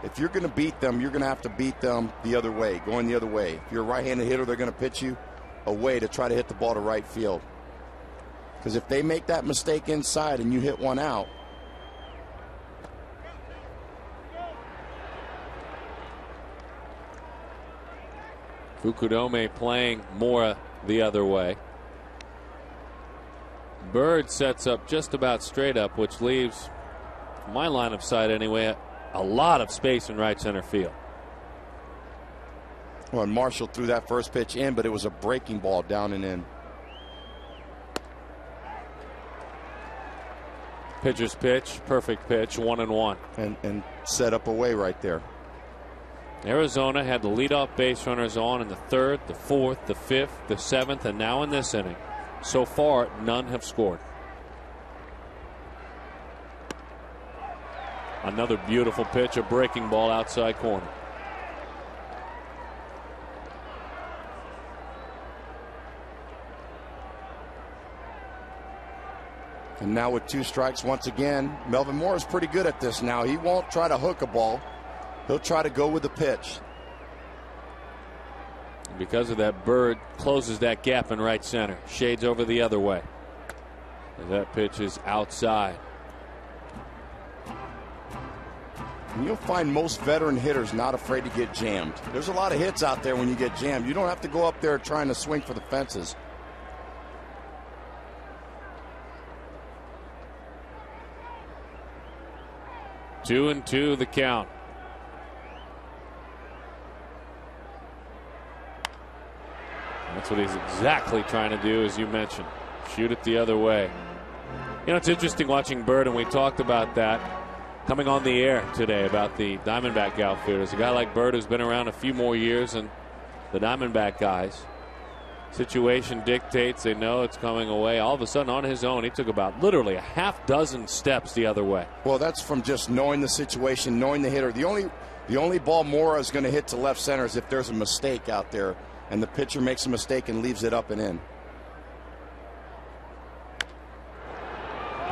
If you're going to beat them, you're going to have to beat them the other way, going the other way. If you're a right-handed hitter, they're going to pitch you away to try to hit the ball to right field. Because if they make that mistake inside and you hit one out, Fukudome playing Mora the other way. Bird sets up just about straight up, which leaves, from my line of sight anyway, a lot of space in right center field. Well, and Marshall threw that first pitch in, but it was a breaking ball down and in. Pitcher's pitch, perfect pitch, 1-1. And set up away right there. Arizona had the leadoff base runners on in the 3rd, the 4th, the 5th, the 7th, and now in this inning. So far, none have scored. Another beautiful pitch, a breaking ball outside corner. And now with 2 strikes once again, Melvin Moore is pretty good at this now. He won't try to hook a ball. He'll try to go with the pitch. Because of that, Bird closes that gap in right center. Shades over the other way. That pitch is outside. And you'll find most veteran hitters not afraid to get jammed. There's a lot of hits out there when you get jammed. You don't have to go up there trying to swing for the fences. Two and two the count. That's what he's exactly trying to do, as you mentioned. Shoot it the other way. You know, it's interesting watching Bird, and we talked about that coming on the air today about the Diamondback outfielders. A guy like Bird who's been around a few more years than the Diamondback guys. Situation dictates, they know it's coming away. All of a sudden, on his own, he took about literally a half dozen steps the other way. Well, that's from just knowing the situation, knowing the hitter. The only ball Mora is going to hit to left center is if there's a mistake out there and the pitcher makes a mistake and leaves it up and in.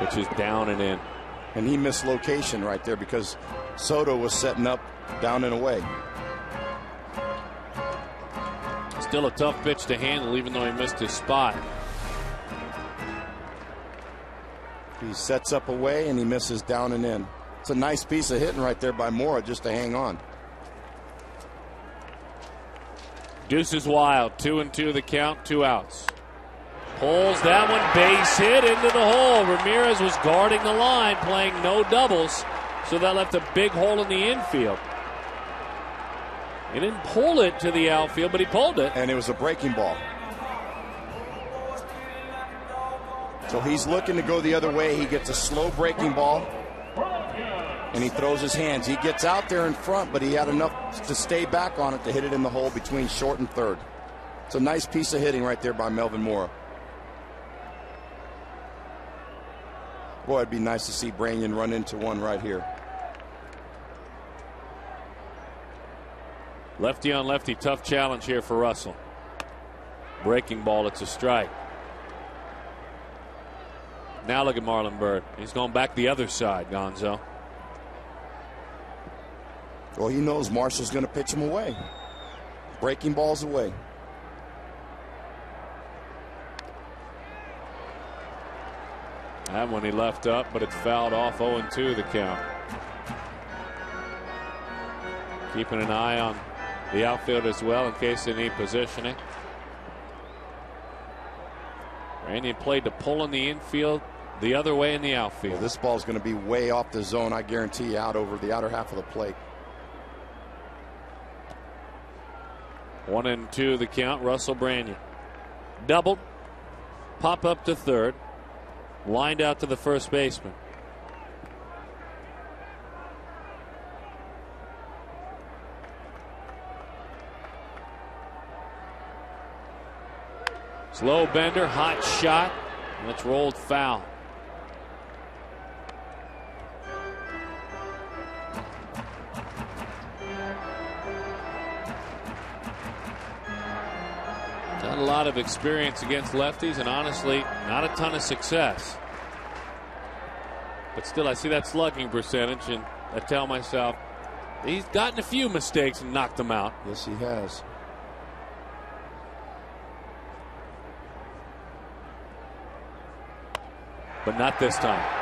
Pitch is down and in. And he missed location right there because Soto was setting up down and away. Still a tough pitch to handle, even though he missed his spot. He sets up away and he misses down and in. It's a nice piece of hitting right there by Mora just to hang on. Deuce is wild. 2-2 the count, 2 outs. Pulls that one, base hit into the hole. Ramirez was guarding the line, playing no doubles, so that left a big hole in the infield. He didn't pull it to the outfield, but he pulled it. And it was a breaking ball. So he's looking to go the other way. He gets a slow breaking ball, and he throws his hands. He gets out there in front, but he had enough to stay back on it to hit it in the hole between short and third. It's a nice piece of hitting right there by Melvin Mora. Boy, it'd be nice to see Branyan run into one right here. Lefty on lefty, tough challenge here for Russell. Breaking ball, it's a strike. Now look at Marlon Byrd. He's going back the other side, Gonzo. Well, he knows Marshall's going to pitch him away. Breaking balls away. That one he left up, but it's fouled off. 0-2 the count. Keeping an eye on the outfield as well in case they need positioning. Randy played to pull in the infield, the other way in the outfield. Well, this ball's going to be way off the zone, I guarantee you, out over the outer half of the plate. 1-2 the count. Russell Branyan doubled, pop up to third, lined out to the first baseman. Slow bender, hot shot, and it's rolled foul. Not a lot of experience against lefties, and honestly, not a ton of success. But still, I see that slugging percentage, and I tell myself, he's gotten a few mistakes and knocked them out. Yes, he has. But not this time.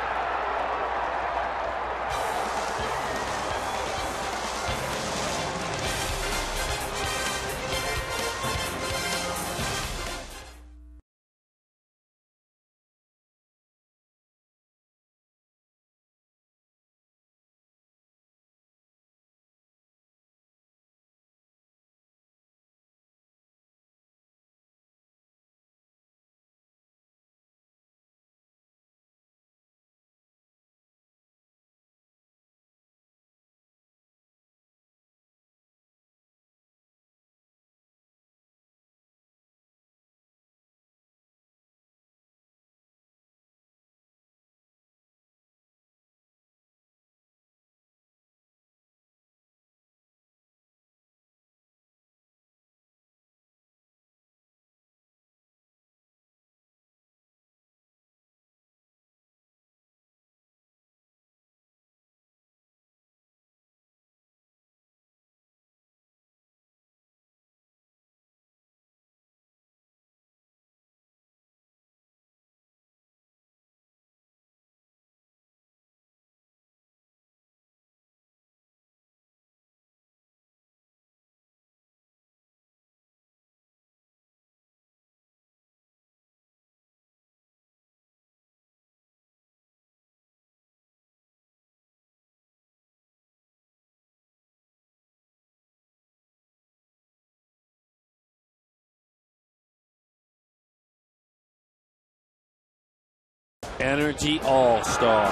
Energy All-Star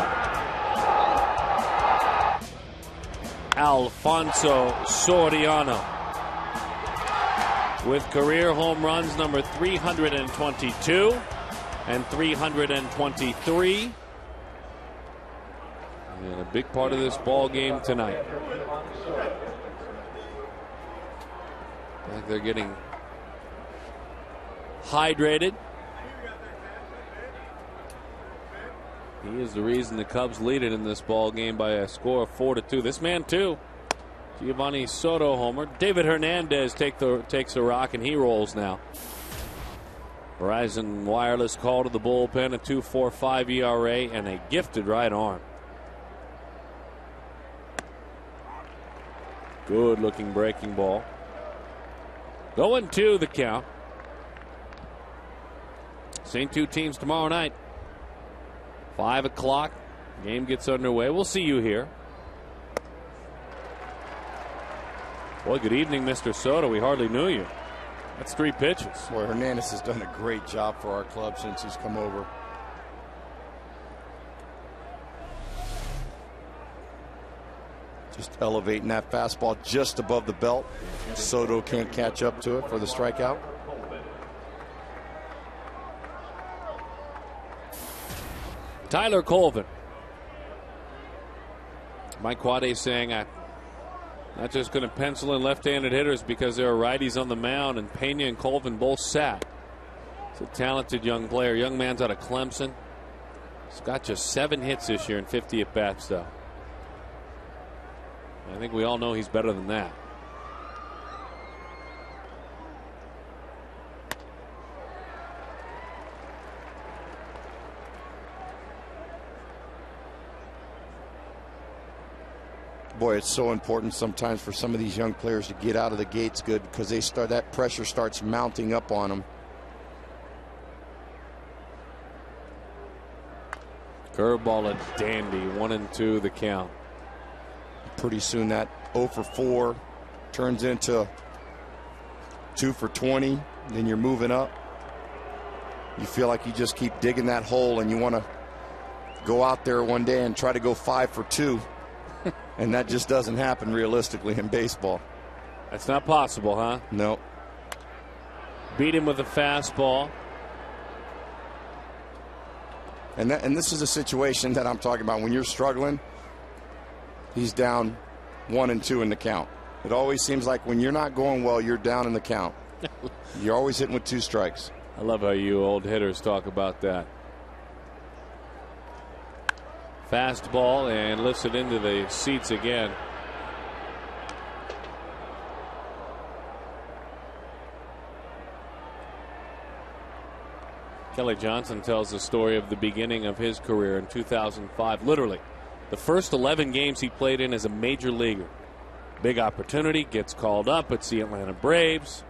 Alfonso Soriano with career home runs number 322 and 323, and a big part of this ball game tonight. I think they're getting hydrated. He is the reason the Cubs lead it in this ball game by a score of 4-2. This man too, Giovanni Soto homer. David Hernandez takes a rock and he rolls now. Verizon Wireless call to the bullpen, a 2.45 ERA and a gifted right arm. Good looking breaking ball. 0-2 the count. Same two teams tomorrow night. 5 o'clock, game gets underway. We'll see you here. Boy, good evening, Mr. Soto. We hardly knew you. That's 3 pitches. Boy, Hernandez has done a great job for our club since he's come over. Just elevating that fastball just above the belt. Soto can't catch up to it for the strikeout. Tyler Colvin. Mike Quade saying, I'm not just going to pencil in left-handed hitters because there are righties on the mound, and Pena and Colvin both sat. It's a talented young player. Young man's out of Clemson. He's got just 7 hits this year in 50 at-bats, though. I think we all know he's better than that. Boy, it's so important sometimes for some of these young players to get out of the gates good, because that pressure starts mounting up on them. Curveball a dandy, 1-2 the count. Pretty soon that 0 for 4 turns into 2 for 20. Then you're moving up. You feel like you just keep digging that hole, and you want to go out there one day and try to go 5 for 2. And that just doesn't happen realistically in baseball. That's not possible, huh? No. Beat him with a fastball. And this is a situation that I'm talking about. When you're struggling, he's down 1-2 in the count. It always seems like when you're not going well, you're down in the count. You're always hitting with 2 strikes. I love how you old hitters talk about that. Fastball, and lifts it into the seats again. Kelly Johnson tells the story of the beginning of his career in 2005. Literally, the first 11 games he played in as a major leaguer. Big opportunity, gets called up. It's the Atlanta Braves.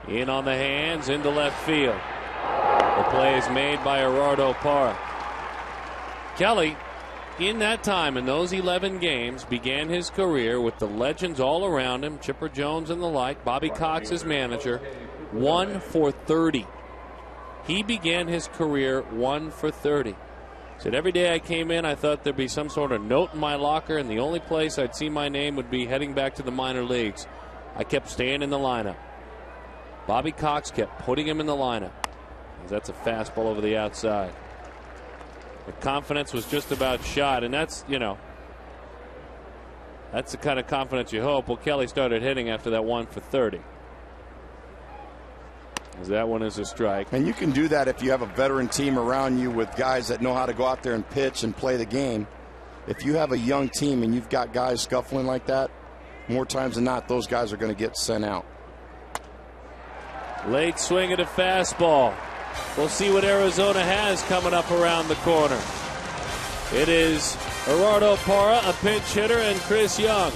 In on the hands, into left field. The play is made by Gerardo Parra. Kelly, in that time, in those 11 games, began his career with the legends all around him, Chipper Jones and the like, Bobby Cox as manager, 1 for 30. He began his career 1 for 30. Said every day I came in, I thought there'd be some sort of note in my locker, and the only place I'd see my name would be heading back to the minor leagues. I kept staying in the lineup. Bobby Cox kept putting him in the lineup. That's a fastball over the outside. The confidence was just about shot, and that's, you know, that's the kind of confidence you hope. Well, Kelly started hitting after that 1 for 30. As that one is a strike. And you can do that if you have a veteran team around you with guys that know how to go out there and pitch and play the game. If you have a young team and you've got guys scuffling like that, more times than not, those guys are going to get sent out. Late swing at a fastball. We'll see what Arizona has coming up around the corner. It is Gerardo Parra, a pinch hitter, and Chris Young.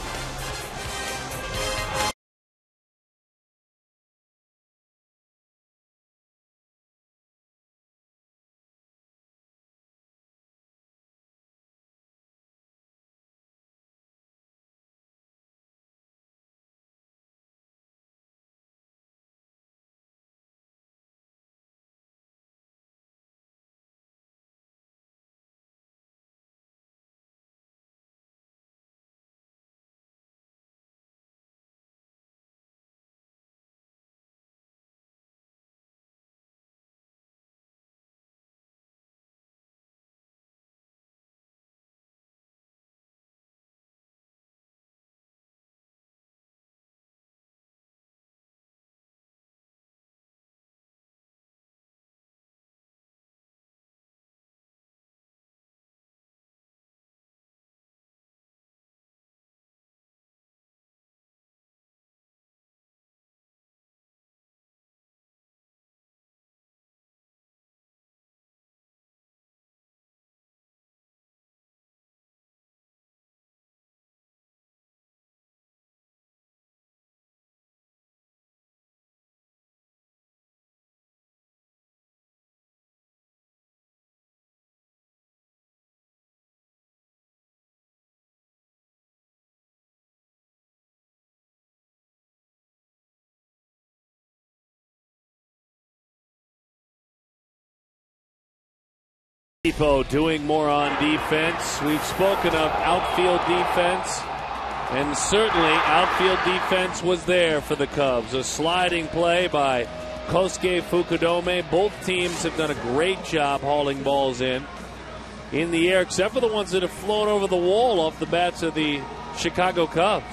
Depot doing more on defense. We've spoken of outfield defense, and certainly outfield defense was there for the Cubs. A sliding play by Kosuke Fukudome. Both teams have done a great job hauling balls in the air, except for the ones that have flown over the wall off the bats of the Chicago Cubs.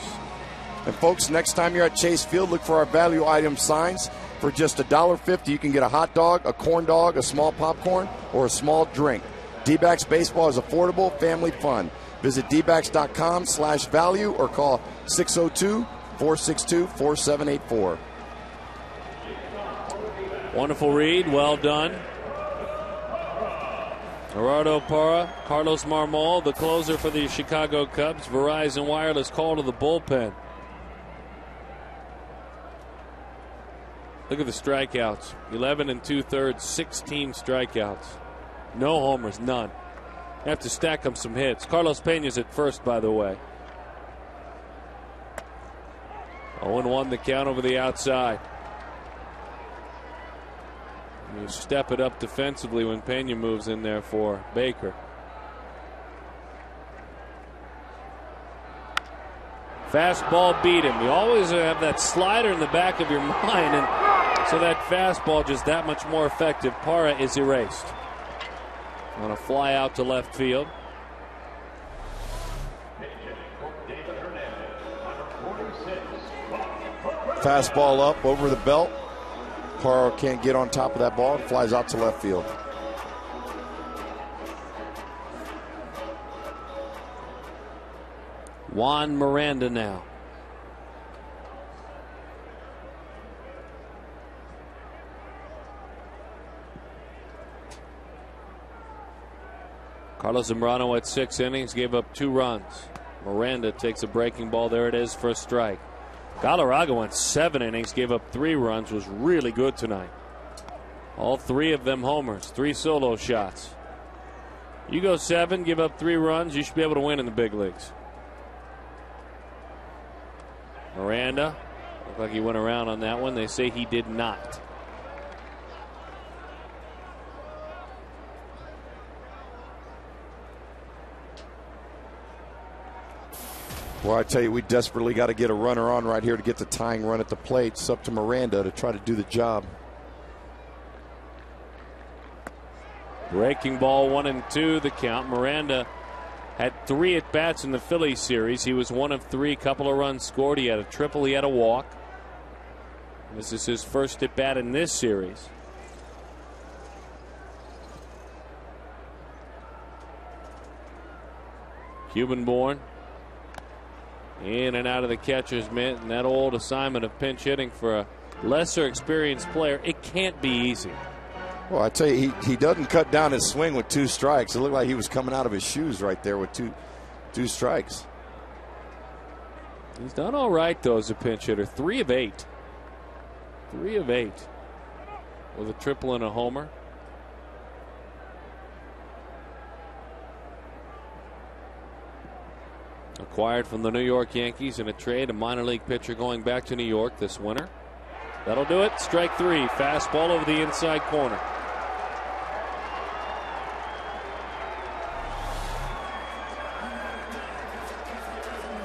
And folks, next time you're at Chase Field, look for our value item signs. For just $1.50, you can get a hot dog, a corn dog, a small popcorn, or a small drink. D-backs baseball is affordable, family fun. Visit dbacks.com/value or call 602-462-4784. Wonderful read. Well done. Gerardo Parra, Carlos Marmol, the closer for the Chicago Cubs. Verizon Wireless call to the bullpen. Look at the strikeouts. 11 2/3, 16 strikeouts. No homers, none. Have to stack him some hits. Carlos Peña's at first, by the way. 0-1 the count over the outside. You step it up defensively when Peña moves in there for Baker. Fastball beat him. You always have that slider in the back of your mind, and so that fastball just that much more effective. Parra is erased on a fly out to left field. Fastball up over the belt. Parra can't get on top of that ball. It flies out to left field. Juan Miranda now. Carlos Zambrano at 6 innings gave up 2 runs. Miranda takes a breaking ball. There it is for a strike. Galarraga went 7 innings, gave up 3 runs, was really good tonight. All 3 of them homers, 3 solo shots. You go 7, give up 3 runs, you should be able to win in the big leagues. Miranda, looked like he went around on that one. They say he did not. Well, I tell you, we desperately got to get a runner on right here to get the tying run at the plate. It's up to Miranda to try to do the job. Breaking ball 1-2 the count. Miranda had 3 at-bats in the Phillies series. He was 1 of 3, couple of runs scored. He had a triple, he had a walk. This is his first at-bat in this series. Cuban-born. In and out of the catcher's mitt, and that old assignment of pinch hitting for a lesser experienced player, it can't be easy. Well, I tell you, he doesn't cut down his swing with 2 strikes. It looked like he was coming out of his shoes right there with two strikes. He's done all right, though, as a pinch hitter. 3 of 8. 3 of 8 with a triple and a homer. Acquired from the New York Yankees in a trade, a minor league pitcher going back to New York this winter. That'll do it. Strike 3. Fastball over the inside corner.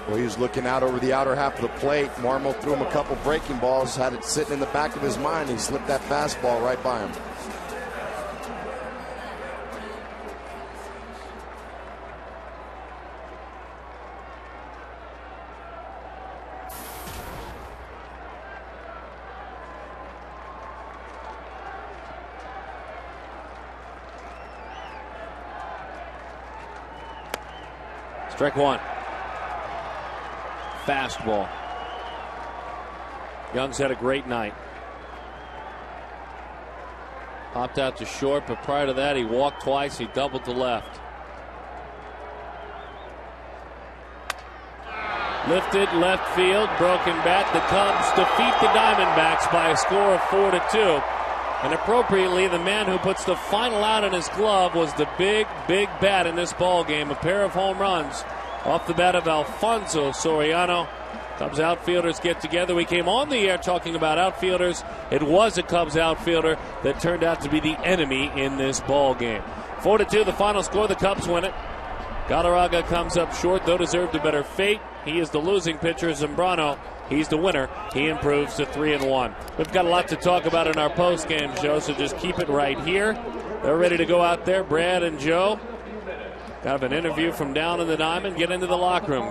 Well, he was looking out over the outer half of the plate. Marmol threw him a couple breaking balls, had it sitting in the back of his mind. He slipped that fastball right by him. Strike 1. Fastball. Young's had a great night. Popped out to short, but prior to that, he walked twice. He doubled to left. Lifted left field, broken bat. The Cubs defeat the Diamondbacks by a score of 4-2. And appropriately, the man who puts the final out in his glove was the big bat in this ball game. A pair of home runs off the bat of Alfonso Soriano. Cubs outfielders get together. We came on the air talking about outfielders. It was a Cubs outfielder that turned out to be the enemy in this ball game. 4-2, the final score. The Cubs win it. Galarraga comes up short, though deserved a better fate. He is the losing pitcher. Zambrano, he's the winner. He improves to 3-1. We've got a lot to talk about in our post-game show, so just keep it right here. They're ready to go out there. Brad and Joe. Got an interview from down in the diamond. Get into the locker room.